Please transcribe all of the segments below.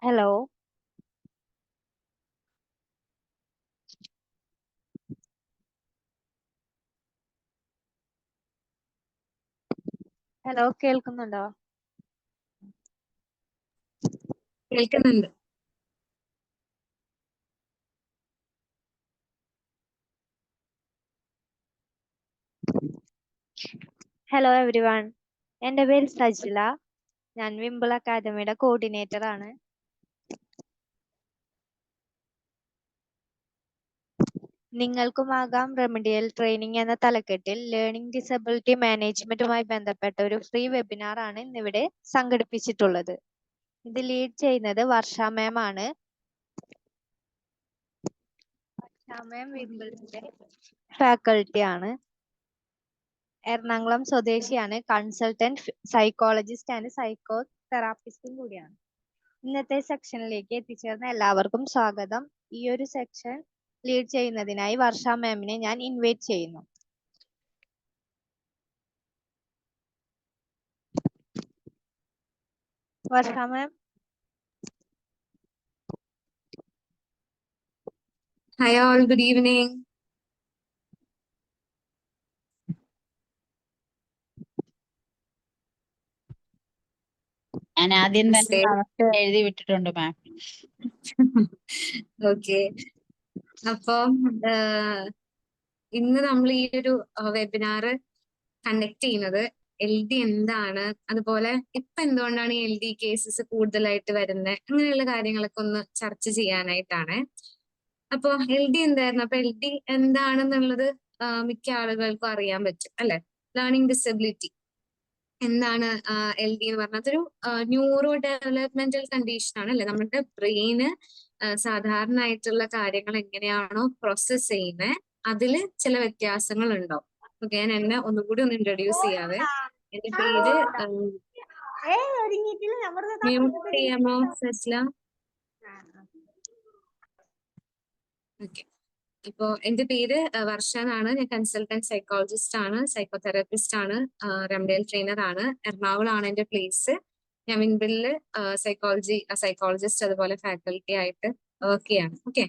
Hello. Hello, കേൾക്കുന്നുണ്ടോ? കേൾക്കുന്നുണ്ട്. Hello everyone. എൻ്റെ പേര് സജില. ഞാൻ വിംബിൾ അക്കാദമിയുടെ കോർഡിനേറ്റർ ആണ്. നിങ്ങൾക്കുമാകാം റെമഡിയൽ ട്രെയിനിങ് എന്ന തലക്കെട്ടിൽ ലേണിംഗ് ഡിസബിലിറ്റി മാനേജ്മെന്റുമായി ബന്ധപ്പെട്ട ഒരു ഫ്രീ വെബിനാർ ആണ് ഇന്നിവിടെ സംഘടിപ്പിച്ചിട്ടുള്ളത്. ഇത് ലീഡ് ചെയ്യുന്നത് വർഷ മാം ആണ്. വർഷ മാം വിംബിളിന്റെ ഫാക്കൽറ്റി ആണ്. എറണാകുളം സ്വദേശിയാണ്. കൺസൾട്ടന്റ് സൈക്കോളജിസ്റ്റ് ആൻഡ് സൈക്കോ തെറാപ്പിസ്റ്റും കൂടിയാണ്. ഇന്നത്തെ സെക്ഷനിലേക്ക് എത്തിച്ചേർന്ന എല്ലാവർക്കും സ്വാഗതം. ഈ ഒരു സെക്ഷൻ ലീഡ് ചെയ്യുന്നതിനായി വർഷ മാമിനെ ഞാൻ ഇൻവൈറ്റ് ചെയ്യുന്നു. വർഷ മാം. Hi all, good evening. ഞാൻ ആദ്യം തന്നെ നമസ്തേ എഴുതി വിട്ടിട്ടുണ്ട് മാം. ഓക്കെ, അപ്പം ഇന്ന് നമ്മൾ ഈ ഒരു വെബിനാർ കണ്ടക്ട് ചെയ്യുന്നത് LD എന്താണ്, അതുപോലെ ഇപ്പൊ എന്തുകൊണ്ടാണ് ഈ LD കേസസ് കൂടുതലായിട്ട് വരുന്നത്, അങ്ങനെയുള്ള കാര്യങ്ങളൊക്കെ ഒന്ന് ചർച്ച ചെയ്യാനായിട്ടാണ്. അപ്പൊ LD എന്തായിരുന്നു? അപ്പൊ LD എന്താണെന്നുള്ളത് മിക്ക ആളുകൾക്കും അറിയാൻ പറ്റും അല്ലെ? ലേണിംഗ് ഡിസബിലിറ്റി എന്താണ് LD എന്ന് പറഞ്ഞാൽ? അതൊരു ന്യൂറോ ഡെവലപ്മെന്റൽ കണ്ടീഷൻ ആണ് അല്ലെ? നമ്മുടെ ബ്രെയിന് സാധാരണ ആയിട്ടുള്ള കാര്യങ്ങൾ എങ്ങനെയാണോ പ്രോസസ് ചെയ്യുന്നത് അതില് ചില വ്യത്യാസങ്ങൾ ഉണ്ടാവും. ഓക്കെ, ഞാൻ എന്നെ ഒന്നുകൂടി ഒന്ന് ഇൻട്രൊഡ്യൂസ് ചെയ്യാവേ. എന്റെ പേര് മ്യൂട്ട് ചെയ്യാമോ സസ്ല? ഓക്കെ, ഇപ്പോ എന്റെ പേര് വർഷ എന്നാണ്. ഞാൻ കൺസൾട്ടന്റ് സൈക്കോളജിസ്റ്റ് ആണ്, സൈക്കോതെറാപ്പിസ്റ്റ് ആണ്, റെമഡിയൽ ട്രെയിനർ ആണ്. എറണാകുളമാണ് എന്റെ പ്ലേസ്. ഞാൻ വിൻബിളില് സൈക്കോളജിസ്റ്റ് അതുപോലെ ഫാക്കൽറ്റി ആയിട്ട് വർക്ക് ചെയ്യാണ്. ഓക്കെ,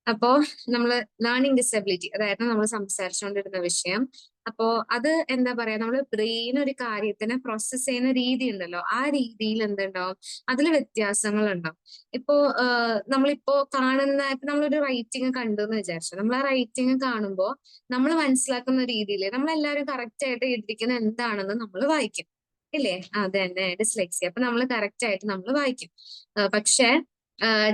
അപ്പോ നമ്മള് ലേണിംഗ് ഡിസബിലിറ്റി അതായിരുന്നു നമ്മൾ സംസാരിച്ചുകൊണ്ടിരുന്ന വിഷയം. അപ്പോ അത് എന്താ പറയാ, നമ്മള് ബ്രെയിൻ ഒരു കാര്യത്തിനെ പ്രോസസ് ചെയ്യുന്ന രീതി ഉണ്ടല്ലോ, ആ രീതിയിൽ എന്തുണ്ടാവും, അതിൽ വ്യത്യാസങ്ങൾ ഉണ്ടാവും. ഇപ്പോ നമ്മളിപ്പോ കാണുന്ന, ഇപ്പൊ നമ്മളൊരു റൈറ്റിംഗ് കണ്ടു എന്ന് വിചാരിച്ചു. നമ്മൾ ആ റൈറ്റിംഗ് കാണുമ്പോൾ നമ്മൾ മനസ്സിലാക്കുന്ന രീതിയിൽ നമ്മളെല്ലാവരും കറക്റ്റ് ആയിട്ട് എഴുതിയിരിക്കുന്നത് എന്താണെന്ന് നമ്മൾ വായിക്കും ഇല്ലേ? അത് തന്നെ ഡിസ്ലെക്സിയ. അപ്പൊ നമ്മൾ കറക്റ്റ് ആയിട്ട് നമ്മൾ വായിക്കും. പക്ഷെ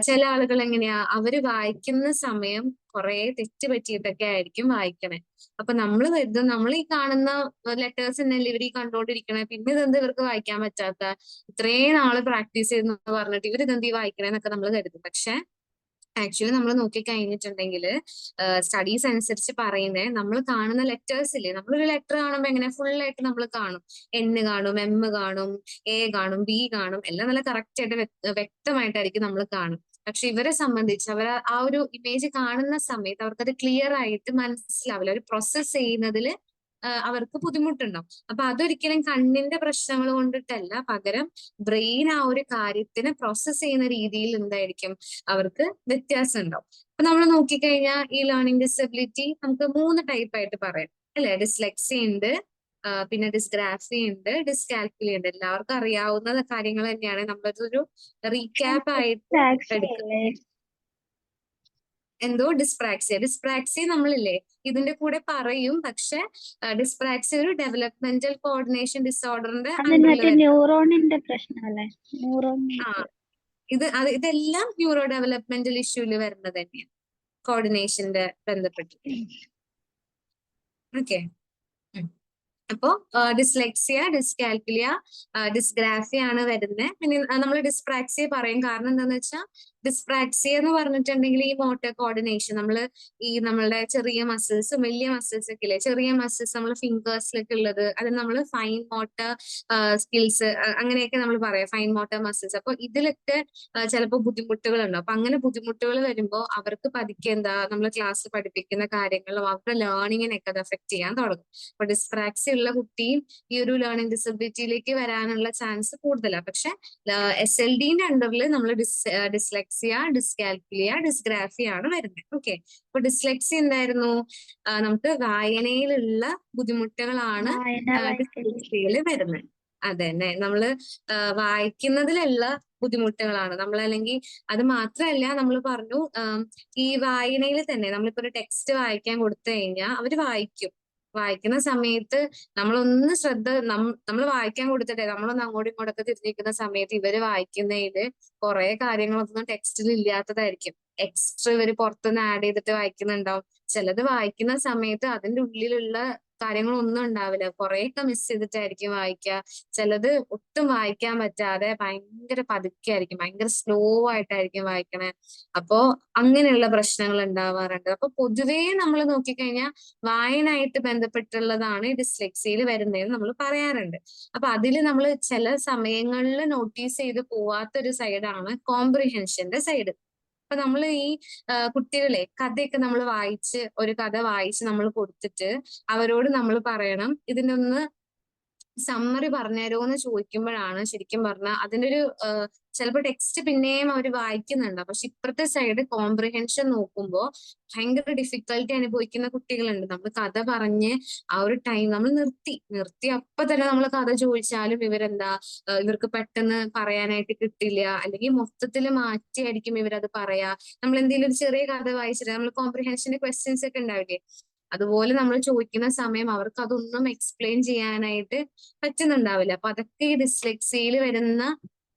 ചില ആളുകൾ എങ്ങനെയാ, അവര് വായിക്കുന്ന സമയം കുറെ തെറ്റ് പറ്റിയിട്ടൊക്കെ ആയിരിക്കും വായിക്കണേ. അപ്പൊ നമ്മൾ കരുതും നമ്മൾ ഈ കാണുന്ന ലെറ്റേഴ്സ് എന്നല്ലേ ഇവർ ഈ കണ്ടോണ്ടിരിക്കണേ, പിന്നെ ഇതെന്ത് ഇവർക്ക് വായിക്കാൻ പറ്റാത്ത, ഇത്രയും നാള് പ്രാക്ടീസ് ചെയ്തെന്ന് പറഞ്ഞിട്ട് ഇവർ ഇതെന്ത് ഈ വായിക്കണേന്നൊക്കെ നമ്മൾ കരുതും. പക്ഷെ ആക്ച്വലി നമ്മൾ നോക്കിക്കഴിഞ്ഞിട്ടുണ്ടെങ്കിൽ സ്റ്റഡീസ് അനുസരിച്ച് പറയുന്നത്, നമ്മൾ കാണുന്ന ലെറ്റേഴ്സ് ഇല്ലേ, നമ്മളൊരു ലെറ്റർ കാണുമ്പോൾ എങ്ങനെ ഫുൾ ആയിട്ട് നമ്മൾ കാണും. N കാണും, M കാണും, A കാണും, B കാണും, എല്ലാം നല്ല കറക്റ്റ് ആയിട്ട് വ്യക്തമായിട്ടായിരിക്കും നമ്മൾ കാണും. പക്ഷെ ഇവരെ സംബന്ധിച്ച് അവർ ആ ഒരു ഇമേജ് കാണുന്ന സമയത്ത് അവർക്കത് ക്ലിയർ ആയിട്ട് മനസ്സിലാവില്ല. അവർ പ്രോസസ് ചെയ്യുന്നതിൽ അവർക്ക് ബുദ്ധിമുട്ടുണ്ടാവും. അപ്പൊ അതൊരിക്കലും കണ്ണിന്റെ പ്രശ്നങ്ങൾ കൊണ്ടിട്ടല്ല, പകരം ബ്രെയിൻ ആ ഒരു കാര്യത്തിനെ പ്രോസസ് ചെയ്യുന്ന രീതിയിൽ എന്തായിരിക്കും, അവർക്ക് വ്യത്യാസം ഉണ്ടാവും. അപ്പൊ നമ്മൾ നോക്കിക്കഴിഞ്ഞാൽ ഈ ലേണിംഗ് ഡിസബിലിറ്റി നമുക്ക് 3 ടൈപ്പ് ആയിട്ട് പറയാം അല്ലെ? ഡിസ്ലെക്സി ഉണ്ട്, പിന്നെ ഡിസ്ഗ്രാഫി ഉണ്ട്, ഡിസ്കാൽക്കുലി ഉണ്ട്. എല്ലാവർക്കും അറിയാവുന്ന കാര്യങ്ങൾ തന്നെയാണ്. നമ്മളതൊരു റീക്യാപ്പ് ആയിട്ട് എടുക്കും. എന്തോ ഡിസ്പ്രാക്സിയ നമ്മളില്ലേ ഇതിന്റെ കൂടെ പറയും. പക്ഷെ ഡിസ്പ്രാക്സിയ ഒരു ഡെവലപ്മെന്റൽ കോർഡിനേഷൻ ഡിസോർഡറിന്റെ ന്യൂറോണിന്റെ പ്രശ്നമല്ലേ? ഇതെല്ലാം ന്യൂറോ ഡെവലപ്മെന്റൽ ഇഷ്യൂല് വരുന്നത് തന്നെയാണ്, കോർഡിനേഷന്റെ ബന്ധപ്പെട്ട്. ഓക്കെ, അപ്പോ ഡിസ്ലെക്സിയ, ഡിസ്കാൽക്കുലിയ, ഡിസ്ഗ്രാഫിയ ആണ് വരുന്നത്. പിന്നെ നമ്മൾ ഡിസ്പ്രാക്സിയ പറയും. കാരണം എന്താന്ന് വെച്ചാൽ ഡിസ്പ്രാക്സിയ എന്ന് പറഞ്ഞിട്ടുണ്ടെങ്കിൽ ഈ മോട്ടോർ കോർഡിനേഷൻ നമ്മളുടെ ചെറിയ മസിൽസും വലിയ മസിൽസ് ഒക്കെ ഇല്ലേ, ചെറിയ മസിൽസ് നമ്മൾ ഫിംഗേഴ്സിലൊക്കെ ഉള്ളത് അത് നമ്മൾ ഫൈൻ മോട്ടോർ സ്കിൽസ് അങ്ങനെയൊക്കെ നമ്മൾ പറയാം, ഫൈൻ മോട്ടോർ മസിൽസ്. അപ്പൊ ഇതിലൊക്കെ ചിലപ്പോൾ ബുദ്ധിമുട്ടുകൾ ഉണ്ടാവും. അപ്പൊ അങ്ങനെ ബുദ്ധിമുട്ടുകൾ വരുമ്പോൾ അവർക്ക് പതുക്കെ നമ്മൾ ക്ലാസ്സിൽ പഠിപ്പിക്കുന്ന കാര്യങ്ങളും അവരുടെ ലേണിങ്ങിനൊക്കെ അത് എഫക്ട് ചെയ്യാൻ തുടങ്ങും. അപ്പൊ ഡിസ്പ്രാക്സി ഉള്ള കുട്ടിയും ഈ ഒരു ലേണിംഗ് ഡിസബിലിറ്റിയിലേക്ക് വരാനുള്ള ചാൻസ് കൂടുതലാണ്. പക്ഷെ SLDന്റെ അണ്ടറിൽ നമ്മൾ ഡിസ്ലെക്സിയ, ഡിസ്കാൽക്കുലിയ, ഡിസ്ഗ്രാഫിയ ആണ് വരുന്നത്. ഓക്കെ, അപ്പൊ ഡിസ്ലെക്സി എന്തായിരുന്നു? നമുക്ക് വായനയിലുള്ള ബുദ്ധിമുട്ടുകളാണ് ഡിസ്ലെക്സിയയിൽ വരുന്നത്. അതെ തന്നെ, നമ്മള് വായിക്കുന്നതിലുള്ള ബുദ്ധിമുട്ടുകളാണ് അല്ലെങ്കിൽ അത് മാത്രമല്ല നമ്മൾ പറഞ്ഞു ഈ വായനയിൽ തന്നെ നമ്മളിപ്പോ ഒരു ടെക്സ്റ്റ് വായിക്കാൻ കൊടുത്തു കഴിഞ്ഞാൽ അവര് വായിക്കുന്ന സമയത്ത് നമ്മളൊന്ന് നമ്മൾ വായിക്കാൻ കൊടുത്തിട്ടേ നമ്മളൊന്ന് അങ്ങോട്ടും ഇങ്ങോട്ടൊക്കെ തിരിഞ്ഞിരിക്കുന്ന സമയത്ത് ഇവര് വായിക്കുന്നതില് കുറെ കാര്യങ്ങളൊന്നും ടെക്സ്റ്റിൽ ഇല്ലാത്തതായിരിക്കും. എക്സ്ട്രാ ഇവര് പുറത്തുനിന്ന് ആഡ് ചെയ്തിട്ട് വായിക്കുന്നുണ്ടാവും. ചിലത് വായിക്കുന്ന സമയത്ത് അതിന്റെ ഉള്ളിലുള്ള കാര്യങ്ങളൊന്നും ഉണ്ടാവില്ല, കുറെയൊക്കെ മിസ് ചെയ്തിട്ടായിരിക്കും വായിക്കുക. ചിലത് ഒട്ടും വായിക്കാൻ പറ്റാതെ ഭയങ്കര പതുക്കെ ആയിരിക്കും, ഭയങ്കര സ്ലോ ആയിട്ടായിരിക്കും വായിക്കണേ. അപ്പോ അങ്ങനെയുള്ള പ്രശ്നങ്ങൾ ഉണ്ടാവാറുണ്ട്. അപ്പൊ പൊതുവേ നമ്മൾ നോക്കിക്കഴിഞ്ഞാൽ വായനയായിട്ട് ബന്ധപ്പെട്ടുള്ളതാണ് ഈ ഡിസ്ലെക്സിയയിൽ വരുന്നതെന്ന് നമ്മൾ പറയാറുണ്ട്. അപ്പൊ അതിൽ നമ്മൾ ചില സമയങ്ങളിൽ നോട്ടീസ് ചെയ്ത് പോവാത്തൊരു സൈഡാണ് കോംപ്രിഹെൻഷന്റെ സൈഡ്. അപ്പൊ നമ്മൾ ഈ കുട്ടികളെ കഥയൊക്കെ നമ്മൾ ഒരു കഥ വായിച്ച് നമ്മൾ കൊടുത്തിട്ട് അവരോട് നമ്മൾ പറയണം ഇതിന്റെ ഒന്ന് സമ്മറി പറഞ്ഞുതരുമോ എന്ന് ചോദിക്കുമ്പോഴാണ് ശരിക്കും പറഞ്ഞാൽ അതിന്റെ ഒരു ചിലപ്പോൾ ടെക്സ്റ്റ് പിന്നെയും അവർ വായിക്കുന്നുണ്ട്, പക്ഷെ ഇപ്പുറത്തെ സൈഡ് കോംപ്രിഹെൻഷൻ നോക്കുമ്പോൾ ഭയങ്കര ഡിഫിക്കൽട്ടി അനുഭവിക്കുന്ന കുട്ടികളുണ്ട്. നമ്മൾ കഥ പറഞ്ഞ് ആ ഒരു ടൈം നമ്മൾ നിർത്തി അപ്പൊ തന്നെ നമ്മൾ കഥ ചോദിച്ചാലും ഇവർക്ക് പെട്ടെന്ന് പറയാനായിട്ട് കിട്ടില്ല, അല്ലെങ്കിൽ മൊത്തത്തിൽ മാറ്റിയായിരിക്കും ഇവരത് പറയാ. നമ്മൾ എന്തെങ്കിലും ഒരു ചെറിയ കഥ വായിച്ചിട്ട് നമ്മൾ കോംപ്രിഹെൻഷന്റെ ക്വസ്റ്റ്യൻസ് ഒക്കെ ഉണ്ടാവില്ലേ, അതുപോലെ നമ്മൾ ചോദിക്കുന്ന സമയം അവർക്ക് അതൊന്നും എക്സ്പ്ലെയിൻ ചെയ്യാനായിട്ട് പറ്റുന്നുണ്ടാവില്ല. അപ്പൊ അതൊക്കെ ഈ ഡിസ്ലെക്സിയയിൽ വരുന്ന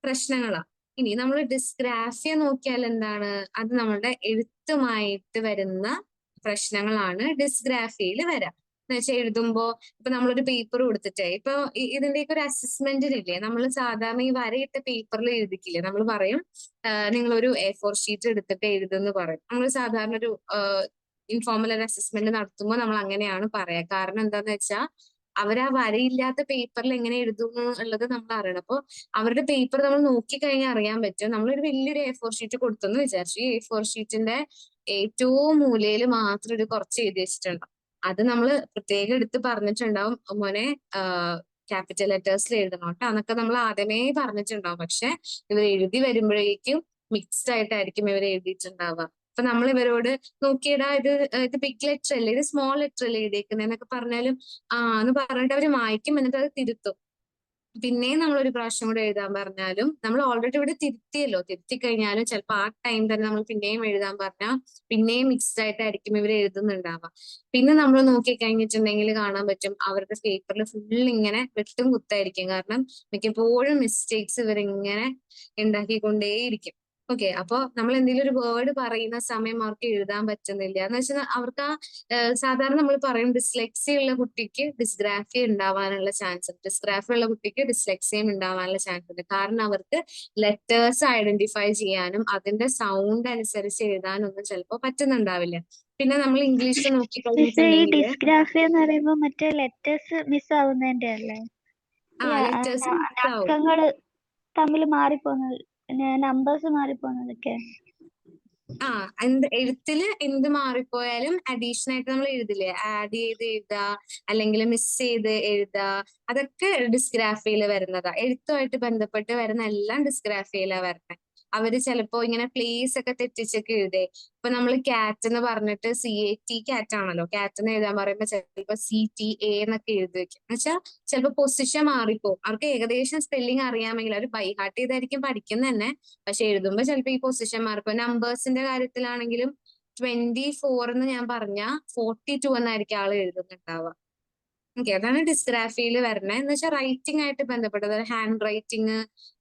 പ്രശ്നങ്ങളാണ്. ഇനി നമ്മൾ ഡിസ്ഗ്രാഫിയ നോക്കിയാൽ എന്താണ്? അത് നമ്മളുടെ എഴുത്തുമായിട്ട് വരുന്ന പ്രശ്നങ്ങളാണ് ഡിസ്ഗ്രാഫിയയിൽ വരാം. എന്ന് വെച്ചാൽ എഴുതുമ്പോ ഇപ്പൊ നമ്മളൊരു പേപ്പർ കൊടുത്തിട്ടേ ഇപ്പൊ ഇതിന്റെയൊക്കെ ഒരു അസസ്മെന്റിനില്ലേ, നമ്മൾ സാധാരണ ഈ വരയിട്ട പേപ്പറിൽ എഴുതിക്കില്ലേ, നമ്മൾ പറയും നിങ്ങളൊരു A4 ഷീറ്റ് എടുത്തിട്ട് എഴുതുന്നു പറയും. നമ്മൾ സാധാരണ ഒരു ഇൻഫോർമൽ ഒരു അസസ്മെന്റ് നടത്തുമ്പോൾ നമ്മൾ അങ്ങനെയാണ് പറയാ. കാരണം എന്താന്ന് വെച്ചാൽ അവരാ വരയില്ലാത്ത പേപ്പറിൽ എങ്ങനെ എഴുതുന്നു ഉള്ളത് നമ്മൾ അറിയണം. അപ്പൊ അവരുടെ പേപ്പർ നമ്മൾ നോക്കിക്കഴിഞ്ഞാൽ അറിയാൻ പറ്റും. നമ്മളൊരു വലിയൊരു A4 ഷീറ്റ് കൊടുത്തെന്ന് വിചാരിച്ചു, ഈ A4 ഷീറ്റിന്റെ ഏറ്റവും മൂലയിൽ മാത്രം ഒരു കുറച്ച് എഴുതി വെച്ചിട്ടുണ്ടാവും. അത് നമ്മൾ പ്രത്യേകം എടുത്ത് പറഞ്ഞിട്ടുണ്ടാവും, മോനെ ക്യാപിറ്റൽ ലെറ്റേഴ്സിൽ എഴുതണം കേട്ടോ എന്നൊക്കെ നമ്മൾ ആദ്യമേ പറഞ്ഞിട്ടുണ്ടാവും. പക്ഷെ ഇവർ എഴുതി വരുമ്പോഴേക്കും മിക്സ്ഡ് ആയിട്ടായിരിക്കും ഇവർ എഴുതിയിട്ടുണ്ടാവുക. അപ്പൊ നമ്മൾ ഇവരോട് നോക്കിയിടാ ഇത് ബിഗ് ലെറ്റർ അല്ലേ, ഇത് സ്മോൾ ലെറ്റർ അല്ലേ എഴുതിയേക്കുന്നത് എന്നൊക്കെ പറഞ്ഞാലും എന്ന് പറഞ്ഞിട്ട് അവര് വായിക്കും, എന്നിട്ട് അത് തിരുത്തും. പിന്നെയും നമ്മൾ ഒരു പ്രാവശ്യം കൂടെ എഴുതാൻ പറഞ്ഞാലും നമ്മൾ ഓൾറെഡി ഇവിടെ തിരുത്തി കഴിഞ്ഞാലും ചിലപ്പോൾ ആ ടൈം തന്നെ നമ്മൾ പിന്നെയും എഴുതാൻ പറഞ്ഞാൽ പിന്നെയും മിക്സ്ഡ് ആയിട്ടായിരിക്കും ഇവർ എഴുതുന്നുണ്ടാവുക. പിന്നെ നമ്മൾ നോക്കി കഴിഞ്ഞിട്ടുണ്ടെങ്കിൽ കാണാൻ പറ്റും അവരുടെ പേപ്പറിൽ ഫുൾ ഇങ്ങനെ വെട്ടും കുത്തായിരിക്കും. കാരണം മിക്കപ്പോഴും മിസ്റ്റേക്സ് ഇവരിങ്ങനെ ഉണ്ടാക്കിക്കൊണ്ടേയിരിക്കും. ഓക്കെ, അപ്പൊ നമ്മൾ എന്തെങ്കിലും ഒരു വേർഡ് പറയുന്ന സമയം അവർക്ക് എഴുതാൻ പറ്റുന്നില്ല എന്ന് വെച്ചാൽ അവർക്ക് സാധാരണ നമ്മൾ പറയും ഡിസ്ലെക്സി ഉള്ള കുട്ടിക്ക് ഡിസ്ഗ്രാഫിയ ഉണ്ടാവാനുള്ള ചാൻസ് ഉണ്ട്, ഡിസ്ഗ്രാഫിയ ഉള്ള കുട്ടിക്ക് ഡിസ്ലെക്സിയം ഉണ്ടാവാനുള്ള ചാൻസ് ഉണ്ട്. കാരണം അവർക്ക് ലെറ്റേഴ്സ് ഐഡന്റിഫൈ ചെയ്യാനും അതിന്റെ സൗണ്ട് അനുസരിച്ച് എഴുതാനും ഒന്നും ചിലപ്പോൾ പറ്റുന്നുണ്ടാവില്ല. പിന്നെ നമ്മൾ ഇംഗ്ലീഷിൽ നോക്കിക്കഴിഞ്ഞിട്ടുണ്ടെങ്കിൽ ഡിസ്ഗ്രാഫിയ എന്ന് പറയുമ്പോൾ മറ്റേ ലെറ്റേഴ്സ് മിസ് ആവുന്നതിന്റെ അല്ലേ? ലെറ്റേഴ്സ് അക്കങ്ങള് തമ്മിൽ മാറിപ്പോകുന്നത്, നമ്പേഴ്സ് മാറിപ്പോകുന്നതൊക്കെ. എഴുത്തില് എന്ത് മാറിപ്പോയാലും അഡീഷൻ ആയിട്ട് നമ്മൾ എഴുതില്ലേ, ആഡ് ചെയ്ത് എഴുതുക അല്ലെങ്കിൽ മിസ് ചെയ്ത് എഴുതുക, അതൊക്കെ ഡിസ്ഗ്രാഫിയയിൽ വരുന്നതാ. എഴുത്തുമായിട്ട് ബന്ധപ്പെട്ട് വരുന്ന എല്ലാം ഡിസ്ഗ്രാഫിയയിലാ വരുന്നത്. അവര് ചിലപ്പോ ഇങ്ങനെ പ്ലേസ് ഒക്കെ തെറ്റിച്ചൊക്കെ എഴുതേ. ഇപ്പൊ നമ്മൾ ക്യാറ്റ് എന്ന് പറഞ്ഞിട്ട് CAT ക്യാറ്റ് ആണല്ലോ, ക്യാറ്റ് എന്ന് എഴുതാൻ പറയുമ്പോ ചിലപ്പോ CTA എന്നൊക്കെ എഴുതി വെക്കും. എന്നുവെച്ചാൽ ചിലപ്പോ പൊസിഷൻ മാറിപ്പോകും. അവർക്ക് ഏകദേശം സ്പെല്ലിംഗ് അറിയാമെങ്കിൽ അവർ ബൈ ഹാർട്ട് ചെയ്തായിരിക്കും പഠിക്കുന്നത് തന്നെ, പക്ഷെ എഴുതുമ്പോ ചിലപ്പോ ഈ പൊസിഷൻ മാറിപ്പോ. നമ്പേഴ്സിന്റെ കാര്യത്തിലാണെങ്കിലും 24 എന്ന് ഞാൻ പറഞ്ഞ 42 എന്നായിരിക്കും ആള് എഴുതുന്നുണ്ടാവുക. ഓക്കെ, അതാണ് ഡിസ്ഗ്രാഫിയയിൽ വരുന്നത്. എന്ന് വെച്ചാൽ റൈറ്റിംഗ് ആയിട്ട് ബന്ധപ്പെട്ടത്, ഹാൻഡ് റൈറ്റിംഗ്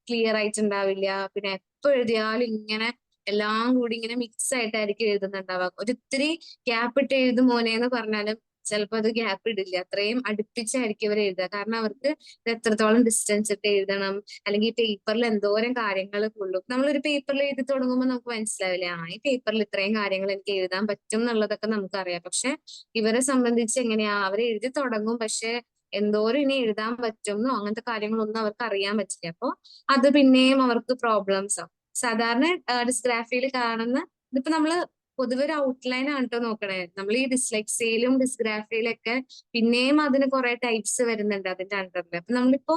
ക്ലിയർ ആയിട്ടുണ്ടാവില്ല. പിന്നെ എപ്പോ എഴുതിയാലും ഇങ്ങനെ എല്ലാം കൂടി ഇങ്ങനെ മിക്സ് ആയിട്ടായിരിക്കും എഴുതുന്നുണ്ടാവുക. ഒരിത്തിരി ഗ്യാപ്പ് ഇട്ട് എഴുതും മോനെ എന്ന് പറഞ്ഞാലും ചിലപ്പോൾ അത് ഗ്യാപ്പ് ഇടില്ല. അത്രയും അടുപ്പിച്ചായിരിക്കും ഇവർ എഴുതുക. കാരണം അവർക്ക് ഇത് എത്രത്തോളം ഡിസ്റ്റൻസ് ഇട്ട് എഴുതണം, അല്ലെങ്കിൽ പേപ്പറിൽ എന്തോരം കാര്യങ്ങൾ കൊള്ളും. നമ്മളൊരു പേപ്പറിൽ എഴുതി തുടങ്ങുമ്പോൾ നമുക്ക് മനസ്സിലാവില്ല, ഈ പേപ്പറിൽ ഇത്രയും കാര്യങ്ങൾ എനിക്ക് എഴുതാൻ പറ്റും എന്നുള്ളതൊക്കെ നമുക്കറിയാം. പക്ഷെ ഇവരെ സംബന്ധിച്ച് എങ്ങനെയാ, അവർ എഴുതി തുടങ്ങും, പക്ഷെ എന്തോരം ഇനി എഴുതാൻ പറ്റുമെന്നോ അങ്ങനത്തെ കാര്യങ്ങളൊന്നും അവർക്ക് അറിയാൻ പറ്റില്ല. അപ്പൊ അത് പിന്നെയും അവർക്ക് പ്രോബ്ലംസ് ആവും. സാധാരണ ഡിസ്ഗ്രാഫിയിൽ കാണുന്ന, ഇതിപ്പോ നമ്മള് പൊതുവെ ഒരു ഔട്ട്ലൈൻ ആണ് കേട്ടോ നോക്കണേ. നമ്മൾ ഈ ഡിസ്ലെക്സിയയിലും ഡിസ്ഗ്രാഫിയിലൊക്കെ പിന്നെയും അതിന് കുറെ ടൈപ്സ് വരുന്നുണ്ട് അതിന്റെ അണ്ടറിൽ. അപ്പൊ നമ്മളിപ്പോ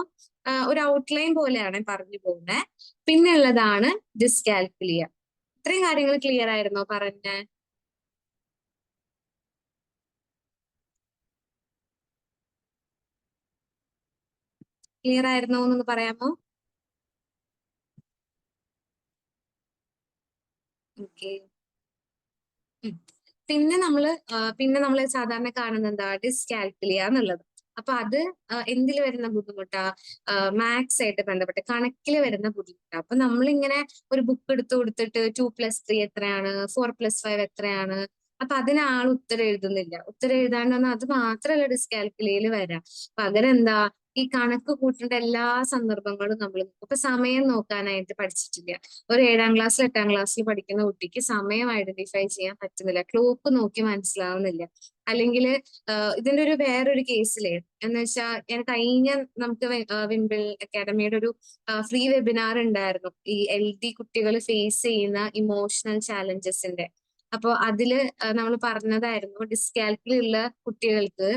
ഒരു ഔട്ട്ലൈൻ പോലെയാണ് പറഞ്ഞു പോകുന്നത്. പിന്നെ ഉള്ളതാണ് ഡിസ്കാൽക്കുലിയ. ഇത്രയും കാര്യങ്ങൾ ക്ലിയർ ആയിരുന്നോ പറഞ്ഞ? ക്ലിയർ ആയിരുന്നോ എന്നൊന്ന് പറയാമോ? ഓക്കെ. പിന്നെ നമ്മള് സാധാരണ കാണുന്ന എന്താ, ഡിസ്കാൽക്കുലിയ എന്നുള്ളത്. അപ്പൊ അത് എന്തിൽ വരുന്ന ബുദ്ധിമുട്ടാ? മാത്സ് ആയിട്ട് ബന്ധപ്പെട്ട് കണക്കിൽ വരുന്ന ബുദ്ധിമുട്ടാ. അപ്പൊ നമ്മളിങ്ങനെ ഒരു ബുക്ക് എടുത്തു കൊടുത്തിട്ട് 2+3 എത്രയാണ്, 4+5 എത്രയാണ്, അപ്പൊ അതിന് ആൾ ഉത്തരം എഴുതുന്നില്ല. ഉത്തരം എഴുതാണ്ട് വന്നാൽ അത് മാത്രമല്ല ഡിസ്കാൽക്കുലിയയിൽ വരാം. പകരം എന്താ, ഈ കണക്ക് കൂട്ടേണ്ട എല്ലാ സന്ദർഭങ്ങളും നമ്മൾ ഇപ്പൊ സമയം നോക്കാനായിട്ട് പഠിച്ചിട്ടില്ല. ഒരു 7ാം ക്ലാസ്സിൽ 8ാം ക്ലാസ്സിൽ പഠിക്കുന്ന കുട്ടിക്ക് സമയം ഐഡന്റിഫൈ ചെയ്യാൻ പറ്റുന്നില്ല, ക്ലോക്ക് നോക്കി മനസ്സിലാവുന്നില്ല. അല്ലെങ്കിൽ ഇതിന്റെ ഒരു വേറൊരു കേസിലെ എന്ന് വെച്ചാൽ, ഞാൻ കഴിഞ്ഞ നമുക്ക് വിംബിൾ അക്കാഡമിയുടെ ഒരു ഫ്രീ വെബിനാർ ഉണ്ടായിരുന്നു, ഈ LD കുട്ടികൾ ഫേസ് ചെയ്യുന്ന ഇമോഷണൽ ചാലഞ്ചസിന്റെ. അപ്പൊ അതില് നമ്മൾ പറഞ്ഞതായിരുന്നു, ഡിസ്കാൽക്കുലി ഉള്ള കുട്ടികൾക്ക്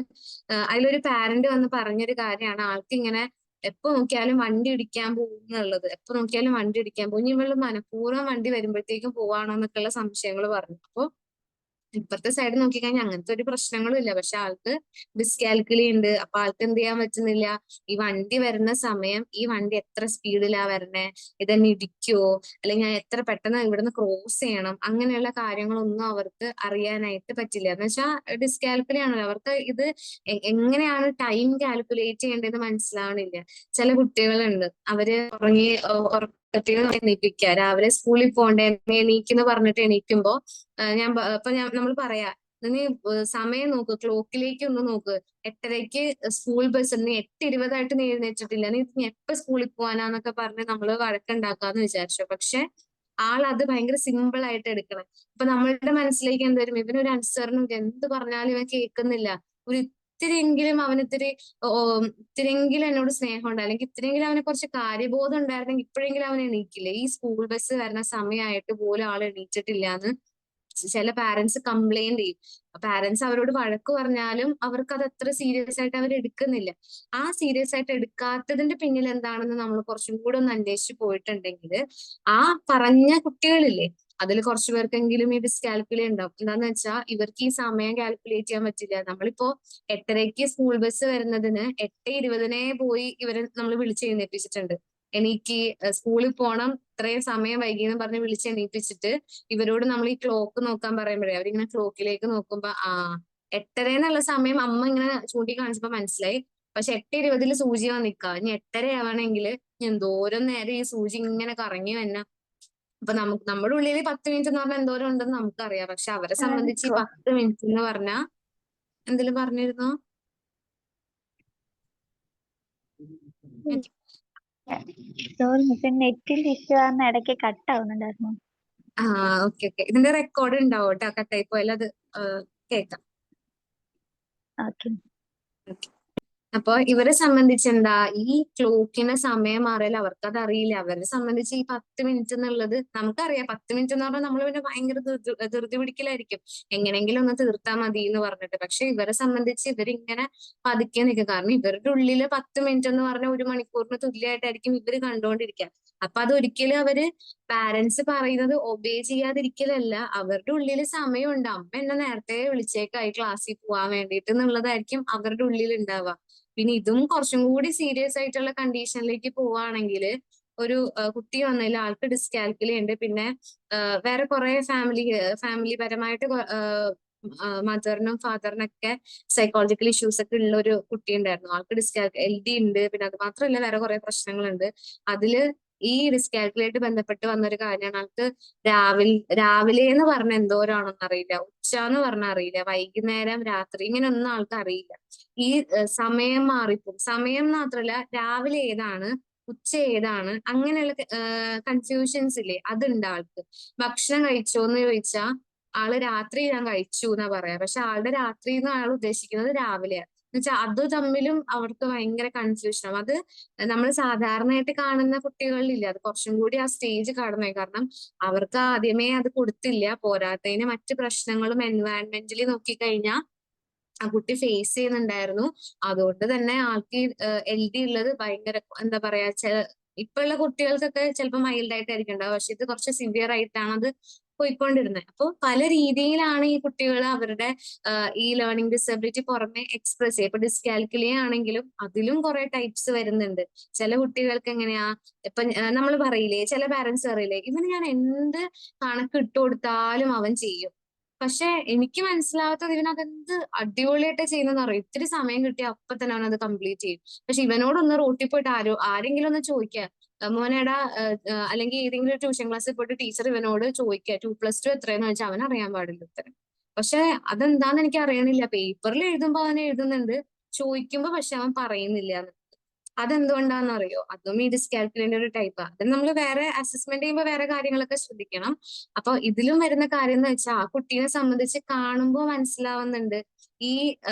അതിലൊരു പാരന്റ് വന്ന് പറഞ്ഞൊരു കാര്യമാണ്, ആൾക്ക് ഇങ്ങനെ എപ്പോ നോക്കിയാലും വണ്ടി ഇടിക്കാൻ പോകും എന്നുള്ളത്. എപ്പോ നോക്കിയാലും വണ്ടി ഇടിക്കാൻ പോകും, ഇനി ഇവള് മനഃപൂർവ്വം വണ്ടി വരുമ്പോഴത്തേക്കും പോവാണോ എന്നൊക്കെയുള്ള സംശയങ്ങൾ പറഞ്ഞു. അപ്പൊ ഇപ്പുറത്തെ സൈഡ് നോക്കിക്കഴിഞ്ഞാൽ അങ്ങനത്തെ ഒരു പ്രശ്നങ്ങളും ഇല്ല, പക്ഷെ ആൾക്ക് ഡിസ്കാൽക്കുലി ഉണ്ട്. അപ്പൊ ആൾക്ക് എന്ത് ചെയ്യാൻ പറ്റുന്നില്ല, ഈ വണ്ടി വരുന്ന സമയം ഈ വണ്ടി എത്ര സ്പീഡിലാ വരണേ, ഇതെന്നെ ഇടിക്കുവോ, അല്ലെങ്കിൽ ഞാൻ എത്ര പെട്ടെന്ന് ഇവിടുന്ന് ക്രോസ് ചെയ്യണം, അങ്ങനെയുള്ള കാര്യങ്ങളൊന്നും അവർക്ക് അറിയാനായിട്ട് പറ്റില്ല. എന്ന് വെച്ചാൽ ഡിസ്കാൽക്കുലി ആണല്ലോ, അവർക്ക് ഇത് എങ്ങനെയാണ് ടൈം കാൽക്കുലേറ്റ് ചെയ്യേണ്ടത് മനസ്സിലാവണില്ല. ചില കുട്ടികളുണ്ട്, അവര് ഉറക്കത്തിൽ എണീപ്പിക്കുക, രാവിലെ സ്കൂളിൽ പോകണ്ടേ എണീക്കെന്ന് പറഞ്ഞിട്ട് എണീക്കുമ്പോ നമ്മൾ പറയാ, നീ സമയം നോക്ക്, ക്ലോക്കിലേക്ക് ഒന്ന് നോക്ക്, 8:30 സ്കൂൾ ബസ്, നീ 8:20 നീ എഴുന്നേറ്റിട്ടില്ല, നീ എപ്പോ സ്കൂളിൽ പോവാനാന്നൊക്കെ പറഞ്ഞ് നമ്മള് വഴക്കുണ്ടാക്കാന്ന് വിചാരിച്ചു. പക്ഷെ അത് ഭയങ്കര സിമ്പിൾ ആയിട്ട് എടുക്കണം. അപ്പൊ നമ്മളുടെ മനസ്സിലേക്ക് എന്ത് വരും, ഇവനൊരു അനുസരണം, എന്ത് പറഞ്ഞാലും ഇവൻ കേൾക്കുന്നില്ല, ഒരു ഇത്തിരിയെങ്കിലും ഇത്തിരിയെങ്കിലും എന്നോട് സ്നേഹമുണ്ട്, അല്ലെങ്കിൽ ഇത്തിരിയെങ്കിലും അവനെ കുറച്ച് കാര്യബോധം ഉണ്ടായിരുന്നെങ്കിൽ ഇപ്പോഴെങ്കിലും അവൻ എണീക്കില്ലേ. ഈ സ്കൂൾ ബസ് വരുന്ന സമയമായിട്ട് പോലും ആൾ എണീറ്റിട്ടില്ല എന്ന് ചില പാരന്റ്സ് കംപ്ലൈന്റ് ചെയ്യും. പാരന്റ്സ് അവരോട് വഴക്ക് പറഞ്ഞാലും അവർക്ക് അത് അത്ര സീരിയസ് ആയിട്ട് അവർ എടുക്കുന്നില്ല. ആ സീരിയസ് ആയിട്ട് എടുക്കാത്തതിന്റെ പിന്നിൽ എന്താണെന്ന് നമ്മൾ കുറച്ചും കൂടെ ഒന്ന് അന്വേഷിച്ച് പോയിട്ടുണ്ടെങ്കിൽ, ആ പറഞ്ഞ കുട്ടികളില്ലേ, അതിൽ കുറച്ചു പേർക്കെങ്കിലും ഈ ഡിസ്കാൽക്കുലി ഉണ്ടാവും. എന്താന്ന് വെച്ചാൽ ഇവർക്ക് ഈ സമയം കാൽക്കുലേറ്റ് ചെയ്യാൻ പറ്റില്ല. നമ്മളിപ്പോ 8:30 സ്കൂൾ ബസ് വരുന്നതിന് 8:20 പോയി ഇവരെ നമ്മൾ വിളിച്ചെഴുന്നേൽപ്പിച്ചിട്ടുണ്ട്. എനിക്ക് സ്കൂളിൽ പോണം, ഇത്രയും സമയം വൈകിയെന്ന് പറഞ്ഞ് വിളിച്ചെണീപ്പിച്ചിട്ട് ഇവരോട് നമ്മൾ ഈ ക്ലോക്ക് നോക്കാൻ പറയുമ്പോഴേ അവരിങ്ങനെ ക്ലോക്കിലേക്ക് നോക്കുമ്പോ 8:30 എന്നുള്ള സമയം അമ്മ ഇങ്ങനെ ചൂണ്ടിക്കാണിച്ചപ്പോ മനസ്സിലായി. പക്ഷെ 8:20 സൂചി വന്നിക്കാ, ഇനി 8:30 ആവണമെങ്കിൽ എന്തോരം നേരം ഈ സൂചി ഇങ്ങനെ കറങ്ങി വന്ന. അപ്പൊ നമ്മുടെ ഉള്ളിൽ 10 മിനിറ്റ് എന്ന് പറഞ്ഞാൽ എന്തോരം ഉണ്ടെന്ന് നമുക്കറിയാം. പക്ഷെ അവരെ സംബന്ധിച്ച് ഈ 10 മിനിറ്റ് എന്ന് പറഞ്ഞാൽ എന്തെങ്കിലും പറഞ്ഞിരുന്നോ? സോറി മിസ്, നെറ്റിന്റെ ഇഷ്യൂ കാരണം ഇടയ്ക്ക് കട്ട് ആവുന്നുണ്ടായിരുന്നു. ഓക്കെ. ഇതിന്റെ റെക്കോർഡ് ഉണ്ടാവും കേട്ടോ, കട്ടായി പോയാൽ അത് കേൾക്കാം. ഓക്കെ. അപ്പൊ ഇവരെ സംബന്ധിച്ച് എന്താ, ഈ ക്ലോക്കിന്റെ സമയം മാറിയാൽ അവർക്കത് അറിയില്ല. അവരെ സംബന്ധിച്ച് ഈ 10 മിനിറ്റ് എന്നുള്ളത് നമുക്കറിയാം. 10 മിനിറ്റ് എന്ന് പറഞ്ഞാൽ നമ്മൾ പിന്നെ ഭയങ്കര ധൃതി പിടിക്കലായിരിക്കും, എങ്ങനെയെങ്കിലും ഒന്ന് തീർത്താൽ മതി എന്ന് പറഞ്ഞിട്ട്. പക്ഷെ ഇവരെ സംബന്ധിച്ച് ഇവരിങ്ങനെ പതുക്കെ നിൽക്കും. കാരണം ഇവരുടെ ഉള്ളില് 10 മിനിറ്റ് എന്ന് പറഞ്ഞാൽ 1 മണിക്കൂറിന് തുല്യമായിട്ടായിരിക്കും ഇവര് കണ്ടുകൊണ്ടിരിക്കുക. അപ്പൊ അതൊരിക്കലും അവര് പാരന്റ്സ് പറയുന്നത് ഒബേ ചെയ്യാതിരിക്കലല്ല, അവരുടെ ഉള്ളിൽ സമയമുണ്ട്, അമ്മ എന്നെ നേരത്തെ വിളിച്ചേക്കായി ക്ലാസ്സിൽ പോവാൻ വേണ്ടിയിട്ട് എന്നുള്ളതായിരിക്കും അവരുടെ ഉള്ളിൽ ഉണ്ടാവുക. പിന്നെ ഇതും കുറച്ചും കൂടി സീരിയസ് ആയിട്ടുള്ള കണ്ടീഷനിലേക്ക് പോവുകയാണെങ്കിൽ, ഒരു കുട്ടി വന്നതിൽ ആൾക്ക് ഡിസ്കാൽക്കുലി ഉണ്ട്, പിന്നെ വേറെ കുറെ ഫാമിലി പരമായിട്ട് മദറിനും ഫാദറിനൊക്കെ സൈക്കോളജിക്കൽ ഇഷ്യൂസ് ഒക്കെ ഉള്ള ഒരു കുട്ടി ഉണ്ടായിരുന്നു. ആൾക്ക് LD ഉണ്ട്, പിന്നെ അത് മാത്രമല്ല വേറെ കുറെ പ്രശ്നങ്ങളുണ്ട്. അതില് ഈ ഡിസ്കാൽക്കുലേറ്റ് ബന്ധപ്പെട്ട് വന്നൊരു കാര്യമാണ്. ആൾക്ക് രാവിലെ എന്ന് പറഞ്ഞ എന്തോരാണെന്ന് അറിയില്ല, ഉച്ച എന്ന് പറഞ്ഞാൽ അറിയില്ല, വൈകുന്നേരം, രാത്രി ഇങ്ങനെയൊന്നും ആൾക്ക് അറിയില്ല. ഈ സമയം മാറിപ്പോകും. സമയം മാത്രമല്ല, രാവിലെ ഏതാണ് ഉച്ച ഏതാണ് അങ്ങനെയുള്ള കൺഫ്യൂഷൻസ് ഇല്ലേ, അതുണ്ട് ആൾക്ക്. ഭക്ഷണം കഴിച്ചോ എന്ന് ചോദിച്ചാൽ ആള് രാത്രി ഞാൻ കഴിച്ചു എന്നാ പറയാ, പക്ഷെ ആളുടെ രാത്രി എന്ന് ആൾ ഉദ്ദേശിക്കുന്നത് രാവിലെയാണ്. എന്നുവെച്ചാൽ അത് തമ്മിലും അവർക്ക് ഭയങ്കര കൺഫ്യൂഷനാണ്. അത് നമ്മൾ സാധാരണയായിട്ട് കാണുന്ന കുട്ടികളിലില്ല, അത് കുറച്ചും കൂടി ആ സ്റ്റേജ് കടന്നു. കാരണം അവർക്ക് ആദ്യമേ അത് കൊടുത്തില്ല, പോരാത്തതിന് മറ്റ് പ്രശ്നങ്ങളും എൻവയൺമെന്റലി നോക്കിക്കഴിഞ്ഞാൽ ആ കുട്ടി ഫേസ് ചെയ്യുന്നുണ്ടായിരുന്നു. അതുകൊണ്ട് തന്നെ ആൾക്ക് LD ഉള്ളത് ഭയങ്കര എന്താ പറയാ, ഇപ്പൊ ഉള്ള കുട്ടികൾക്കൊക്കെ ചിലപ്പോൾ മൈൽഡ് ആയിട്ടായിരിക്കും ഉണ്ടാവുക, പക്ഷെ ഇത് കുറച്ച് സിവിയർ ആയിട്ടാണ് അത് പോയിക്കൊണ്ടിരുന്നത്. അപ്പോൾ പല രീതിയിലാണ് ഈ കുട്ടികൾ അവരുടെ ഈ ലേണിംഗ് ഡിസബിലിറ്റി പുറമെ എക്സ്പ്രസ് ചെയ്യുക. ഇപ്പൊ ഡിസ്കാൽക്കുലിയ ആണെങ്കിലും അതിലും കുറെ ടൈപ്സ് വരുന്നുണ്ട്. ചില കുട്ടികൾക്ക് എങ്ങനെയാ, ഇപ്പൊ നമ്മൾ പറയില്ലേ, ചില പാരന്റ്സ് പറയില്ലേ, ഇവന് ഞാൻ എന്ത് കണക്ക് ഇട്ട് കൊടുത്താലും അവൻ ചെയ്യും. പക്ഷെ എനിക്ക് മനസ്സിലാവാത്തത് ഇവനതെന്ത് അടിപൊളിയായിട്ട് ചെയ്യുന്നതെന്ന് അറിയും. ഇത്തിരി സമയം കിട്ടിയ അപ്പൊ തന്നെ അവൻ അത് കംപ്ലീറ്റ് ചെയ്യും. പക്ഷെ ഇവനോടൊന്ന് റോട്ടിൽ പോയിട്ട് ആരെങ്കിലും ഒന്ന് ചോദിക്കുക, മോനേടാ അല്ലെങ്കിൽ ഏതെങ്കിലും ഒരു ട്യൂഷൻ ക്ലാസ്സിൽ പോയിട്ട് ടീച്ചർ ഇവനോട് ചോദിക്കുക 2+2 എത്രയെന്ന് വെച്ചാൽ അവൻ അറിയാൻ പാടില്ല ഉത്തരം. പക്ഷെ അതെന്താന്ന് എനിക്ക് അറിയണില്ല. പേപ്പറിൽ എഴുതുമ്പോ അവൻ എഴുതുന്നുണ്ട്, ചോദിക്കുമ്പോ പക്ഷെ അവൻ പറയുന്നില്ല. അതെന്തുകൊണ്ടാന്ന് അറിയോ? അതും ഈ ഡിസ്കാൽക്കുലേറ്റിന്റെ ഒരു ടൈപ്പാ. അത് നമ്മൾ വേറെ അസസ്മെന്റ് ചെയ്യുമ്പോൾ വേറെ കാര്യങ്ങളൊക്കെ ശ്രദ്ധിക്കണം. അപ്പൊ ഇതിലും വരുന്ന കാര്യം എന്ന് വെച്ചാൽ ആ കുട്ടീനെ സംബന്ധിച്ച് കാണുമ്പോൾ മനസ്സിലാവുന്നുണ്ട്, ഈ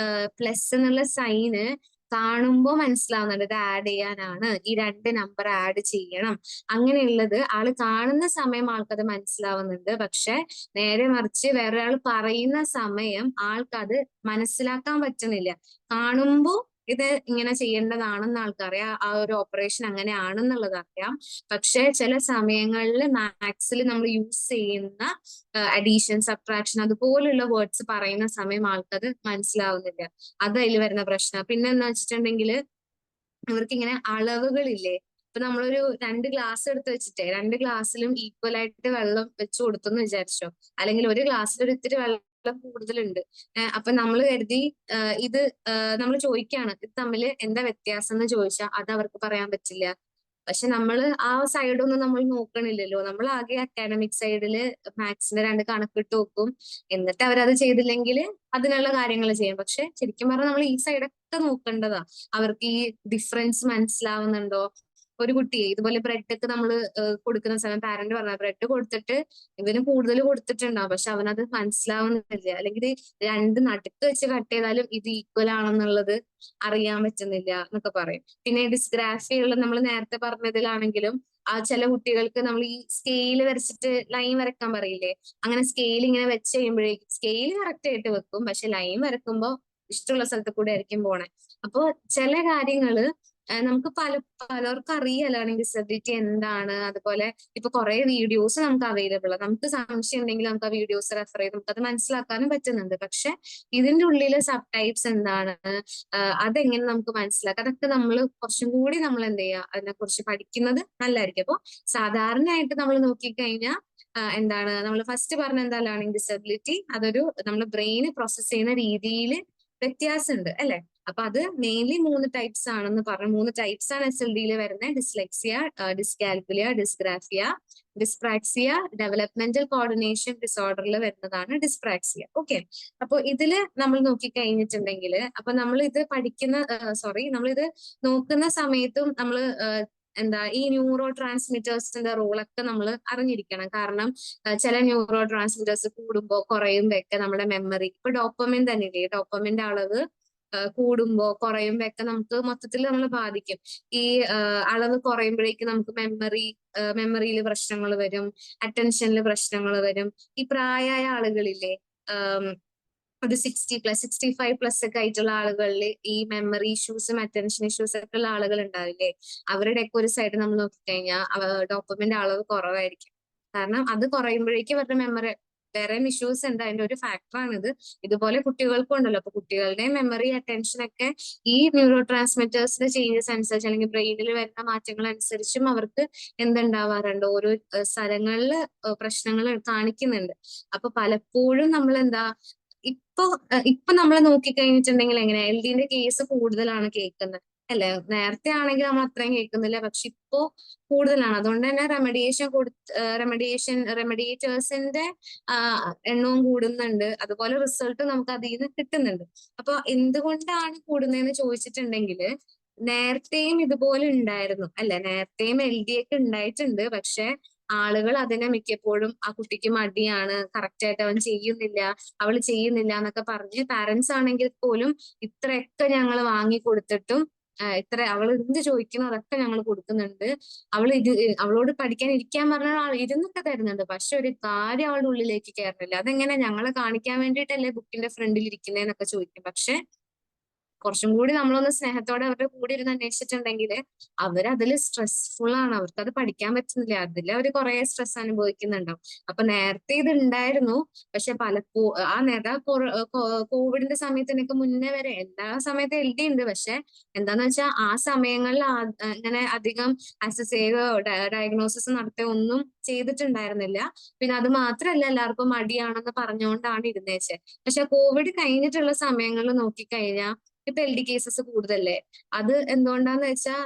പ്ലസ് എന്നുള്ള സൈന് കാണുമ്പോൾ മനസ്സിലാവുന്നുണ്ട് ഇത് ആഡ് ചെയ്യാനാണ്, ഈ 2 നമ്പർ ആഡ് ചെയ്യണം, അങ്ങനെയുള്ളത് ആള് കാണുന്ന സമയം ആൾക്കത് മനസ്സിലാവുന്നുണ്ട്. പക്ഷെ നേരെ മറിച്ച് വേറൊരാൾ പറയുന്ന സമയം ആൾക്കത് മനസ്സിലാക്കാൻ പറ്റുന്നില്ല. കാണുമ്പോ ഇത് ഇങ്ങനെ ചെയ്യേണ്ടതാണെന്ന് ആൾക്കറിയാം, ആ ഒരു ഓപ്പറേഷൻ അങ്ങനെയാണെന്നുള്ളത് അറിയാം. പക്ഷെ ചില സമയങ്ങളിൽ മാത്സിൽ നമ്മൾ യൂസ് ചെയ്യുന്ന അഡീഷൻ, സബ്ട്രാക്ഷൻ അതുപോലുള്ള വേർഡ്സ് പറയുന്ന സമയം ആൾക്കത് മനസ്സിലാവുന്നില്ല. അത് അതിൽ വരുന്ന പ്രശ്നം. പിന്നെ എന്താ വെച്ചിട്ടുണ്ടെങ്കിൽ ഇവർക്ക് ഇങ്ങനെ അളവുകളില്ലേ, ഇപ്പൊ നമ്മളൊരു 2 ഗ്ലാസ് എടുത്ത് വെച്ചിട്ടേ 2 ഗ്ലാസ്സിലും ഈക്വൽ ആയിട്ട് വെള്ളം വെച്ച് കൊടുത്തു എന്ന് വിചാരിച്ചോ, അല്ലെങ്കിൽ ഒരു ഗ്ലാസ്സിൽ ഒരു ഇത്തിരി വെള്ളം കൂടുതലുണ്ട്, അപ്പൊ നമ്മൾ കരുതി ഇത് നമ്മൾ ചോദിക്കുകയാണ് ഇത് തമ്മിൽ എന്താ വ്യത്യാസം എന്ന് ചോദിച്ചാൽ അത് അവർക്ക് പറയാൻ പറ്റില്ല. പക്ഷെ നമ്മൾ ആ സൈഡൊന്നും നമ്മൾ നോക്കണില്ലല്ലോ, നമ്മൾ ആകെ അക്കാഡമിക് സൈഡില് മാത്സിന്റെ 2 കണക്കിട്ട് നോക്കും, എന്നിട്ട് അവരത് ചെയ്തില്ലെങ്കിൽ അതിനുള്ള കാര്യങ്ങൾ ചെയ്യും. പക്ഷെ ശരിക്കും പറഞ്ഞാൽ നമ്മൾ ഈ സൈഡൊക്കെ നോക്കേണ്ടതാ, അവർക്ക് ഈ ഡിഫറൻസ് മനസ്സിലാവുന്നുണ്ടോ. ഒരു കുട്ടിയെ ഇതുപോലെ ബ്രെഡ് ഒക്കെ നമ്മൾ കൊടുക്കുന്ന സമയം പാരന്റ് പറഞ്ഞ ബ്രെഡ് കൊടുത്തിട്ട് ഇവന് കൂടുതൽ കൊടുത്തിട്ടുണ്ടാവും, പക്ഷെ അവനത് മനസ്സിലാവുന്നില്ല. അല്ലെങ്കിൽ 2 നടുക്ക് വെച്ച് കട്ട് ചെയ്താലും ഇത് ഈക്വൽ ആണെന്നുള്ളത് അറിയാൻ പറ്റുന്നില്ല എന്നൊക്കെ പറയും. പിന്നെ ഡിസ്ഗ്രാഫിയുള്ള നമ്മൾ നേരത്തെ പറഞ്ഞതിലാണെങ്കിലും ചില കുട്ടികൾക്ക് നമ്മൾ ഈ സ്കെയിൽ വരച്ചിട്ട് ലൈൻ വരക്കാൻ പറയില്ലേ, അങ്ങനെ സ്കെയിൽ ഇങ്ങനെ വെച്ച് കഴിയുമ്പോഴേക്കും സ്കെയിൽ കറക്റ്റ് ആയിട്ട് വെക്കും, പക്ഷെ ലൈൻ വരക്കുമ്പോ ഇഷ്ടമുള്ള സ്ഥലത്ത് കൂടെ ആയിരിക്കും പോണേ. അപ്പൊ ചില കാര്യങ്ങള് നമുക്ക് പലർക്കും അറിയാം ലേണിംഗ് ഡിസബിലിറ്റി എന്താണ്. അതുപോലെ ഇപ്പൊ കുറെ വീഡിയോസ് നമുക്ക് അവൈലബിൾ ആണ്, നമുക്ക് സംശയം ഉണ്ടെങ്കിൽ നമുക്ക് ആ വീഡിയോസ് റെഫർ ചെയ്ത് നമുക്ക് അത് മനസ്സിലാക്കാനും പറ്റുന്നുണ്ട്. പക്ഷെ ഇതിന്റെ ഉള്ളിലെ സബ് ടൈപ്സ് എന്താണ്, അതെങ്ങനെ നമുക്ക് മനസ്സിലാക്കാം, അതൊക്കെ നമ്മൾ കുറച്ചും കൂടി നമ്മൾ എന്ത് ചെയ്യുക, അതിനെ കുറിച്ച് പഠിക്കുന്നത് നല്ലതായിരിക്കും. അപ്പൊ സാധാരണയായിട്ട് നമ്മൾ നോക്കിക്കഴിഞ്ഞാൽ എന്താണ് നമ്മൾ ഫസ്റ്റ് പറഞ്ഞ എന്താ, ലേണിംഗ് ഡിസബിലിറ്റി അതൊരു നമ്മൾ ബ്രെയിന് പ്രോസസ് ചെയ്യുന്ന രീതിയിൽ വ്യത്യാസമുണ്ട് അല്ലെ. അപ്പൊ അത് മെയിൻലി 3 ടൈപ്സ് ആണെന്ന് പറഞ്ഞു. 3 ടൈപ്സ് ആണ് SLD വരുന്നത്: dyslexia, dyscalculia, dysgraphia. Dyspraxia developmental coordination ഡിസോർഡറിൽ വരുന്നതാണ് ഡിസ്പ്രാക്സിയ. ഓക്കെ, അപ്പൊ ഇതില് നമ്മൾ നോക്കിക്കഴിഞ്ഞിട്ടുണ്ടെങ്കിൽ അപ്പൊ നമ്മൾ ഇത് പഠിക്കുന്ന നമ്മൾ ഇത് നോക്കുന്ന സമയത്തും നമ്മൾ എന്താ ഈ ന്യൂറോ ട്രാൻസ്മിറ്റേഴ്സിന്റെ റോളൊക്കെ നമ്മൾ അറിഞ്ഞിരിക്കണം. കാരണം ചില ന്യൂറോ ട്രാൻസ്മിറ്റേഴ്സ് കൂടുമ്പോ കുറയുമ്പോ ഒക്കെ നമ്മുടെ മെമ്മറി, ഇപ്പൊ ഡോപ്പമിൻ തന്നെ ഇല്ലേ, ഡോപ്പമിന്റെ അളവ് കൂടുമ്പോ കുറയുമ്പോ ഒക്കെ നമുക്ക് മൊത്തത്തിൽ നമ്മൾ ബാധിക്കും. ഈ അളവ് കുറയുമ്പോഴേക്കും നമുക്ക് മെമ്മറിയിൽ പ്രശ്നങ്ങൾ വരും, അറ്റൻഷനിൽ പ്രശ്നങ്ങൾ വരും. ഈ പ്രായമായ ആളുകളില്ലേ, ഒരു 65+ ഒക്കെ ആയിട്ടുള്ള ആളുകളിൽ ഈ മെമ്മറി ഇഷ്യൂസും അറ്റൻഷൻ ഇഷ്യൂസ് ഒക്കെ ഉള്ള ആളുകൾ ഉണ്ടാവില്ലേ, അവരുടെ ഒക്കെ ഒരു സൈഡ് നമ്മൾ നോക്കിക്കഴിഞ്ഞാൽ ഡോപ്പമിന്റെ അളവ് കുറവായിരിക്കും. കാരണം അത് കുറയുമ്പോഴേക്കും അവരുടെ മെമ്മറി, വേറെ ഇഷ്യൂസ് ഉണ്ട്, അതിന്റെ ഒരു ഫാക്ടറാണിത്. ഇതുപോലെ കുട്ടികൾക്കും ഉണ്ടല്ലോ. അപ്പൊ കുട്ടികളുടെ മെമ്മറി അറ്റൻഷൻ ഒക്കെ ഈ ന്യൂറോ ട്രാൻസ്മിറ്റേഴ്സിന്റെ ചേഞ്ചസ് അനുസരിച്ച് അല്ലെങ്കിൽ ബ്രെയിനിൽ വരുന്ന മാറ്റങ്ങൾ അനുസരിച്ചും അവർക്ക് എന്തുണ്ടാവാറുണ്ട്, ഓരോ സ്ഥലങ്ങളിൽ പ്രശ്നങ്ങൾ കാണിക്കുന്നുണ്ട്. അപ്പൊ പലപ്പോഴും നമ്മൾ എന്താ ഇപ്പൊ നമ്മൾ നോക്കിക്കഴിഞ്ഞിട്ടുണ്ടെങ്കിൽ എങ്ങനെയാ LDന്റെ കേസ് കൂടുതലാണ് കേൾക്കുന്നത്. അല്ലെ? നേരത്തെ ആണെങ്കിൽ നമ്മൾ അത്രയും കേൾക്കുന്നില്ല, പക്ഷെ ഇപ്പോ കൂടുതലാണ്. അതുകൊണ്ട് തന്നെ റെമഡിയേറ്റേഴ്സിന്റെ എണ്ണവും കൂടുന്നുണ്ട്. അതുപോലെ റിസൾട്ട് നമുക്ക് അതിൽ നിന്ന് കിട്ടുന്നുണ്ട്. അപ്പൊ എന്തുകൊണ്ടാണ് കൂടുന്നതെന്ന് ചോദിച്ചിട്ടുണ്ടെങ്കിൽ നേരത്തെയും ഇതുപോലെ ഉണ്ടായിരുന്നു അല്ലെ? നേരത്തെയും LD ഒക്കെ ഉണ്ടായിട്ടുണ്ട്. പക്ഷെ ആളുകൾ അതിനെ മിക്കപ്പോഴും ആ കുട്ടിക്ക് മടിയാണ്, കറക്റ്റ് ആയിട്ട് അവൻ ചെയ്യുന്നില്ല, അവള് ചെയ്യുന്നില്ല എന്നൊക്കെ പറഞ്ഞ് പാരന്റ്സ് ആണെങ്കിൽ പോലും ഇത്രയൊക്കെ ഞങ്ങൾ വാങ്ങിക്കൊടുത്തിട്ടും ഇത്ര അവൾ എന്ത് ചോദിക്കണോ അതൊക്കെ ഞങ്ങൾ കൊടുക്കുന്നുണ്ട്. അവളോട് പഠിക്കാൻ ഇരിക്കാൻ പറഞ്ഞാൽ ഇരുന്നൊക്കെ തരുന്നുണ്ട്. പക്ഷെ ഒരു കാര്യം അവളുടെ ഉള്ളിലേക്ക് കയറുന്നില്ല. അതെങ്ങനെ ഞങ്ങളെ കാണിക്കാൻ വേണ്ടിയിട്ടല്ലേ ബുക്കിന്റെ ഫ്രണ്ടിൽ ഇരിക്കുന്നതെന്നൊക്കെ ചോദിക്കും. പക്ഷെ കുറച്ചും കൂടി നമ്മളൊന്ന് സ്നേഹത്തോടെ അവരുടെ കൂടെ ഇരുന്ന് അന്വേഷിച്ചിട്ടുണ്ടെങ്കിൽ അവരതിൽ സ്ട്രെസ്ഫുൾ ആണ്, അവർക്ക് അത് പഠിക്കാൻ പറ്റുന്നില്ല, അതിൽ അവർ കുറെ സ്ട്രെസ് അനുഭവിക്കുന്നുണ്ടാവും. അപ്പൊ നേരത്തെ ഇത് ഉണ്ടായിരുന്നു. പക്ഷെ ആ നേരത്തെ കോവിഡിന്റെ സമയത്തിനൊക്കെ മുന്നേ വരെ എല്ലാ സമയത്തും LD ഉണ്ട്. പക്ഷെ എന്താന്ന് വെച്ചാൽ ആ സമയങ്ങളിൽ ഇങ്ങനെ അധികം അസസ് ചെയ്തോ ഡയഗ്നോസിസ് നടത്തുകയോ ഒന്നും ചെയ്തിട്ടുണ്ടായിരുന്നില്ല. പിന്നെ അത് മാത്രമല്ല, എല്ലാവർക്കും മടിയാണെന്ന് പറഞ്ഞുകൊണ്ടാണ് ഇരുന്നേച്ചത്. പക്ഷെ കോവിഡ് കഴിഞ്ഞിട്ടുള്ള സമയങ്ങളിൽ നോക്കിക്കഴിഞ്ഞാൽ ഇപ്പൊ LD കേസസ് കൂടുതലല്ലേ? അത് എന്തുകൊണ്ടാന്ന് വെച്ചാൽ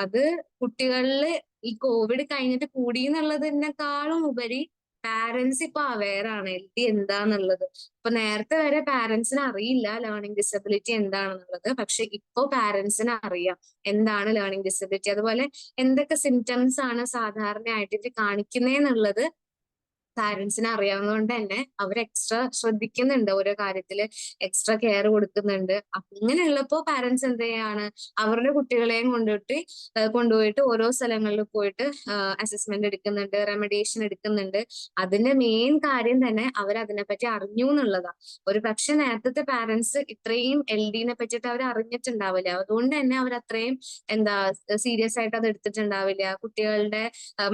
അത് കുട്ടികളില് ഈ കോവിഡ് കഴിഞ്ഞിട്ട് കൂടി എന്നുള്ളതിനേക്കാളും ഉപരി പാരന്റ്സ് ഇപ്പൊ അവെയർ ആണ് LD എന്താന്നുള്ളത്. ഇപ്പൊ നേരത്തെ വരെ പാരന്റ്സിന് അറിയില്ല ലേണിംഗ് ഡിസബിലിറ്റി എന്താണെന്നുള്ളത്. പക്ഷെ ഇപ്പൊ പാരന്റ്സിന് അറിയാം എന്താണ് ലേണിംഗ് ഡിസബിലിറ്റി, അതുപോലെ എന്തൊക്കെ സിംറ്റംസ് ആണ് സാധാരണയായിട്ട് ഇത് കാണിക്കുന്നതെന്നുള്ളത് പാരന്റ്സിന് അറിയാവുന്നതുകൊണ്ട് തന്നെ അവർ എക്സ്ട്രാ ശ്രദ്ധിക്കുന്നുണ്ട്, ഓരോ കാര്യത്തില് എക്സ്ട്രാ കെയർ കൊടുക്കുന്നുണ്ട്. അങ്ങനെയുള്ളപ്പോ പാരന്റ്സ് എന്ത് ചെയ്യാണ്, അവരുടെ കുട്ടികളെയും കൊണ്ടുപോയിട്ട് ഓരോ സ്ഥലങ്ങളിൽ പോയിട്ട് അസസ്മെന്റ് എടുക്കുന്നുണ്ട്, റെമഡിയേഷൻ എടുക്കുന്നുണ്ട്. അതിന്റെ മെയിൻ കാര്യം തന്നെ അവർ അതിനെപ്പറ്റി അറിഞ്ഞു എന്നുള്ളതാ. ഒരു പക്ഷെ നേരത്തെ പാരന്റ്സ് ഇത്രയും LDനെ പറ്റിയിട്ട് അവർ അറിഞ്ഞിട്ടുണ്ടാവില്ല. അതുകൊണ്ട് തന്നെ അവർ അത്രയും സീരിയസ് ആയിട്ട് അത് എടുത്തിട്ടുണ്ടാവില്ല. കുട്ടികളുടെ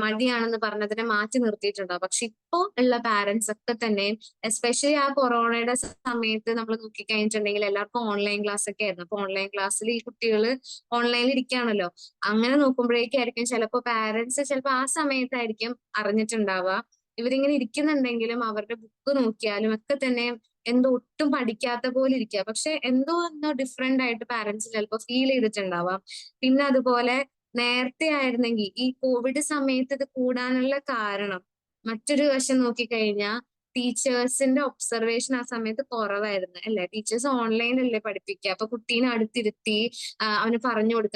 മടിയാണെന്ന് പറഞ്ഞതിനെ മാറ്റി നിർത്തിയിട്ടുണ്ടാവും. പക്ഷെ ഇപ്പോ ഉള്ള പാരന്റ്സ് ഒക്കെ തന്നെയും എസ്പെഷ്യലി ആ കൊറോണയുടെ സമയത്ത് നമ്മൾ നോക്കിക്കഴിഞ്ഞിട്ടുണ്ടെങ്കിൽ എല്ലാവർക്കും ഓൺലൈൻ ക്ലാസ് ഒക്കെ ആയിരുന്നു. അപ്പൊ ഓൺലൈൻ ക്ലാസ്സിൽ ഈ കുട്ടികൾ ഓൺലൈനിൽ ഇരിക്കുകയാണല്ലോ. അങ്ങനെ നോക്കുമ്പോഴേക്കായിരിക്കും ചിലപ്പോൾ പാരന്റ്സ് ആ സമയത്തായിരിക്കും അറിഞ്ഞിട്ടുണ്ടാവുക. ഇവരിങ്ങനെ ഇരിക്കുന്നുണ്ടെങ്കിലും അവരുടെ ബുക്ക് നോക്കിയാലും ഒക്കെ തന്നെ എന്തോ ഒട്ടും പഠിക്കാത്ത പോലെ ഇരിക്കുക. പക്ഷെ എന്തോ ഡിഫറെന്റ് ആയിട്ട് പാരന്റ്സ് ചിലപ്പോൾ ഫീൽ ചെയ്തിട്ടുണ്ടാവാം. പിന്നെ അതുപോലെ നേരത്തെ ആയിരുന്നെങ്കിൽ ഈ കോവിഡ് സമയത്ത് ഇത് കൂടാനുള്ള കാരണം മറ്റൊരു വശം നോക്കിക്കഴിഞ്ഞാൽ ടീച്ചേഴ്സിന്റെ ഒബ്സർവേഷൻ ആ സമയത്ത് കുറവായിരുന്നു അല്ലെ? ടീച്ചേഴ്സ് ഓൺലൈനല്ലേ പഠിപ്പിക്കുക. അപ്പൊ കുട്ടീനെ അടുത്തിരുത്തി അവന്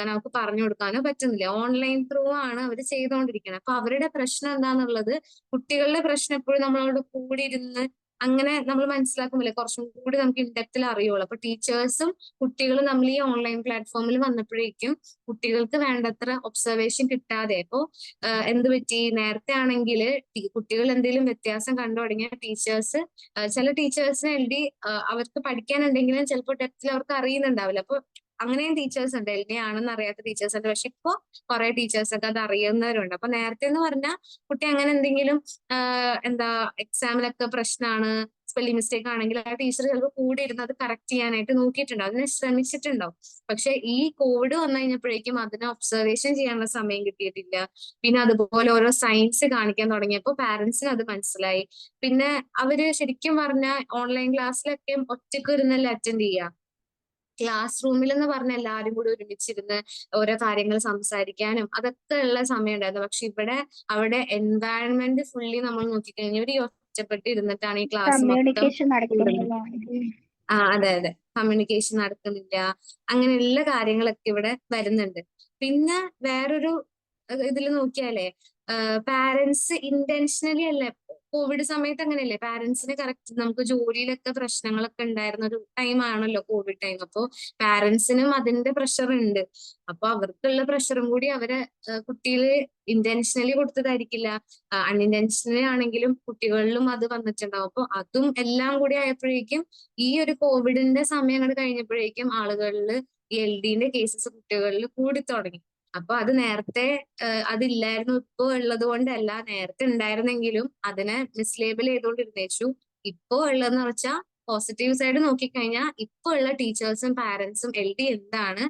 അവർക്ക് പറഞ്ഞു കൊടുക്കാനോ പറ്റുന്നില്ല. ഓൺലൈൻ ത്രൂ ആണ് അവർ ചെയ്തുകൊണ്ടിരിക്കുന്നത്. അപ്പൊ അവരുടെ പ്രശ്നം എന്താന്നുള്ളത്, കുട്ടികളുടെ പ്രശ്നം എപ്പോഴും നമ്മളോട് കൂടി ഇരുന്ന് അങ്ങനെ നമ്മൾ മനസ്സിലാക്കുന്നില്ല, കുറച്ചും കൂടി നമുക്ക് ഇൻഡെപ്തിൽ അറിയുള്ളൂ. അപ്പൊ ടീച്ചേഴ്സും കുട്ടികളും നമ്മൾ ഈ ഓൺലൈൻ പ്ലാറ്റ്ഫോമിൽ വന്നപ്പോഴേക്കും കുട്ടികൾക്ക് വേണ്ടത്ര ഒബ്സർവേഷൻ കിട്ടാതെ. അപ്പോ എന്ത് പറ്റി, നേരത്തെ ആണെങ്കിൽ കുട്ടികൾ എന്തെങ്കിലും വ്യത്യാസം കണ്ടു തുടങ്ങിയ ചില ടീച്ചേഴ്സിന് LD അവർക്ക് പഠിക്കാനുണ്ടെങ്കിലും ചിലപ്പോൾ ഡെപ്തിൽ അവർക്ക് അറിയുന്നുണ്ടാവില്ല. അപ്പൊ അങ്ങനെയും ടീച്ചേഴ്സ് ഉണ്ട്, LD ആണെന്ന് അറിയാത്ത ടീച്ചേഴ്സ് ഉണ്ട്. പക്ഷെ ഇപ്പോ കുറെ ടീച്ചേഴ്സ് ഒക്കെ അത് അറിയുന്നവരുണ്ട്. അപ്പൊ നേരത്തെ എന്ന് പറഞ്ഞാൽ കുട്ടി അങ്ങനെ എന്തെങ്കിലും എക്സാമിലൊക്കെ പ്രശ്നമാണ്, സ്പെല്ലിംഗ് മിസ്റ്റേക്ക് ആണെങ്കിൽ ആ ടീച്ചർ ചിലപ്പോൾ കൂടെ ഇരുന്ന് അത് കറക്റ്റ് ചെയ്യാനായിട്ട് നോക്കിയിട്ടുണ്ടാവും, അതിനെ ശ്രമിച്ചിട്ടുണ്ടാവും. പക്ഷെ ഈ കോവിഡ് വന്നു കഴിഞ്ഞപ്പോഴേക്കും അതിനെ ഒബ്സർവേഷൻ ചെയ്യാനുള്ള സമയം കിട്ടിയിട്ടില്ല. പിന്നെ അതുപോലെ ഓരോ സയൻസ് കാണിക്കാൻ തുടങ്ങിയപ്പോൾ പാരന്റ്സിന് അത് മനസ്സിലായി. പിന്നെ അവര് ശരിക്കും പറഞ്ഞാൽ ഓൺലൈൻ ക്ലാസ്സിലൊക്കെ ഒറ്റയ്ക്ക് ഇരുന്നല്ലേ അറ്റൻഡ് ചെയ്യുക. ക്ലാസ് റൂമിൽ എന്ന് പറഞ്ഞ എല്ലാവരും കൂടി ഒരുമിച്ചിരുന്ന് ഓരോ കാര്യങ്ങൾ സംസാരിക്കാനും അതൊക്കെ ഉള്ള സമയം ഉണ്ടായിരുന്നു. പക്ഷെ അവിടെ എൻവയൺമെന്റ് ഫുള്ളി നമ്മൾ നോക്കിക്കഴിഞ്ഞാൽ ഒരു ഒറ്റപ്പെട്ട് ഇരുന്നിട്ടാണ് ഈ ക്ലാസ് മൊത്തം കമ്മ്യൂണിക്കേഷൻ നടക്കുന്നില്ല. അതെ അതെ, കമ്മ്യൂണിക്കേഷൻ നടക്കുന്നില്ല. അങ്ങനെയുള്ള കാര്യങ്ങളൊക്കെ ഇവിടെ വരുന്നുണ്ട്. പിന്നെ വേറൊരു ഇതിൽ നോക്കിയാലേ പാരന്റ്സ് ഇന്റൻഷനലി അല്ല, കോവിഡ് സമയത്ത് അങ്ങനെയല്ലേ, പാരന്റ്സിന് കറക്റ്റ് നമുക്ക് ജോലിയിലൊക്കെ പ്രശ്നങ്ങളൊക്കെ ഉണ്ടായിരുന്ന ഒരു ടൈം ആണല്ലോ കോവിഡ് ടൈം. അപ്പോ പാരന്റ്സിനും അതിന്റെ പ്രഷർ ഉണ്ട്. അപ്പൊ അവർക്കുള്ള പ്രഷറും കൂടി അവരെ കുട്ടികള് ഇന്റൻഷനലി കൊടുത്തതായിരിക്കില്ല, അൺഇന്റൻഷനലി ആണെങ്കിലും കുട്ടികളിലും അത് വന്നിട്ടുണ്ടാവും. അപ്പൊ അതും എല്ലാം കൂടി ആയപ്പോഴേക്കും ഈ ഒരു കോവിഡിന്റെ സമയം അങ്ങോട്ട് കഴിഞ്ഞപ്പോഴേക്കും ആളുകളിൽ ഈ LDന്റെ കേസസ് കുട്ടികളിൽ കൂടി തുടങ്ങി. അപ്പൊ അത് നേരത്തെ അതില്ലായിരുന്നു, ഇപ്പോ ഉള്ളത് കൊണ്ടല്ല, നേരത്തെ ഉണ്ടായിരുന്നെങ്കിലും അതിനെ മിസ്ലേബിൾ ചെയ്തുകൊണ്ടിരുന്നേച്ചു. ഇപ്പോ ഉള്ളതെന്ന് വെച്ചാൽ പോസിറ്റീവ് സൈഡ് നോക്കിക്കഴിഞ്ഞാൽ ഇപ്പൊ ഉള്ള ടീച്ചേഴ്സും പാരന്റ്സും LD എന്താണ്,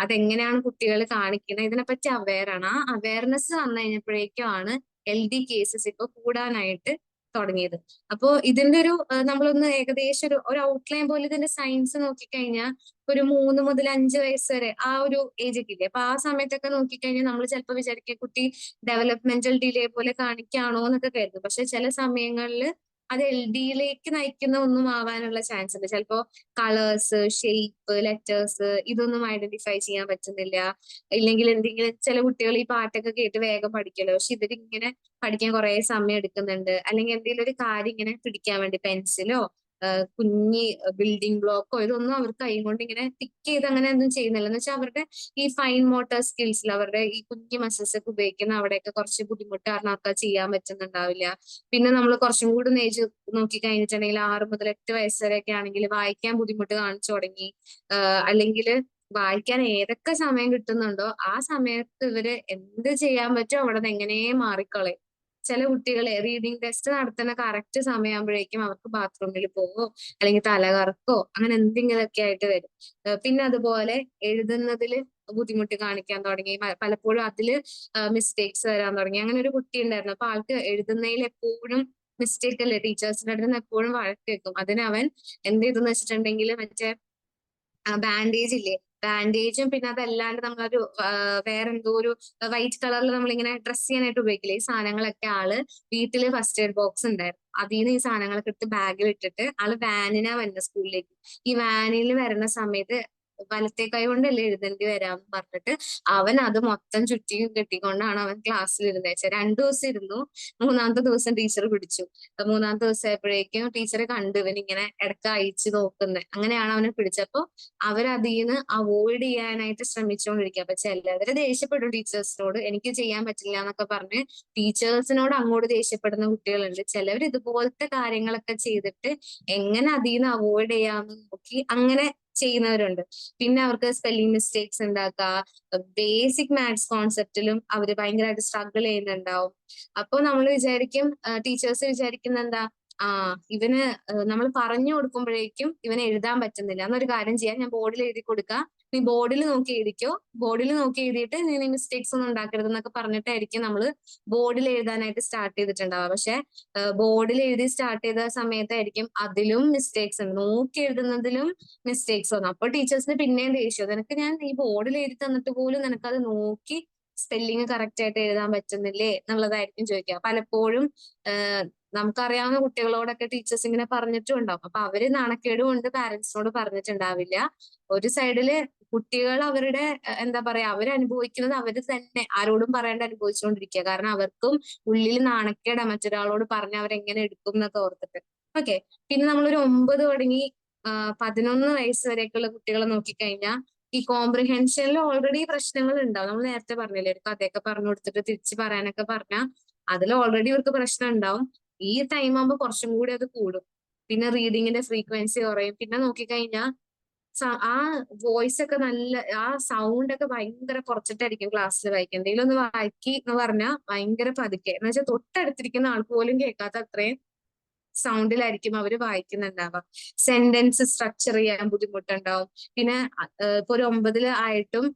അതെങ്ങനെയാണ് കുട്ടികൾ കാണിക്കുന്നത്, ഇതിനെപ്പറ്റി അവെയർ ആണ്. ആ അവയർനെസ് വന്നു കഴിഞ്ഞപ്പോഴേക്കും ആണ് LD കേസസ് ഇപ്പൊ കൂടാനായിട്ട് തുടങ്ങിയത്. അപ്പോ ഇതിന്റെ ഒരു നമ്മളൊന്ന് ഏകദേശം ഒരു ഔട്ട്ലൈൻ പോലെ ഇതിന്റെ സയൻസ് നോക്കിക്കഴിഞ്ഞാൽ ഒരു 3 മുതൽ 5 വയസ്സ് വരെ ആ ഒരു ഏജ് ഒക്കെ ഇല്ലേ, അപ്പൊ ആ സമയത്തൊക്കെ നോക്കിക്കഴിഞ്ഞാൽ നമ്മൾ ചിലപ്പോൾ വിചാരിക്കുക കുട്ടി ഡെവലപ്മെന്റൽ ഡിലേ പോലെ കാണിക്കുകയാണോ എന്നൊക്കെ കരുതും. പക്ഷെ ചില സമയങ്ങളിൽ അത് LD നയിക്കുന്ന ഒന്നും ആവാനുള്ള ചാൻസ് ഉണ്ട്. ചിലപ്പോ കളേഴ്സ്, ഷേപ്പ്, ലെറ്റേഴ്സ് ഇതൊന്നും ഐഡന്റിഫൈ ചെയ്യാൻ പറ്റുന്നില്ല. ഇല്ലെങ്കിൽ എന്തെങ്കിലും ചില കുട്ടികൾ ഈ പാട്ടൊക്കെ കേട്ട് വേഗം പഠിക്കല്ലോ, പക്ഷെ ഇവരിങ്ങനെ പഠിക്കാൻ കുറെ സമയം എടുക്കുന്നുണ്ട്. അല്ലെങ്കിൽ എന്തെങ്കിലും ഒരു കാര്യം ഇങ്ങനെ പിടിക്കാൻ വേണ്ടി പെൻസിലോ കുഞ്ഞി ബിൽഡിംഗ് ബ്ലോക്കോ ഇതൊന്നും അവർക്ക് കൈ കൊണ്ട് ഇങ്ങനെ ടിക്ക് ചെയ്ത് അങ്ങനെ ഒന്നും ചെയ്യുന്നില്ല. എന്ന് വെച്ചാൽ അവരുടെ ഈ ഫൈൻ മോട്ടോർ സ്കിൽസിൽ അവരുടെ ഈ കുഞ്ഞു മസിൽസ് ഒക്കെ ഉപയോഗിക്കുന്ന അവിടെയൊക്കെ കുറച്ച് ബുദ്ധിമുട്ട് കാരണം അവർക്ക് അത് ചെയ്യാൻ പറ്റുന്നുണ്ടാവില്ല. പിന്നെ നമ്മൾ കുറച്ചും കൂടി ഏജ് നോക്കി കഴിഞ്ഞിട്ടുണ്ടെങ്കിൽ 6 മുതൽ 8 വയസ്സ് വരെയൊക്കെ ആണെങ്കിൽ വായിക്കാൻ ബുദ്ധിമുട്ട് കാണിച്ചു തുടങ്ങി. അല്ലെങ്കിൽ വായിക്കാൻ ഏതൊക്കെ സമയം കിട്ടുന്നുണ്ടോ ആ സമയത്ത് ഇവര് എന്ത് ചെയ്യാൻ പറ്റുമോ അവിടെ നിന്ന് എങ്ങനെ മാറിക്കളയും. ചില കുട്ടികളെ റീഡിംഗ് ടെസ്റ്റ് നടത്തുന്ന കറക്റ്റ് സമയമാകുമ്പോഴേക്കും അവർക്ക് ബാത്റൂമിൽ പോവോ അല്ലെങ്കിൽ തലകറക്കോ അങ്ങനെ എന്തെങ്കിലുമൊക്കെ ആയിട്ട് വരും. പിന്നെ അതുപോലെ എഴുതുന്നതിൽ ബുദ്ധിമുട്ട് കാണിക്കാൻ തുടങ്ങി. പലപ്പോഴും അതില് മിസ്റ്റേക്സ് വരാൻ തുടങ്ങി. അങ്ങനെ ഒരു കുട്ടി ഉണ്ടായിരുന്നു. അപ്പൊ ആൾക്ക് എഴുതുന്നതിൽ എപ്പോഴും മിസ്റ്റേക്ക് അല്ലേ, ടീച്ചേഴ്സിന്റെ അടുത്ത് നിന്ന് എപ്പോഴും വഴക്ക് വെക്കും. അതിന് അവൻ എന്ത് ചെയ്തെന്ന് വെച്ചിട്ടുണ്ടെങ്കിൽ മറ്റേ ബാൻഡേജ് ഇല്ലേ, ബാൻഡേജും പിന്നെ അതല്ലാണ്ട് നമ്മളൊരു വേറെന്തോ ഒരു വൈറ്റ് കളറിൽ നമ്മളിങ്ങനെ ഡ്രസ് ചെയ്യാനായിട്ട് ഉപയോഗിക്കില്ലേ, ഈ സാധനങ്ങളൊക്കെ ആള് വീട്ടില് ഫസ്റ്റ് എയ്ഡ് ബോക്സ് ഉണ്ടായിരുന്നു, അതിൽ നിന്ന് ഈ സാധനങ്ങളൊക്കെ എടുത്ത് ബാഗിൽ ഇട്ടിട്ട് ആള് വാനിനാ വരുന്നത് സ്കൂളിലേക്ക്. ഈ വാനിൽ വരുന്ന സമയത്ത് വലത്തെ കൈ കൊണ്ടല്ലേ എഴുതേണ്ടി വരാന്ന് പറഞ്ഞിട്ട് അവൻ അത് മൊത്തം ചുറ്റിയും കെട്ടിക്കൊണ്ടാണ് അവൻ ക്ലാസ്സിൽ ഇരുന്നത്. 2 ദിവസം ഇരുന്നു. 3-ാമത്തെ ദിവസം ടീച്ചർ പിടിച്ചു. 3-ാമത്തെ ദിവസം ആയപ്പോഴേക്കും ടീച്ചറെ കണ്ടു ഇവൻ ഇങ്ങനെ ഇടയ്ക്ക് അയച്ചു നോക്കുന്നത്. അങ്ങനെയാണ് അവനെ പിടിച്ചപ്പോ അവരതിന്ന് അവോയ്ഡ് ചെയ്യാനായിട്ട് ശ്രമിച്ചുകൊണ്ടിരിക്കുക. അപ്പൊ ചിലവര് ദേഷ്യപ്പെടും ടീച്ചേഴ്സിനോട്, എനിക്ക് ചെയ്യാൻ പറ്റില്ല എന്നൊക്കെ പറഞ്ഞ് ടീച്ചേഴ്സിനോട് അങ്ങോട്ട് ദേഷ്യപ്പെടുന്ന കുട്ടികളുണ്ട്. ചിലവർ ഇതുപോലത്തെ കാര്യങ്ങളൊക്കെ ചെയ്തിട്ട് എങ്ങനെ അതിന്ന് അവോയ്ഡ് ചെയ്യാമെന്ന് നോക്കി അങ്ങനെ ചെയ്യുന്നവരുണ്ട്. പിന്നെ അവർക്ക് സ്പെല്ലിംഗ് മിസ്റ്റേക്സ് ഉണ്ടാക്കുക, ബേസിക് മാത്സ് കോൺസെപ്റ്റിലും അവര് ഭയങ്കരമായിട്ട് സ്ട്രഗിൾ ചെയ്യുന്നുണ്ടാവും. അപ്പൊ നമ്മൾ വിചാരിക്കും, ടീച്ചേഴ്സ് വിചാരിക്കുന്ന എന്താ, ഇവന് നമ്മൾ പറഞ്ഞു കൊടുക്കുമ്പോഴേക്കും ഇവന് എഴുതാൻ പറ്റുന്നില്ല, എന്നൊരു കാര്യം ചെയ്യാൻ ഞാൻ ബോർഡിൽ എഴുതി കൊടുക്കുക, നീ ബോർഡിൽ നോക്കി എഴുതിക്കോ, ബോർഡിൽ നോക്കി എഴുതിയിട്ട് നീ മിസ്റ്റേക്സ് ഒന്നും ഉണ്ടാക്കരുത് എന്നൊക്കെ പറഞ്ഞിട്ടായിരിക്കും നമ്മൾ ബോർഡിൽ എഴുതാനായിട്ട് സ്റ്റാർട്ട് ചെയ്തിട്ടുണ്ടാവുക. പക്ഷെ ബോർഡിൽ എഴുതി സ്റ്റാർട്ട് ചെയ്ത സമയത്തായിരിക്കും അതിലും മിസ്റ്റേക്സ് ഉണ്ട്, നോക്കി എഴുതുന്നതിലും മിസ്റ്റേക്സ് വന്നു. അപ്പൊ ടീച്ചേഴ്സിന് പിന്നെയും ദേഷ്യം, നിനക്ക് ഞാൻ ഈ ബോർഡിൽ എഴുതി തന്നിട്ട് പോലും നിനക്കത് നോക്കി സ്പെല്ലിങ് കറക്റ്റ് ആയിട്ട് എഴുതാൻ പറ്റുന്നില്ലേ എന്നുള്ളതായിരിക്കും ചോദിക്കുക. പലപ്പോഴും നമുക്കറിയാവുന്ന കുട്ടികളോടൊക്കെ ടീച്ചേഴ്സ് ഇങ്ങനെ പറഞ്ഞിട്ടും ഉണ്ടാവും. അപ്പൊ അവര് നാണക്കേട് കൊണ്ട് പാരന്റ്സിനോട് പറഞ്ഞിട്ടുണ്ടാവില്ല. ഒരു സൈഡില് കുട്ടികൾ അവരുടെ എന്താ പറയാ അവരനുഭവിക്കുന്നത് അവര് തന്നെ ആരോടും പറയാണ്ട് അനുഭവിച്ചുകൊണ്ടിരിക്കുക. കാരണം അവർക്കും ഉള്ളിൽ നാണക്കേടാ മറ്റൊരാളോട് പറഞ്ഞ് അവരെങ്ങനെ എടുക്കും എന്നൊക്കെ ഓർത്തിട്ട്. ഓക്കെ, പിന്നെ നമ്മളൊരു 9 തുടങ്ങി 11 വയസ്സ് വരെയൊക്കെയുള്ള കുട്ടികളെ നോക്കിക്കഴിഞ്ഞാൽ ഈ കോംപ്രിഹെൻഷനിൽ ഓൾറെഡി പ്രശ്നങ്ങൾ ഉണ്ടാവും. നമ്മൾ നേരത്തെ പറഞ്ഞില്ലേ, ഒരു കഥയൊക്കെ പറഞ്ഞു കൊടുത്തിട്ട് തിരിച്ച് പറയാനൊക്കെ പറഞ്ഞാൽ അതിൽ ഓൾറെഡി ഇവർക്ക് പ്രശ്നം ഉണ്ടാവും. ഈ ടൈം ആകുമ്പോൾ കുറച്ചും കൂടി അത് കൂടും. പിന്നെ റീഡിങ്ങിന്റെ ഫ്രീക്വൻസി കുറയും. പിന്നെ നോക്കിക്കഴിഞ്ഞാൽ ആ വോയിസ് ഒക്കെ നല്ല, ആ സൗണ്ട് ഒക്കെ ഭയങ്കര കുറച്ചിട്ടായിരിക്കും ക്ലാസ്സിൽ വായിക്കുക. എന്തെങ്കിലും ഒന്ന് വായിക്കി എന്ന് പറഞ്ഞാൽ ഭയങ്കര പതുക്കെ, എന്ന് വെച്ചാൽ തൊട്ടടുത്തിരിക്കുന്ന ആൾക്ക് പോലും കേൾക്കാത്ത അത്രയും സൗണ്ടിലായിരിക്കും അവര് വായിക്കുന്നുണ്ടാവുക. സെന്റൻസ് സ്ട്രക്ചർ ചെയ്യാൻ ബുദ്ധിമുട്ടുണ്ടാവും. പിന്നെ ഇപ്പൊ ഒരു 9 ആയിട്ടും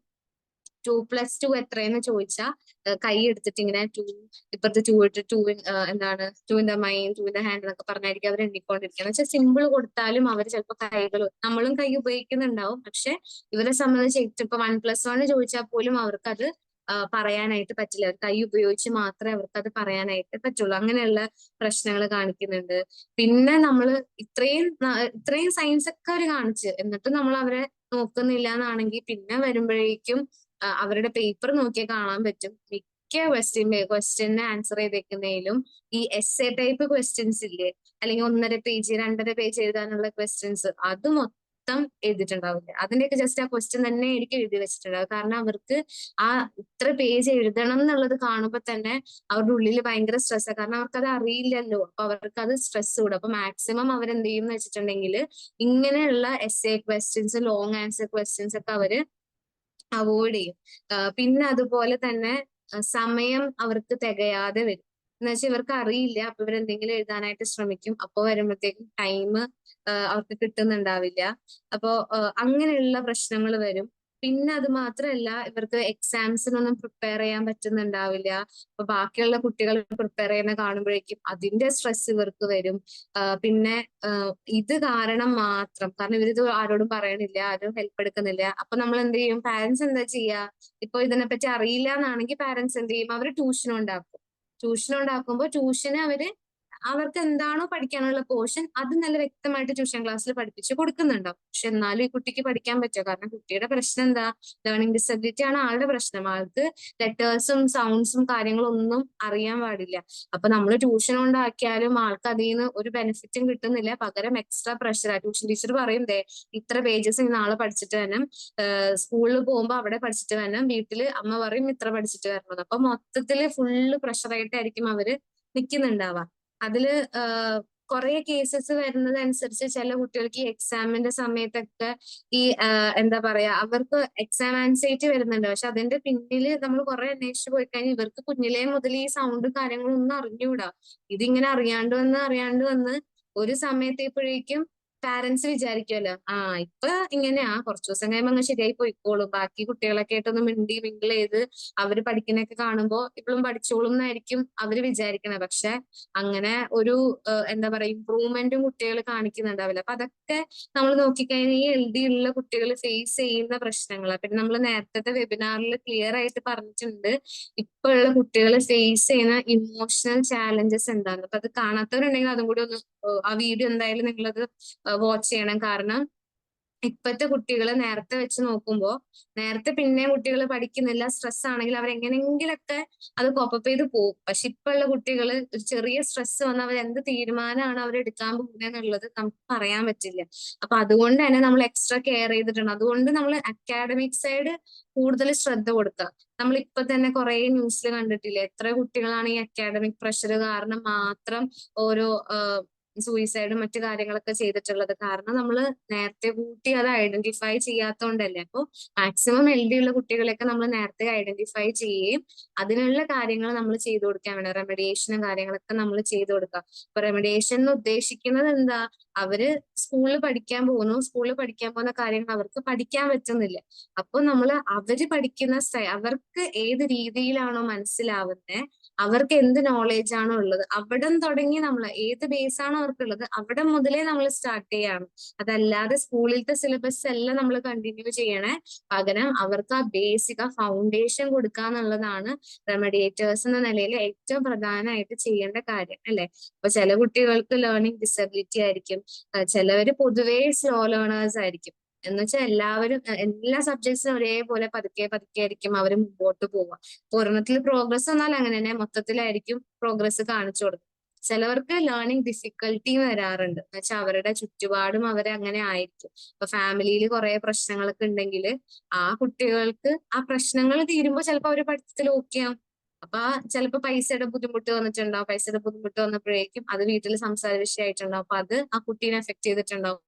2+2 എത്രയെന്ന് ചോദിച്ചാൽ കൈ എടുത്തിട്ട് ഇങ്ങനെ 2 ഇപ്പുറത്ത് 2 ഇട്ട് 2 എന്താണ് 2 in the mind 2 in the hand എന്നൊക്കെ പറഞ്ഞായിരിക്കും അവർ എണ്ണിക്കൊണ്ടിരിക്കുക. എന്ന് വെച്ചാൽ സിമ്പിൾ കൊടുത്താലും അവർ ചിലപ്പോൾ കൈകൾ, നമ്മളും കൈ ഉപയോഗിക്കുന്നുണ്ടാവും, പക്ഷെ ഇവരെ സംബന്ധിച്ച് ഇപ്പൊ 1+1 ചോദിച്ചാൽ പോലും അവർക്കത് പറയാനായിട്ട് പറ്റില്ല. കൈ ഉപയോഗിച്ച് മാത്രമേ അവർക്ക് അത് പറയാനായിട്ട് പറ്റുള്ളൂ. അങ്ങനെയുള്ള പ്രശ്നങ്ങൾ കാണിക്കുന്നുണ്ട്. പിന്നെ നമ്മൾ ഇത്രയും സയൻസ് ഒക്കെ അവർ കാണിച്ച് എന്നിട്ടും നമ്മൾ അവരെ നോക്കുന്നില്ല എന്നാണെങ്കിൽ പിന്നെ വരുമ്പോഴേക്കും അവരുടെ പേപ്പർ നോക്കിയാൽ കാണാൻ പറ്റും മിക്ക ക്വസ്റ്റ്യന് ആൻസർ ചെയ്തേക്കുന്നതിലും ഈ എസ്സേ ടൈപ്പ് ക്വസ്റ്റ്യൻസ് ഇല്ലേ, അല്ലെങ്കിൽ 1.5 പേജ് 2.5 പേജ് എഴുതാനുള്ള ക്വസ്റ്റ്യൻസ്, അത് മൊത്തം എഴുതിയിട്ടുണ്ടാവില്ല. അതിന്റെയൊക്കെ ജസ്റ്റ് ആ ക്വസ്റ്റ്യൻ തന്നെ എനിക്ക് എഴുതി വെച്ചിട്ടുണ്ടാവും. കാരണം അവർക്ക് ആ ഇത്ര പേജ് എഴുതണം എന്നുള്ളത് കാണുമ്പോൾ തന്നെ അവരുടെ ഉള്ളിൽ ഭയങ്കര സ്ട്രെസ്സാണ്. കാരണം അവർക്കത് അറിയില്ലല്ലോ, അപ്പൊ അവർക്ക് അത് സ്ട്രെസ് കൂടും. അപ്പൊ മാക്സിമം അവരെന്ത് ചെയ്യും എന്ന് വെച്ചിട്ടുണ്ടെങ്കിൽ ഇങ്ങനെയുള്ള essay questions, long answer questions ഒക്കെ അവര് അവോയ്ഡ് ചെയ്യും. പിന്നെ അതുപോലെ തന്നെ സമയം അവർക്ക് തികയാതെ വരും. എന്ന് വെച്ചാൽ ഇവർക്ക് അറിയില്ല, അപ്പൊ ഇവരെന്തെങ്കിലും എഴുതാനായിട്ട് ശ്രമിക്കും, അപ്പൊ വരുമ്പോഴത്തേക്കും ടൈം അവർക്ക് കിട്ടുന്നുണ്ടാവില്ല. അപ്പോ അങ്ങനെയുള്ള പ്രശ്നങ്ങൾ വരും. പിന്നെ അത് മാത്രമല്ല ഇവർക്ക് എക്സാംസിനൊന്നും പ്രിപ്പയർ ചെയ്യാൻ പറ്റുന്നുണ്ടാവില്ല. അപ്പൊ ബാക്കിയുള്ള കുട്ടികൾ പ്രിപ്പയർ ചെയ്യുന്ന കാണുമ്പോഴേക്കും അതിന്റെ സ്ട്രെസ് ഇവർക്ക് വരും. പിന്നെ ഇത് കാരണം മാത്രം, കാരണം ഇവരിത് ആരോടും പറയണില്ല, ആരും ഹെൽപ്പ് എടുക്കുന്നില്ല. അപ്പൊ നമ്മൾ എന്ത് ചെയ്യും, പാരന്റ്സ് എന്താ ചെയ്യുക, ഇപ്പൊ ഇതിനെപ്പറ്റി അറിയില്ല എന്നാണെങ്കിൽ പാരന്റ്സ് എന്ത് ചെയ്യും, അവർ ട്യൂഷൻ ഉണ്ടാക്കും. ട്യൂഷൻ ഉണ്ടാക്കുമ്പോൾ ട്യൂഷന് അവർക്ക് എന്താണോ പഠിക്കാനുള്ള പോർഷൻ അത് നല്ല വ്യക്തമായിട്ട് ട്യൂഷൻ ക്ലാസ്സിൽ പഠിപ്പിച്ച് കൊടുക്കുന്നുണ്ടാവും. പക്ഷെ എന്നാലും ഈ കുട്ടിക്ക് പഠിക്കാൻ പറ്റുമോ? കാരണം കുട്ടിയുടെ പ്രശ്നം എന്താ, ലേണിംഗ് ഡിസബിലിറ്റി ആണ് ആളുടെ പ്രശ്നം. ആൾക്ക് ലെറ്റേഴ്സും സൗണ്ട്സും കാര്യങ്ങളും ഒന്നും അറിയാൻ പാടില്ല. അപ്പൊ നമ്മൾ ട്യൂഷൻ കൊണ്ടാക്കിയാലും ആൾക്ക് അതിൽ നിന്ന് ഒരു ബെനിഫിറ്റും കിട്ടുന്നില്ല, പകരം എക്സ്ട്രാ പ്രഷറാ. ട്യൂഷൻ ടീച്ചർ പറയും ഇത്ര പേജസ് നാളെ പഠിച്ചിട്ട് വരണം, സ്കൂളിൽ പോകുമ്പോൾ അവിടെ പഠിച്ചിട്ട് വരണം, വീട്ടില് അമ്മ പറയും ഇത്ര പഠിച്ചിട്ട് വരണം. അപ്പൊ മൊത്തത്തില് ഫുള്ള് പ്രഷറായിട്ടായിരിക്കും അവര് നിൽക്കുന്നുണ്ടാവുക. അതില് കുറെ കേസസ് വരുന്നത് അനുസരിച്ച് ചില കുട്ടികൾക്ക് ഈ എക്സാമിന്റെ സമയത്തൊക്കെ ഈ എന്താ പറയാ, അവർക്ക് എക്സാം ആൻസൈറ്റി വരുന്നുണ്ട്. പക്ഷെ അതിന്റെ പിന്നില് നമ്മൾ കുറെ അന്വേഷിച്ച് പോയി കഴിഞ്ഞാൽ ഇവർക്ക് കുഞ്ഞിലേ മുതൽ ഈ സൗണ്ട് കാര്യങ്ങളും ഒന്നും അറിഞ്ഞുകൂടാ. ഇതിങ്ങനെ അറിയാണ്ട് വന്ന് ഒരു സമയത്തേപ്പോഴേക്കും പാരന്റ്സ് വിചാരിക്കുമല്ലോ, ഇപ്പൊ ഇങ്ങനെയാ, കുറച്ചു ദിവസം കഴിയുമ്പോൾ അങ്ങ് ശരിയായി പോയിക്കോളും, ബാക്കി കുട്ടികളൊക്കെ ആയിട്ടൊന്ന് മിങ്കിൾ ചെയ്ത് അവര് പഠിക്കുന്നതൊക്കെ കാണുമ്പോൾ ഇപ്പോഴും പഠിച്ചോളും എന്നായിരിക്കും അവര് വിചാരിക്കണത്. പക്ഷെ അങ്ങനെ ഒരു എന്താ പറയാ ഇമ്പ്രൂവ്മെന്റും കുട്ടികൾ കാണിക്കുന്നുണ്ടാവില്ല. അപ്പൊ അതൊക്കെ നമ്മൾ നോക്കിക്കഴിഞ്ഞാൽ ഈ LD ഉള്ള കുട്ടികൾ ഫേസ് ചെയ്യുന്ന പ്രശ്നങ്ങളാണ്. പിന്നെ നമ്മൾ നേരത്തെ വെബിനാറിൽ ക്ലിയർ ആയിട്ട് പറഞ്ഞിട്ടുണ്ട് ഇപ്പൊ ഉള്ള കുട്ടികൾ ഫേസ് ചെയ്യുന്ന ഇമോഷണൽ ചാലഞ്ചസ് എന്താന്ന്. അപ്പൊ അത് കാണാത്തവരുണ്ടെങ്കിൽ അതും കൂടി ഒന്ന് ആ വീഡിയോ എന്തായാലും നിങ്ങളത് വാച്ച് ചെയ്യണം. കാരണം ഇപ്പോഴത്തെ കുട്ടികള് നേരത്തെ വെച്ച് നോക്കുമ്പോൾ നേരത്തെ പിന്നെ കുട്ടികൾ പഠിക്കുന്നില്ല, സ്ട്രെസ് ആണെങ്കിൽ അവർ എങ്ങനെയെങ്കിലൊക്കെ അത് കോപ്പപ്പ് ചെയ്ത് പോകും. പക്ഷെ ഇപ്പൊ ഉള്ള കുട്ടികൾ ഒരു ചെറിയ സ്ട്രെസ് വന്ന് അവർ എന്ത് തീരുമാനമാണ് അവർ എടുക്കാൻ പോകുന്നത് എന്നുള്ളത് നമുക്ക് പറയാൻ പറ്റില്ല. അപ്പൊ അതുകൊണ്ട് തന്നെ നമ്മൾ എക്സ്ട്രാ കെയർ ചെയ്തിട്ടുണ്ട്. അതുകൊണ്ട് നമ്മൾ അക്കാഡമിക് സൈഡ് കൂടുതൽ ശ്രദ്ധ കൊടുക്കുക. നമ്മൾ ഇപ്പൊ തന്നെ കുറെ ന്യൂസിൽ കണ്ടിട്ടില്ലേ, എത്ര കുട്ടികളാണ് ഈ അക്കാഡമിക് പ്രഷർ കാരണം മാത്രം ഓരോ സൂയിസൈഡും മറ്റു കാര്യങ്ങളൊക്കെ ചെയ്തിട്ടുള്ളത്. കാരണം നമ്മൾ നേരത്തെ കൂട്ടി അത് ഐഡന്റിഫൈ ചെയ്യാത്തതുകൊണ്ടല്ലേ. അപ്പോൾ മാക്സിമം LD ഉള്ള കുട്ടികളെയൊക്കെ നമ്മൾ നേരത്തെ ഐഡന്റിഫൈ ചെയ്യുകയും അതിനുള്ള കാര്യങ്ങൾ നമ്മൾ ചെയ്തു കൊടുക്കാൻ വേണം. റെമഡിയേഷനും കാര്യങ്ങളൊക്കെ നമ്മൾ ചെയ്തു കൊടുക്കുക. അപ്പൊ റെമഡിയേഷൻ എന്ന് ഉദ്ദേശിക്കുന്നത് എന്താ, അവര് സ്കൂളിൽ പഠിക്കാൻ പോകുന്ന കാര്യങ്ങൾ അവർക്ക് പഠിക്കാൻ പറ്റുന്നില്ല. അപ്പൊ നമ്മൾ അവര് പഠിക്കുന്ന അവർക്ക് ഏത് രീതിയിലാണോ മനസ്സിലാവുന്നത്, അവർക്ക് എന്ത് നോളേജ് ആണോ ഉള്ളത്, അവിടെ തുടങ്ങി നമ്മൾ ഏത് ബേസ് ആണോ അവർക്കുള്ളത് അവിടെ മുതലേ നമ്മൾ സ്റ്റാർട്ട് ചെയ്യാണ്. അതല്ലാതെ സ്കൂളിലത്തെ സിലബസ് എല്ലാം നമ്മൾ കണ്ടിന്യൂ ചെയ്യണേ, പകരം അവർക്ക് ആ ബേസിക്, ആ ഫൗണ്ടേഷൻ കൊടുക്കുക എന്നുള്ളതാണ് റെമഡിയേറ്റേഴ്സ് എന്ന നിലയിൽ ഏറ്റവും പ്രധാനമായിട്ട് ചെയ്യേണ്ട കാര്യം അല്ലെ. അപ്പൊ ചില കുട്ടികൾക്ക് ലേണിംഗ് ഡിസബിലിറ്റി ആയിരിക്കും, ചിലവര് പൊതുവേ സ്ലോ ലേണേഴ്സ് ആയിരിക്കും. എന്ന് വെച്ചാൽ എല്ലാവരും എല്ലാ സബ്ജക്ട്സിനും ഒരേപോലെ പതുക്കെ ആയിരിക്കും അവർ മുമ്പോട്ട് പോവുക. ഒരെണ്ണത്തിൽ പ്രോഗ്രസ് വന്നാൽ അങ്ങനെ തന്നെ മൊത്തത്തിലായിരിക്കും പ്രോഗ്രസ് കാണിച്ചു കൊടുക്കുക. ചിലവർക്ക് ലേണിംഗ് ഡിഫിക്കൽട്ടി വരാറുണ്ട്, എന്ന് വെച്ചാൽ അവരുടെ ചുറ്റുപാടും അവരെ അങ്ങനെ ആയിരിക്കും. ഇപ്പൊ ഫാമിലിയിൽ കുറെ പ്രശ്നങ്ങളൊക്കെ ഉണ്ടെങ്കിൽ ആ കുട്ടികൾക്ക് ആ പ്രശ്നങ്ങൾ തീരുമ്പോൾ ചിലപ്പോൾ അവർ പഠിത്തത്തിൽ ഓക്കെയാവും. അപ്പൊ ചിലപ്പോ പൈസയുടെ ബുദ്ധിമുട്ട് വന്നപ്പോഴേക്കും അത് വീട്ടിൽ സംസാര വിഷയമായിട്ടുണ്ടാവും. അപ്പൊ അത് ആ കുട്ടീനെ എഫക്ട് ചെയ്തിട്ടുണ്ടാവും.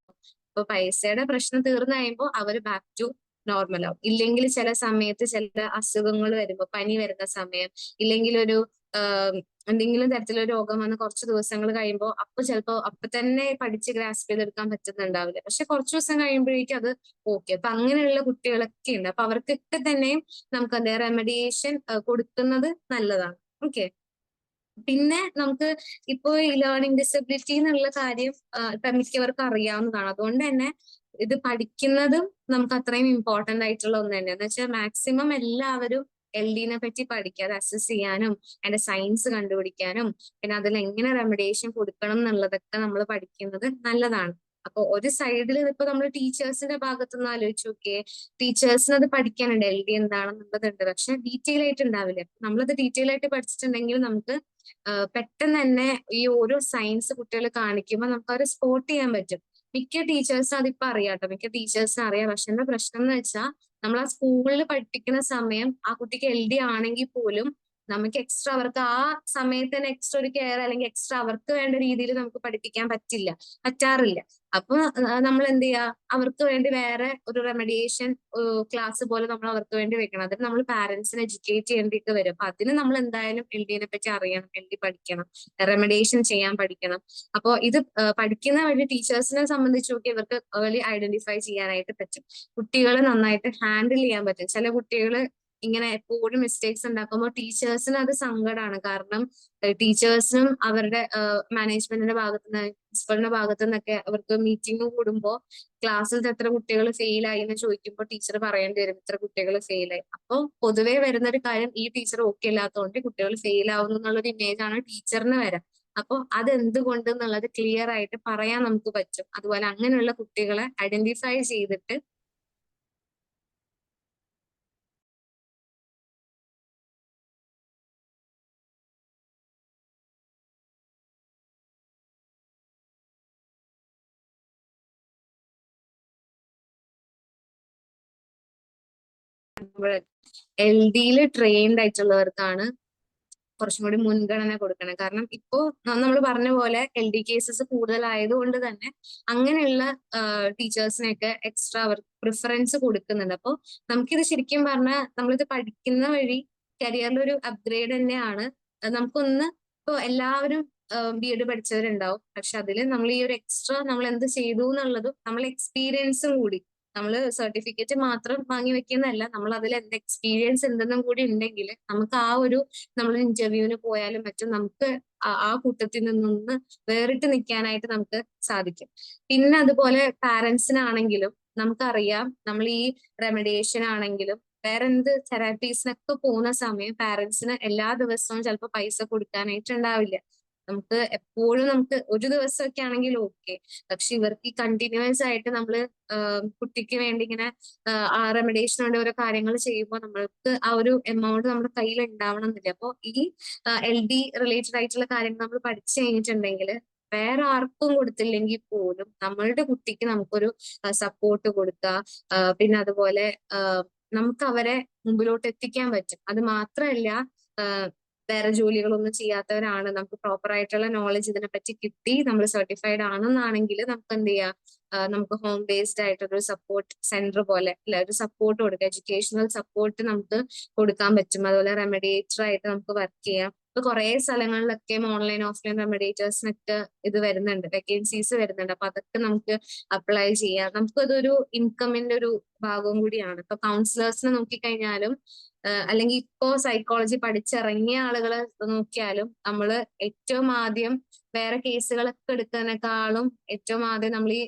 അപ്പൊ പൈസയുടെ പ്രശ്നം തീർന്നു കഴിയുമ്പോൾ അവർ ബാക്ക് ടു നോർമൽ ആവും. ഇല്ലെങ്കിൽ ചില സമയത്ത് ചില അസുഖങ്ങൾ വരുമ്പോൾ, പനി വരുന്ന സമയം, ഇല്ലെങ്കിൽ ഒരു എന്തെങ്കിലും തരത്തിലൊരു രോഗം വന്ന് കുറച്ച് ദിവസങ്ങൾ കഴിയുമ്പോൾ അപ്പൊ തന്നെ പഠിച്ച് ഗ്രാസ്പ് ചെയ്തെടുക്കാൻ പറ്റുന്നുണ്ടാവില്ല. പക്ഷെ കുറച്ച് ദിവസം കഴിയുമ്പോഴേക്കും അത് ഓക്കെ. അപ്പൊ അങ്ങനെയുള്ള കുട്ടികളൊക്കെ ഉണ്ട്. അപ്പൊ അവർക്കൊക്കെ തന്നെയും നമുക്ക് അതേ റെമഡിയേഷൻ കൊടുക്കുന്നത് നല്ലതാണ്. ഓക്കെ. പിന്നെ നമുക്ക് ഇപ്പോ ഈ ലേണിംഗ് ഡിസബിലിറ്റി എന്നുള്ള കാര്യം ഇപ്പൊ മിക്കവർക്കും അറിയാവുന്നതാണ്. അതുകൊണ്ട് തന്നെ ഇത് പഠിക്കുന്നതും നമുക്ക് അത്രയും ഇമ്പോർട്ടന്റ് ആയിട്ടുള്ള ഒന്ന് തന്നെയാണ്. എന്ന് വെച്ചാൽ മാക്സിമം എല്ലാവരും LDനെ പറ്റി പഠിക്കുക, അത് അസസ് ചെയ്യാനും അതിന്റെ സയൻസ് കണ്ടുപിടിക്കാനും പിന്നെ അതിൽ എങ്ങനെ റെമഡിയേഷൻ കൊടുക്കണം എന്നുള്ളതൊക്കെ നമ്മൾ പഠിക്കുന്നത് നല്ലതാണ്. അപ്പൊ ഒരു സൈഡിൽ ഇപ്പൊ നമ്മൾ ടീച്ചേഴ്സിന്റെ ഭാഗത്തുനിന്ന് ആലോചിച്ച് നോക്കിയേ, ടീച്ചേഴ്സിന് അത് പഠിക്കാനുണ്ട് LD എന്താണെന്നുള്ളതുണ്ട്, പക്ഷെ ഡീറ്റെയിൽ ആയിട്ട് ഉണ്ടാവില്ല. നമ്മളത് ഡീറ്റെയിൽ ആയിട്ട് പഠിച്ചിട്ടുണ്ടെങ്കിൽ നമുക്ക് പെട്ടെന്ന് തന്നെ ഈ ഓരോ സയൻസ് കുട്ടികൾ കാണിക്കുമ്പോൾ നമുക്ക് അവരെ സ്പോട്ട് ചെയ്യാൻ പറ്റും. മിക്ക ടീച്ചേഴ്സിനും അതിപ്പോ അറിയാട്ടോ, മിക്ക ടീച്ചേഴ്സിനും അറിയാം. പക്ഷെ എന്താ പ്രശ്നം എന്ന് വെച്ചാൽ നമ്മൾ ആ സ്കൂളിൽ പഠിപ്പിക്കുന്ന സമയം ആ കുട്ടിക്ക് LD ആണെങ്കിൽ പോലും നമുക്ക് എക്സ്ട്രാ അവർക്ക് ആ സമയത്ത് തന്നെ എക്സ്ട്രാ ഒരു കെയർ അല്ലെങ്കിൽ എക്സ്ട്രാ അവർക്ക് വേണ്ട രീതിയിൽ നമുക്ക് പഠിപ്പിക്കാൻ പറ്റാറില്ല. അപ്പൊ നമ്മൾ എന്ത് ചെയ്യുക, അവർക്ക് വേണ്ടി വേറെ ഒരു റെമഡിയേഷൻ ക്ലാസ് പോലെ നമ്മൾ അവർക്ക് വേണ്ടി വെക്കണം. അതിന് നമ്മൾ പാരന്റ്സിനെ എഡ്യൂക്കേറ്റ് ചെയ്യേണ്ടിയിട്ട് വരും. അപ്പൊ അതിന് നമ്മൾ എന്തായാലും LD-നെ പറ്റി അറിയണം, LD പഠിക്കണം, റെമഡിയേഷൻ ചെയ്യാൻ പഠിക്കണം. അപ്പോൾ ഇത് പഠിക്കുന്ന വഴി ടീച്ചേഴ്സിനെ സംബന്ധിച്ച് നോക്കി ഇവർക്ക് ഏർലി ഐഡന്റിഫൈ ചെയ്യാനായിട്ട് പറ്റും. കുട്ടികളെ നന്നായിട്ട് ഹാൻഡിൽ ചെയ്യാൻ പറ്റും. ചില കുട്ടികൾ ഇങ്ങനെ എപ്പോഴും മിസ്റ്റേക്സ് ഉണ്ടാക്കുമ്പോൾ ടീച്ചേഴ്സിന് അത് സങ്കടമാണ്. കാരണം ടീച്ചേഴ്സിനും അവരുടെ മാനേജ്മെന്റിന്റെ ഭാഗത്തു നിന്ന്, പ്രിൻസിപ്പളിന്റെ ഭാഗത്തു നിന്നൊക്കെ അവർക്ക് മീറ്റിംഗ് കൂടുമ്പോൾ ക്ലാസ്സിൽ എത്ര കുട്ടികൾ ഫെയിലായി എന്ന് ചോദിക്കുമ്പോൾ ടീച്ചർ പറയേണ്ടി വരും ഇത്ര കുട്ടികൾ ഫെയിലായി. അപ്പോൾ പൊതുവേ വരുന്നൊരു കാര്യം ഈ ടീച്ചർ ഓക്കെ അല്ലാത്തതുകൊണ്ട് കുട്ടികൾ ഫെയിൽ ആവുന്നു എന്നുള്ളൊരു ഇമേജ് ആണ് ടീച്ചറിന് വരാം. അപ്പോൾ അതെന്തുകൊണ്ട് എന്നുള്ളത് ക്ലിയർ ആയിട്ട് പറയാൻ നമുക്ക് പറ്റും. അതുപോലെ അങ്ങനെയുള്ള കുട്ടികളെ ഐഡന്റിഫൈ ചെയ്തിട്ട് LD-യിൽ ട്രെയിൻഡ് ആയിട്ടുള്ളവർക്കാണ് കുറച്ചും കൂടി മുൻഗണന കൊടുക്കണം. കാരണം ഇപ്പോ നമ്മൾ പറഞ്ഞ പോലെ LD കേസസ് കൂടുതലായതുകൊണ്ട് തന്നെ അങ്ങനെയുള്ള ടീച്ചേഴ്സിനെയൊക്കെ എക്സ്ട്രാ അവർ പ്രിഫറൻസ് കൊടുക്കുന്നുണ്ട്. അപ്പോൾ നമുക്കിത് ശരിക്കും പറഞ്ഞാൽ നമ്മളിത് പഠിക്കുന്ന വഴി കരിയറിൽ ഒരു അപ്ഗ്രേഡ് തന്നെയാണ്. നമുക്കൊന്ന് ഇപ്പൊ എല്ലാവരും B.Ed പഠിച്ചവരുണ്ടാവും. പക്ഷെ അതിൽ നമ്മൾ ഈ ഒരു എക്സ്ട്രാ നമ്മൾ എന്ത് ചെയ്തു എന്നുള്ളതും നമ്മൾ എക്സ്പീരിയൻസും കൂടി, നമ്മൾ സർട്ടിഫിക്കറ്റ് മാത്രം വാങ്ങി വെക്കുന്നതല്ല, നമ്മൾ അതിൽ എന്ത് എക്സ്പീരിയൻസ് എന്തെന്നും കൂടി ഉണ്ടെങ്കിൽ നമുക്ക് ആ ഒരു നമ്മൾ ഇന്റർവ്യൂവിന് പോയാലും മറ്റും നമുക്ക് ആ കൂട്ടത്തിൽ നിന്നൊന്ന് വേറിട്ട് നിൽക്കാനായിട്ട് നമുക്ക് സാധിക്കും. പിന്നെ അതുപോലെ പാരന്റ്സിനാണെങ്കിലും നമുക്കറിയാം, നമ്മൾ ഈ റെമഡിയേഷൻ ആണെങ്കിലും വേറെ എന്ത് തെറാപ്പീസിനൊക്കെ പോകുന്ന സമയം പാരന്റ്സിന് എല്ലാ ദിവസവും ചിലപ്പോൾ പൈസ കൊടുക്കാനായിട്ടുണ്ടാവില്ല. നമുക്ക് എപ്പോഴും നമുക്ക് ഒരു ദിവസമൊക്കെ ആണെങ്കിൽ ഓക്കെ. പക്ഷെ ഇവർക്ക് ഈ കണ്ടിന്യൂസ് ആയിട്ട് നമ്മൾ കുട്ടിക്ക് വേണ്ടി ഇങ്ങനെ ആ റെമഡിയേഷൻ വേണ്ടി ഓരോ കാര്യങ്ങൾ ചെയ്യുമ്പോൾ നമ്മൾക്ക് ആ ഒരു എമൗണ്ട് നമ്മുടെ കയ്യിൽ ഉണ്ടാവണം എന്നില്ല. അപ്പോൾ ഈ LD റിലേറ്റഡ് ആയിട്ടുള്ള കാര്യങ്ങൾ നമ്മൾ പഠിച്ചു കഴിഞ്ഞിട്ടുണ്ടെങ്കിൽ വേറെ ആർക്കും കൊടുത്തില്ലെങ്കിൽ പോലും നമ്മളുടെ കുട്ടിക്ക് നമുക്കൊരു സപ്പോർട്ട് കൊടുക്കുക. പിന്നെ അതുപോലെ നമുക്ക് അവരെ മുമ്പിലോട്ട് എത്തിക്കാൻ പറ്റും. അത് മാത്രമല്ല, വേറെ ജോലികളൊന്നും ചെയ്യാത്തവരാണ്, നമുക്ക് പ്രോപ്പർ ആയിട്ടുള്ള നോളജ് ഇതിനെപ്പറ്റി കിട്ടി, നമ്മൾ സർട്ടിഫൈഡ് ആണെന്നാണെങ്കിൽ നമുക്ക് എന്ത് ചെയ്യാം, നമുക്ക് ഹോം ബേസ്ഡ് ആയിട്ടൊരു സപ്പോർട്ട് സെന്റർ പോലെ അല്ലെ ഒരു സപ്പോർട്ട് കൊടുക്കുക, എഡ്യൂക്കേഷണൽ സപ്പോർട്ട് നമുക്ക് കൊടുക്കാൻ പറ്റും. അതുപോലെ റെമഡിയേറ്റർ ആയിട്ട് നമുക്ക് വർക്ക് ചെയ്യാം. ഇപ്പൊ കുറെ സ്ഥലങ്ങളിലൊക്കെ ഓൺലൈൻ ഓഫ്ലൈൻ റെമഡിയേറ്റേഴ്സിനൊക്കെ ഇത് വരുന്നുണ്ട്, വേക്കൻസീസ് വരുന്നുണ്ട്. അപ്പൊ അതൊക്കെ നമുക്ക് അപ്ലൈ ചെയ്യാം. നമുക്കതൊരു ഇൻകമിന്റെ ഒരു ഭാഗവും കൂടിയാണ്. ഇപ്പൊ കൗൺസിലേഴ്സിനെ നോക്കിക്കഴിഞ്ഞാലും അല്ലെങ്കിൽ ഇപ്പോ സൈക്കോളജി പഠിച്ചിറങ്ങിയ ആളുകളെ നോക്കിയാലും നമ്മൾ ഏറ്റവും ആദ്യം വേറെ കേസുകളൊക്കെ എടുക്കുന്നതിനേക്കാളും ഏറ്റവും ആദ്യം നമ്മൾ ഈ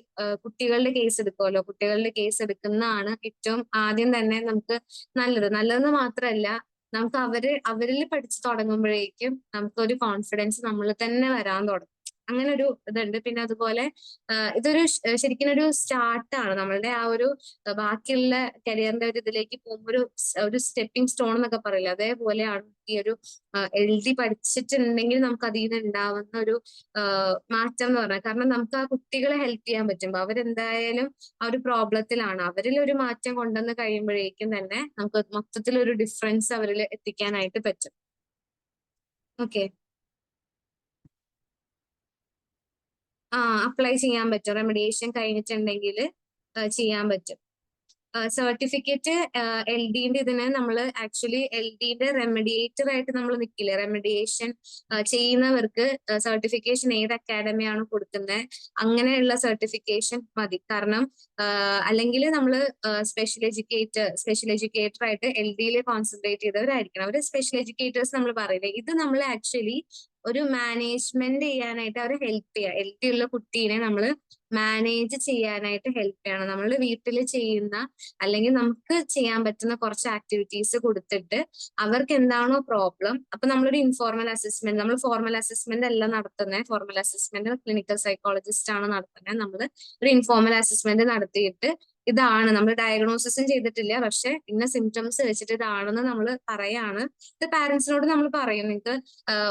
കുട്ടികളുടെ കേസ് എടുക്കുമല്ലോ, കുട്ടികളുടെ കേസ് എടുക്കുന്നതാണ് ഏറ്റവും ആദ്യം തന്നെ നമുക്ക് നല്ലതെന്ന് മാത്രമല്ല, നമുക്ക് അവരിൽ പഠിച്ചു തുടങ്ങുമ്പോഴേക്കും നമുക്കൊരു കോൺഫിഡൻസ് നമ്മൾ തന്നെ വരാൻ തുടങ്ങും. അങ്ങനെ ഒരു ഇതുണ്ട്. പിന്നെ അതുപോലെ ഇതൊരു ശരിക്കും ഒരു സ്റ്റാർട്ടാണ് നമ്മളുടെ ആ ഒരു ബാക്കിയുള്ള കരിയറിന്റെ ഒരു ഇതിലേക്ക് പോകുമ്പോൾ ഒരു സ്റ്റെപ്പിംഗ് സ്റ്റോൺ എന്നൊക്കെ പറയില്ല, അതേപോലെയാണ് ഈ ഒരു LD പഠിച്ചിട്ടുണ്ടെങ്കിൽ നമുക്ക് അതിൽ നിന്ന് ഉണ്ടാവുന്ന ഒരു മാറ്റം എന്ന് പറഞ്ഞാൽ. കാരണം നമുക്ക് ആ കുട്ടികളെ ഹെൽപ്പ് ചെയ്യാൻ പറ്റുമ്പോൾ അവരെന്തായാലും ആ ഒരു പ്രോബ്ലത്തിലാണ്, അവരിൽ ഒരു മാറ്റം കൊണ്ടുവന്ന് കഴിയുമ്പോഴേക്കും തന്നെ നമുക്ക് മൊത്തത്തിലൊരു ഡിഫറൻസ് അവരിൽ എത്തിക്കാനായിട്ട് പറ്റും. ഓക്കെ, അപ്ലൈ ചെയ്യാൻ പറ്റും. റെമഡിയേഷൻ കഴിഞ്ഞിട്ടുണ്ടെങ്കിൽ ചെയ്യാൻ പറ്റും. സർട്ടിഫിക്കറ്റ് LD-ന്റെ ഇതിന് നമ്മൾ ആക്ച്വലി LD-ന്റെ റെമഡിയേറ്റർ ആയിട്ട് നമ്മൾ നിൽക്കില്ല. റെമഡിയേഷൻ ചെയ്യുന്നവർക്ക് സർട്ടിഫിക്കേഷൻ ഏത് അക്കാഡമിയാണ് കൊടുക്കുന്നത് അങ്ങനെയുള്ള സർട്ടിഫിക്കേഷൻ മതി. കാരണം അല്ലെങ്കിൽ നമ്മൾ സ്പെഷ്യൽ എഡ്യൂക്കേറ്റർ ആയിട്ട് LD-യിൽ കോൺസെൻട്രേറ്റ് ചെയ്തവരായിരിക്കണം. അവർ സ്പെഷ്യൽ എഡ്യൂക്കേറ്റേഴ്സ് നമ്മൾ പറയില്ലേ, ഇത് നമ്മൾ ആക്ച്വലി ഒരു മാനേജ്മെന്റ് ചെയ്യാനായിട്ട് അവരെ ഹെൽപ്പ് ചെയ്യുക. LD ഉള്ള കുട്ടീനെ നമ്മൾ മാനേജ് ചെയ്യാനായിട്ട് ഹെൽപ്പ് ചെയ്യണം. നമ്മൾ വീട്ടിൽ ചെയ്യുന്ന അല്ലെങ്കിൽ നമുക്ക് ചെയ്യാൻ പറ്റുന്ന കുറച്ച് ആക്ടിവിറ്റീസ് കൊടുത്തിട്ട് അവർക്ക് എന്താണോ പ്രോബ്ലം, അപ്പൊ നമ്മളൊരു ഇൻഫോർമൽ അസസ്മെന്റ്, നമ്മൾ ഫോർമൽ അസസ്മെന്റ് അല്ല നടത്തുന്നത്, ഫോർമൽ അസസ്മെന്റ് ക്ലിനിക്കൽ സൈക്കോളജിസ്റ്റ് ആണ് നടത്തുന്നത്. നമ്മൾ ഒരു ഇൻഫോർമൽ അസസ്മെന്റ് നടത്തിയിട്ട് ഇതാണ് നമ്മൾ ഡയഗ്നോസിസും ചെയ്തിട്ടില്ല, പക്ഷെ ഇന്ന സിംറ്റംസ് വെച്ചിട്ട് ഇതാണെന്ന് നമ്മൾ പറയാണ്. ഇത് പാരന്റ്സിനോട് നമ്മൾ പറയും, നിങ്ങൾക്ക്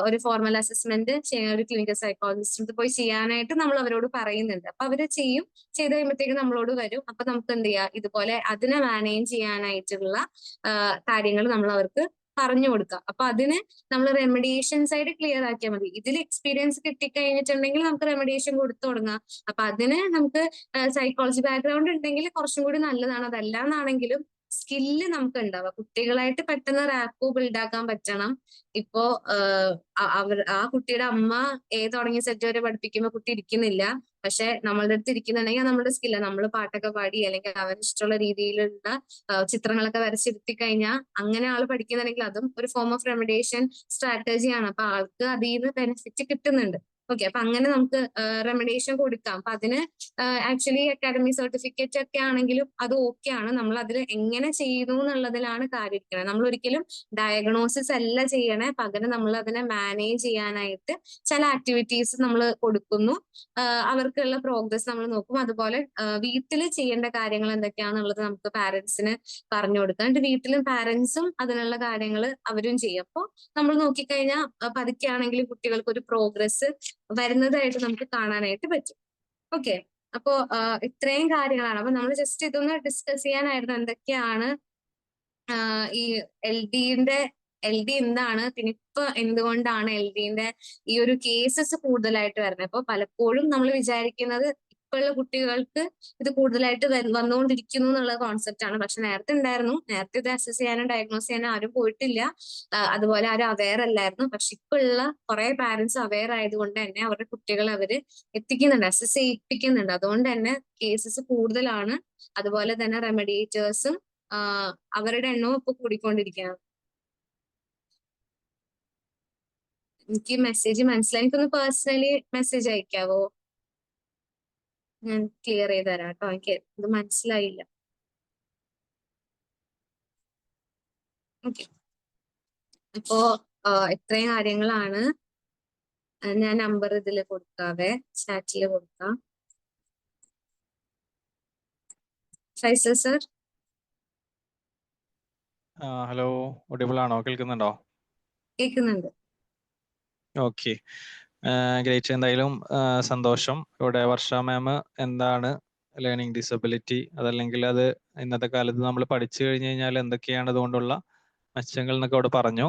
ഒരു ഫോർമൽ അസസ്മെന്റ് ചെയ്യാൻ ഒരു ക്ലിനിക്കൽ സൈക്കോളജിസ്റ്റ് പോയി ചെയ്യാനായിട്ട് നമ്മൾ അവരോട് പറയുന്നുണ്ട്. അപ്പൊ അവര് ചെയ്ത് കഴിയുമ്പോഴത്തേക്ക് നമ്മളോട് വരും. അപ്പൊ നമുക്ക് എന്ത് ചെയ്യാം, ഇതുപോലെ അതിനെ മാനേജ് ചെയ്യാനായിട്ടുള്ള കാര്യങ്ങൾ നമ്മൾ അവർക്ക് പറഞ്ഞു കൊടുക്കുക. അപ്പൊ അതിന് നമ്മൾ റെമഡിയേഷൻ സൈഡ് ക്ലിയർ ആക്കിയാൽ മതി. ഇതിൽ എക്സ്പീരിയൻസ് കിട്ടിക്കഴിഞ്ഞിട്ടുണ്ടെങ്കിൽ നമുക്ക് റെമഡിയേഷൻ കൊടുത്തു തുടങ്ങാം. അപ്പൊ അതിന് നമുക്ക് സൈക്കോളജി ബാക്ക്ഗ്രൗണ്ട് ഉണ്ടെങ്കിൽ കുറച്ചും കൂടി നല്ലതാണ്. അതല്ലാന്നാണെങ്കിലും സ്കില്ല് നമുക്ക് ഉണ്ടാവുക. കുട്ടികളായിട്ട് പെട്ടെന്ന് റാപ്പോ ബിൽഡാക്കാൻ പറ്റണം. ഇപ്പോ ആ കുട്ടിയുടെ അമ്മ തുടങ്ങിയ സെറ്റ് വരെ പഠിപ്പിക്കുമ്പോൾ കുട്ടി ഇരിക്കുന്നില്ല. പക്ഷെ നമ്മളുടെ അടുത്ത് ഇരിക്കുന്നുണ്ടെങ്കിൽ നമ്മുടെ സ്കില്ല, നമ്മൾ പാട്ടൊക്കെ പാടി അല്ലെങ്കിൽ അവന് ഇഷ്ടമുള്ള രീതിയിലുള്ള ചിത്രങ്ങളൊക്കെ വരച്ചിരുത്തി കഴിഞ്ഞാൽ അങ്ങനെ ആൾ പഠിക്കുന്നുണ്ടെങ്കിൽ അതും ഒരു ഫോം ഓഫ് റെമഡിയേഷൻ സ്ട്രാറ്റജിയാണ്. അപ്പൊ ആൾക്ക് അതിൽ നിന്ന് ബെനിഫിറ്റ് കിട്ടുന്നുണ്ട്. ഓക്കെ, അപ്പൊ അങ്ങനെ നമുക്ക് റെമഡിയേഷൻ കൊടുക്കാം. അപ്പൊ അതിന് ആക്ച്വലി അക്കാഡമി സർട്ടിഫിക്കറ്റ് ഒക്കെ ആണെങ്കിലും അത് ഓക്കെ ആണ്. നമ്മൾ അതിൽ എങ്ങനെ ചെയ്യുന്നു എന്നുള്ളതിലാണ് കാര്യം ഇരിക്കുന്നത്. നമ്മൾ ഒരിക്കലും ഡയഗ്നോസിസ് അല്ല ചെയ്യണേ, പകരം നമ്മൾ അതിനെ മാനേജ് ചെയ്യാനായിട്ട് ചില ആക്ടിവിറ്റീസ് നമ്മൾ കൊടുക്കുന്നു. അവർക്കുള്ള പ്രോഗ്രസ് നമ്മൾ നോക്കും. അതുപോലെ വീട്ടിൽ ചെയ്യേണ്ട കാര്യങ്ങൾ എന്തൊക്കെയാണെന്നുള്ളത് നമുക്ക് പാരന്റ്സിന് പറഞ്ഞു കൊടുക്കാം. എന്നിട്ട് വീട്ടിലും പാരന്റ്സും അതിനുള്ള കാര്യങ്ങൾ അവരും ചെയ്യും. അപ്പോൾ നമ്മൾ നോക്കിക്കഴിഞ്ഞാൽ പതുക്കെയാണെങ്കിലും കുട്ടികൾക്ക് ഒരു പ്രോഗ്രസ് വരുന്നതായിട്ട് നമുക്ക് കാണാനായിട്ട് പറ്റും. ഓക്കെ, അപ്പോ ഇത്രയും കാര്യങ്ങളാണ്. അപ്പൊ നമ്മൾ ജസ്റ്റ് ഇതൊന്ന് ഡിസ്കസ് ചെയ്യാനായിരുന്നു. എന്തൊക്കെയാണ് ഈ എൽ ഡി എന്താണ്, പിന്നെ ഇപ്പൊ എന്തുകൊണ്ടാണ് എൽ ഡിന്റെ ഈ ഒരു കേസസ് കൂടുതലായിട്ട് വരുന്നത്. അപ്പൊ പലപ്പോഴും നമ്മൾ വിചാരിക്കുന്നത് ഇപ്പോഴുള്ള കുട്ടികൾക്ക് ഇത് കൂടുതലായിട്ട് വന്നുകൊണ്ടിരിക്കുന്നു എന്നുള്ള കോൺസെപ്റ്റ് ആണ്. പക്ഷെ നേരത്തെ ഉണ്ടായിരുന്നു. നേരത്തെ ഇത് അസസ് ചെയ്യാനും ഡയഗ്നോസ് ചെയ്യാനും ആരും പോയിട്ടില്ല. അതുപോലെ ആരും അവെയർ അല്ലായിരുന്നു. പക്ഷെ ഇപ്പൊ ഉള്ള കുറെ പാരന്റ്സ് അവെയർ ആയതുകൊണ്ട് തന്നെ അവരുടെ കുട്ടികളെ അവര് എത്തിക്കുന്നുണ്ട്, അസസ് ചെയ്യിപ്പിക്കുന്നുണ്ട്. അതുകൊണ്ട് തന്നെ കേസസ് കൂടുതലാണ്. അതുപോലെ തന്നെ റെമഡിയേറ്റേഴ്സും അവരുടെ എണ്ണവും ഇപ്പൊ കൂടിക്കൊണ്ടിരിക്കുകയാണ്. എനിക്ക് മെസ്സേജ് മനസ്സിലായി. എനിക്കൊന്ന് പേഴ്സണലി മെസ്സേജ് അയക്കാവോ? ഞാൻ ക്ലിയർ ചെയ്ത് തരാം കേട്ടോ. എനിക്ക് ഇത് മനസ്സിലായില്ല. ഓക്കെ, അപ്പോ ഇത്രയും കാര്യങ്ങളാണ്. ഞാൻ നമ്പർ ഇതിൽ കൊടുക്കാവേ, ചാറ്റിൽ കൊടുക്കാം. ഫൈസൽ സർ. ഹലോ, ഓഡിബിൾ ആണോ? കേൾക്കുന്നുണ്ടോ? കേൾക്കുന്നുണ്ട്. Okay, great. എന്തായാലും സന്തോഷം. ഇവിടെ വർഷ മാം എന്താണ് ലേണിംഗ് ഡിസബിലിറ്റി, അതല്ലെങ്കിൽ അത് ഇന്നത്തെ കാലത്ത് നമ്മൾ പഠിച്ചു കഴിഞ്ഞു കഴിഞ്ഞാൽ എന്തൊക്കെയാണ് അതുകൊണ്ടുള്ള മെച്ചങ്ങൾ എന്നൊക്കെ അവിടെ പറഞ്ഞു.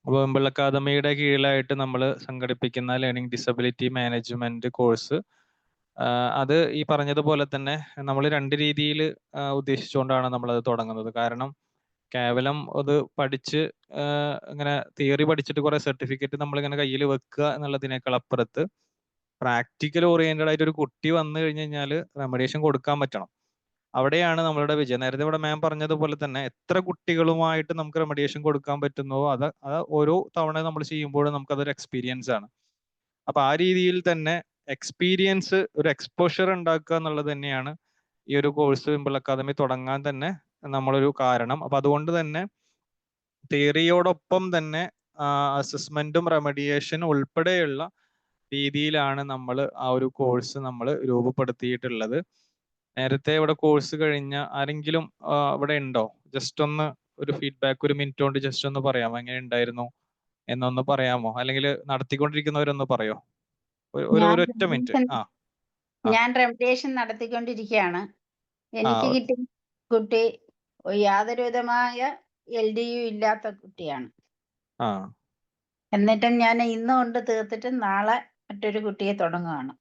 അപ്പോൾ വെമ്പിൾ അക്കാദമിയുടെ കീഴിലായിട്ട് നമ്മൾ സംഘടിപ്പിക്കുന്ന ലേണിംഗ് ഡിസബിലിറ്റി മാനേജ്മെന്റ് കോഴ്സ്, അത് ഈ പറഞ്ഞതുപോലെ തന്നെ നമ്മൾ രണ്ട് രീതിയിൽ ഉദ്ദേശിച്ചുകൊണ്ടാണ് നമ്മളത് തുടങ്ങുന്നത്. കാരണം കേവലം അത് പഠിച്ച് ഇങ്ങനെ തിയറി പഠിച്ചിട്ട് കുറെ സർട്ടിഫിക്കറ്റ് നമ്മളിങ്ങനെ കയ്യിൽ വെക്കുക എന്നുള്ളതിനേക്കാൾ അപ്പുറത്ത് പ്രാക്ടിക്കൽ ഓറിയന്റഡ് ആയിട്ട് ഒരു കുട്ടി വന്നു കഴിഞ്ഞു കഴിഞ്ഞാൽ റെമഡിയേഷൻ കൊടുക്കാൻ പറ്റണം. അവിടെയാണ് നമ്മളുടെ വിജയം. നേരത്തെ ഇവിടെ മാം പറഞ്ഞതുപോലെ തന്നെ എത്ര കുട്ടികളുമായിട്ട് നമുക്ക് റെമഡിയേഷൻ കൊടുക്കാൻ പറ്റുന്നോ അത് ഓരോ തവണ നമ്മൾ ചെയ്യുമ്പോഴും നമുക്കതൊരു എക്സ്പീരിയൻസ് ആണ്. അപ്പൊ ആ രീതിയിൽ തന്നെ എക്സ്പീരിയൻസ്, ഒരു എക്സ്പോഷർ ഉണ്ടാക്കുക എന്നുള്ളത് തന്നെയാണ് ഈ ഒരു കോഴ്സ് വെമ്പിൾ അക്കാദമി തുടങ്ങാൻ തന്നെ നമ്മളൊരു കാരണം. അപ്പൊ അതുകൊണ്ട് തന്നെ തിയറിയോടൊപ്പം തന്നെ അസസ്മെന്റും റെമഡിയേഷനും ഉൾപ്പെടെയുള്ള രീതിയിലാണ് നമ്മൾ ആ ഒരു കോഴ്സ് നമ്മൾ രൂപപ്പെടുത്തിയിട്ടുള്ളത്. നേരത്തെ ഇവിടെ കോഴ്സ് കഴിഞ്ഞ ആരെങ്കിലും ഇവിടെ ഉണ്ടോ? ജസ്റ്റ് ഒന്ന് ഒരു ഫീഡ്ബാക്ക്, ഒരു മിനിറ്റ് കൊണ്ട് ജസ്റ്റ് ഒന്ന് പറയാമോ, എങ്ങനെ ഉണ്ടായിരുന്നു എന്നൊന്ന് പറയാമോ? അല്ലെങ്കിൽ നടത്തിക്കൊണ്ടിരിക്കുന്നവരൊന്ന് പറയോ? ഒരൊറ്റ മിനിറ്റ്. ഞാൻ റെമഡിയേഷൻ നടത്തിക്കൊണ്ടിരിക്കുകയാണ്. എനിക്ക് കിട്ടിയ കുട്ടി യാതൊരു വിധമായ LDU ഇല്ലാത്ത കുട്ടിയാണ്. എന്നിട്ടും ഞാൻ ഇന്ന് കൊണ്ട് തീർത്തിട്ട് നാളെ മറ്റൊരു കുട്ടിയെ തുടങ്ങുകയാണ്.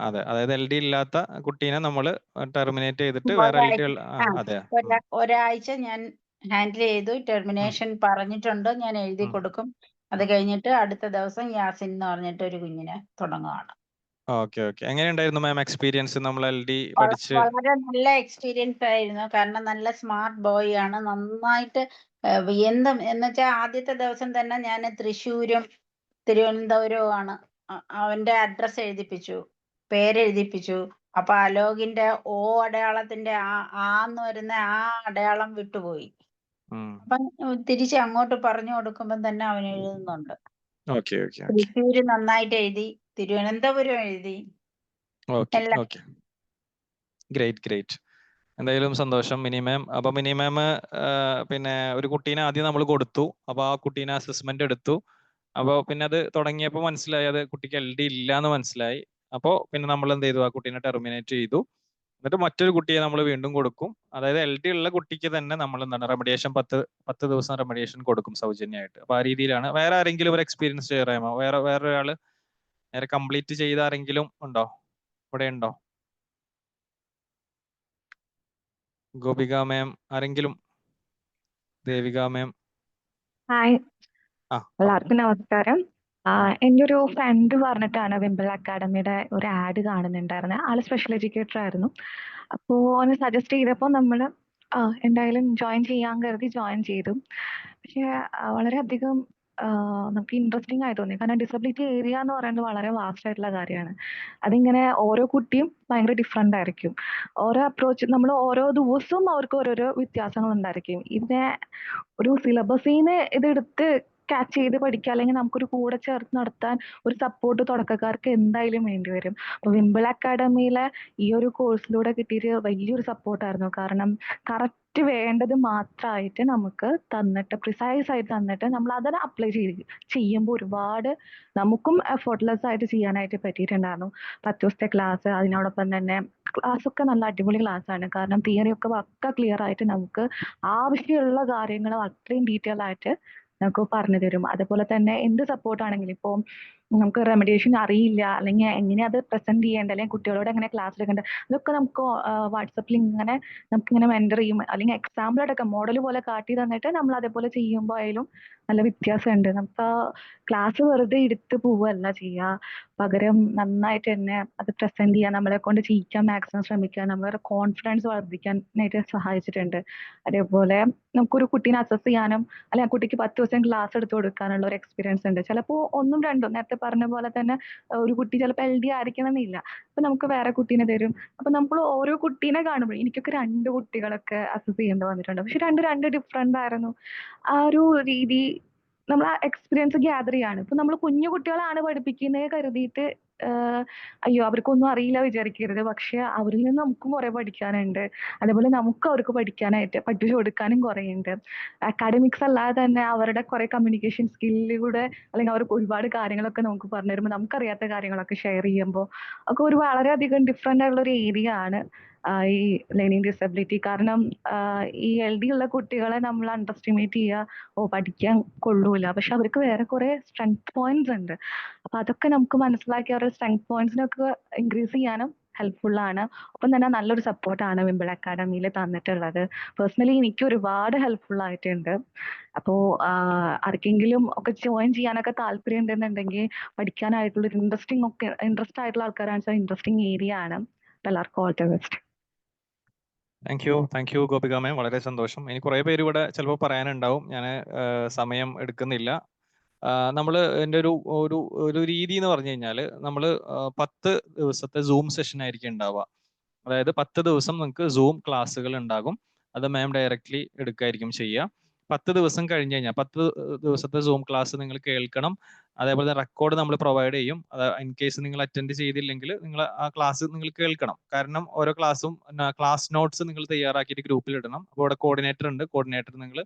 അതെ, അതായത് LD ഇല്ലാത്ത കുട്ടീനെ നമ്മൾ ടെർമിനേറ്റ് ചെയ്തിട്ട് വേറെ അതെ, ഒരാഴ്ച ഞാൻ ഹാൻഡിൽ ചെയ്തു. ടെർമിനേഷൻ പറഞ്ഞിട്ടുണ്ട്, ഞാൻ എഴുതി കൊടുക്കും. അത് കഴിഞ്ഞിട്ട് അടുത്ത ദിവസം യാസിൻ എന്ന് പറഞ്ഞിട്ട് ഒരു കുഞ്ഞിനെ തുടങ്ങുകയാണ്. ഓക്കെ, എങ്ങനെയുണ്ടായിരുന്നു മാം എക്സ്പീരിയൻസ്? നമ്മൾ LD പഠിച്ച് വളരെ നല്ല എക്സ്പീരിയൻസ് ആയിരുന്നു. കാരണം നല്ല സ്മാർട്ട് ബോയ് ആണ്. നന്നായിട്ട് എന്നുവെച്ചാൽ ആദ്യത്തെ ദിവസം തന്നെ ഞാൻ തൃശ്ശൂരും തിരുവനന്തപുരവും ആണ് അവന്റെ അഡ്രസ് എഴുതിപ്പിച്ചു, പേരെഴുതിപ്പിച്ചു. അപ്പൊ അലോകിന്റെ O അടയാളത്തിന്റെ ആന്ന് വരുന്ന ആ അടയാളം വിട്ടുപോയി. അപ്പൊ തിരിച്ച് അങ്ങോട്ട് പറഞ്ഞു കൊടുക്കുമ്പോൾ തന്നെ അവൻ എഴുതുന്നുണ്ട്. തൃശ്ശൂര് നന്നായിട്ട് എഴുതി, തിരുവനന്തപുരം എഴുതി. ഗ്രേറ്റ്. എന്തായാലും സന്തോഷം മിനി മാം. അപ്പൊ മിനി മാം പിന്നെ ഒരു കുട്ടീനെ ആദ്യം നമ്മൾ കൊടുത്തു. അപ്പൊ ആ കുട്ടീനെ അസസ്മെന്റ് എടുത്തു. അപ്പോൾ പിന്നെ അത് തുടങ്ങിയപ്പോൾ മനസ്സിലായി അത് കുട്ടിക്ക് LD ഇല്ല എന്ന് മനസ്സിലായി. അപ്പോൾ പിന്നെ നമ്മൾ എന്ത് ചെയ്തു? ആ കുട്ടീനെ ടെർമിനേറ്റ് ചെയ്തു. എന്നിട്ട് മറ്റൊരു കുട്ടിയെ നമ്മൾ വീണ്ടും കൊടുക്കും. അതായത് LD ഉള്ള കുട്ടിക്ക് തന്നെ നമ്മൾ എന്താണ് റെമഡിയേഷൻ 10 ദിവസം റെമഡിയേഷൻ കൊടുക്കും സൗജന്യമായിട്ട്. അപ്പൊ ആ രീതിയിലാണ്. വേറെ ആരെങ്കിലും ഒരു എക്സ്പീരിയൻസ് ഷെയർ ചെയ്യാമോ? വേറൊരാള് നേരെ കംപ്ലീറ്റ് ചെയ്ത ആരെങ്കിലും ഉണ്ടോ? ഇവിടെ ഉണ്ടോ? ഗോപിക മാം, ആരെങ്കിലും? ദേവിക മാം? ഹായ്, ആ, എല്ലാവർക്കും നമസ്കാരം. എൻ്റെ ഒരു ഫ്രണ്ട് പറഞ്ഞിട്ടാണ് വിംബിൾ അക്കാഡമിയുടെ ഒരു ആഡ് കാണുന്നുണ്ടായിരുന്നത്. ആള് സ്പെഷ്യൽ എഡ്യൂക്കേറ്റർ ആയിരുന്നു. അപ്പോൾ അവന് സജസ്റ്റ് ചെയ്തപ്പോൾ നമ്മൾ എന്തായാലും ജോയിൻ ചെയ്യാൻ കരുതി ജോയിൻ ചെയ്തു. പക്ഷേ വളരെയധികം നമുക്ക് ഇൻട്രസ്റ്റിംഗ് ആയി തോന്നി. കാരണം ഡിസബിലിറ്റി ഏരിയ എന്ന് പറയുന്നത് വളരെ വാസ്റ്റ് ആയിട്ടുള്ള കാര്യമാണ്. അതിങ്ങനെ ഓരോ കുട്ടിയും ഭയങ്കര ഡിഫറെൻ്റ് ആയിരിക്കും. ഓരോ അപ്രോച്ച് നമ്മൾ ഓരോ ദിവസവും അവർക്ക് ഓരോരോ വ്യത്യാസങ്ങൾ ഉണ്ടായിരിക്കും. ഇതിനെ ഒരു സിലബസിന്ന് ഇതെടുത്ത് ക്യാച്ച് ചെയ്ത് പഠിക്കുക, അല്ലെങ്കിൽ നമുക്കൊരു കൂടെ ചേർത്ത് നടത്താൻ ഒരു സപ്പോർട്ട് തുടക്കക്കാർക്ക് എന്തായാലും വേണ്ടി വരും. അപ്പൊ വിംബിൾ അക്കാഡമിയിലെ ഈ ഒരു കോഴ്സിലൂടെ കിട്ടിയൊരു വലിയൊരു സപ്പോർട്ടായിരുന്നു. കാരണം കറക്റ്റ് വേണ്ടത് മാത്രമായിട്ട് നമുക്ക് തന്നിട്ട്, പ്രിസൈസ് ആയിട്ട് തന്നിട്ട് നമ്മൾ അതിനെ അപ്ലൈ ചെയ്യുമ്പോൾ ഒരുപാട് നമുക്കും എഫോർട്ട്ലെസ് ആയിട്ട് ചെയ്യാനായിട്ട് പറ്റിയിട്ടുണ്ടായിരുന്നു. 10 ദിവസത്തെ ക്ലാസ്, അതിനോടൊപ്പം തന്നെ ക്ലാസ് ഒക്കെ നല്ല അടിപൊളി ക്ലാസ് ആണ്. കാരണം തിയറി ഒക്കെ പക്ക ക്ലിയർ ആയിട്ട് നമുക്ക് ആവശ്യമുള്ള കാര്യങ്ങൾ അത്രയും ഡീറ്റെയിൽ ആയിട്ട് നമുക്ക് പറഞ്ഞു തരും. അതുപോലെ തന്നെ എന്ത് സപ്പോർട്ടാണെങ്കിലും ഇപ്പോൾ നമുക്ക് റെമഡിയേഷൻ അറിയില്ല, അല്ലെങ്കിൽ എങ്ങനെ അത് പ്രസന്റ് ചെയ്യേണ്ടത്, അല്ലെങ്കിൽ കുട്ടികളോട് എങ്ങനെ ക്ലാസ് എടുക്കേണ്ടത്, അതൊക്കെ നമുക്ക് വാട്സപ്പിൽ ഇങ്ങനെ നമുക്കിങ്ങനെ മെന്റർ ചെയ്യും, അല്ലെങ്കിൽ എക്സാമ്പിൾ അടക്കം മോഡൽ പോലെ കാട്ടി തന്നിട്ട് നമ്മൾ അതേപോലെ ചെയ്യുമ്പോൾ ആയാലും നല്ല വ്യത്യാസമുണ്ട്. നമുക്ക് ആ ക്ലാസ് വെറുതെ എടുത്ത് പോവുകയല്ല ചെയ്യുക, പകരം നന്നായിട്ട് തന്നെ അത് പ്രസന്റ് ചെയ്യാൻ, നമ്മളെ കൊണ്ട് ചെയ്യിക്കാൻ മാക്സിമം ശ്രമിക്കുക, നമ്മളെ കോൺഫിഡൻസ് വർദ്ധിക്കാനായിട്ട് സഹായിച്ചിട്ടുണ്ട്. അതേപോലെ നമുക്കൊരു കുട്ടീനെ അസസ് ചെയ്യാനും, അല്ലെങ്കിൽ ആ കുട്ടിക്ക് 10 ദിവസം ക്ലാസ് എടുത്ത് കൊടുക്കാനുള്ള ഒരു എക്സ്പീരിയൻസ് ഉണ്ട്. ചിലപ്പോൾ 1ഉം 2ഉം നേരത്തെ പറഞ്ഞ പോലെ തന്നെ ഒരു കുട്ടി ചിലപ്പോൾ LD ആയിരിക്കണം എന്നില്ല. അപ്പൊ നമുക്ക് വേറെ കുട്ടീനെ തരും. അപ്പൊ നമ്മൾ ഓരോ കുട്ടീനെ കാണുമ്പോൾ, എനിക്കൊക്കെ 2 കുട്ടികളൊക്കെ അസസ് ചെയ്യേണ്ടി വന്നിട്ടുണ്ട്. പക്ഷെ രണ്ട് ഡിഫറെന്റ് ആയിരുന്നു. ആ ഒരു രീതി നമ്മൾ ആ എക്സ്പീരിയൻസ് ഗ്യാദർ ചെയ്യാണ്. ഇപ്പൊ നമ്മൾ കുഞ്ഞു കുട്ടികളാണ് പഠിപ്പിക്കുന്നത് കരുതിയിട്ട് അയ്യോ അവർക്കൊന്നും അറിയില്ല വിചാരിക്കരുത്. പക്ഷെ അവരിൽ നിന്ന് നമുക്കും കുറെ പഠിക്കാനുണ്ട്. അതേപോലെ നമുക്ക് അവർക്ക് പഠിക്കാനായിട്ട് പഠിപ്പിച്ചു കൊടുക്കാനും കുറെ ഉണ്ട്. അക്കാഡമിക്സ് അല്ലാതെ തന്നെ അവരുടെ കുറെ കമ്മ്യൂണിക്കേഷൻ സ്കില്ലിലൂടെ, അല്ലെങ്കിൽ അവർക്ക് ഒരുപാട് കാര്യങ്ങളൊക്കെ നമുക്ക് പറഞ്ഞു തരുമ്പോൾ, നമുക്കറിയാത്ത കാര്യങ്ങളൊക്കെ ഷെയർ ചെയ്യുമ്പോൾ ഒക്കെ ഒരു വളരെയധികം ഡിഫറെന്റ് ആയിട്ടുള്ള ഒരു ഏരിയ ആണ് ഈ ലേണിംഗ് ഡിസബിലിറ്റി. കാരണം ഈ LD ഉള്ള കുട്ടികളെ നമ്മൾ അണ്ടർ എസ്റ്റിമേറ്റ് ചെയ്യുക, പഠിക്കാൻ കൊള്ളൂല, പക്ഷെ അവർക്ക് വേറെ കുറെ സ്ട്രെങ്ത് പോയിന്റ്സ് ഉണ്ട്. അപ്പൊ അതൊക്കെ നമുക്ക് മനസ്സിലാക്കി അവരുടെ സ്ട്രെങ്ത് പോയിന്റ്സിനൊക്കെ ഇൻക്രീസ് ചെയ്യാനും ഹെൽപ്ഫുൾ ആണ്. ഒപ്പം തന്നെ നല്ലൊരു സപ്പോർട്ടാണ് വിംബിൾ അക്കാഡമിയിൽ തന്നിട്ടുള്ളത്. പേഴ്സണലി എനിക്ക് ഒരുപാട് ഹെൽപ്ഫുൾ ആയിട്ടുണ്ട്. അപ്പോൾ ആർക്കെങ്കിലും ഒക്കെ ജോയിൻ ചെയ്യാനൊക്കെ താല്പര്യം ഉണ്ടെന്നുണ്ടെങ്കിൽ, പഠിക്കാനായിട്ടുള്ള ഒരു ഇൻട്രസ്റ്റ് ആയിട്ടുള്ള ആൾക്കാരാണെന്ന് ഇൻട്രസ്റ്റിംഗ് ഏരിയ ആണ്. എല്ലാവർക്കും all the best. Thank you Gopika ma'am, വളരെ സന്തോഷം. ഇനി കുറെ പേര് ഇവിടെ ചിലപ്പോൾ പറയാനുണ്ടാവും, ഞാൻ സമയം എടുക്കുന്നില്ല. നമ്മൾ എൻ്റെ ഒരു രീതി എന്ന് പറഞ്ഞു കഴിഞ്ഞാൽ, നമ്മൾ 10 ദിവസത്തെ സൂം സെഷൻ ആയിരിക്കും ഉണ്ടാവുക. അതായത് 10 ദിവസം നിങ്ങൾക്ക് സൂം ക്ലാസ്സുകൾ ഉണ്ടാകും. അത് മാം ഡയറക്റ്റ്ലി എടുക്കായിരിക്കും ചെയ്യുക. 10 ദിവസം കഴിഞ്ഞ് കഴിഞ്ഞാൽ 10 ദിവസത്തെ സൂം ക്ലാസ് നിങ്ങൾ കേൾക്കണം. അതേപോലെ റെക്കോർഡ് നമ്മൾ പ്രൊവൈഡ് ചെയ്യും. ഇൻ കേസ് നിങ്ങൾ അറ്റൻഡ് ചെയ്തില്ലെങ്കിൽ നിങ്ങൾ ആ ക്ലാസ് നിങ്ങൾ കേൾക്കണം. കാരണം ഓരോ ക്ലാസ്സും ക്ലാസ് നോട്ട്സ് നിങ്ങൾ തയ്യാറാക്കിയിട്ട് ഗ്രൂപ്പിൽ ഇടണം. അപ്പോൾ ഇവിടെ കോർഡിനേറ്റർ ഉണ്ട്. കോർഡിനേറ്റർ നിങ്ങൾ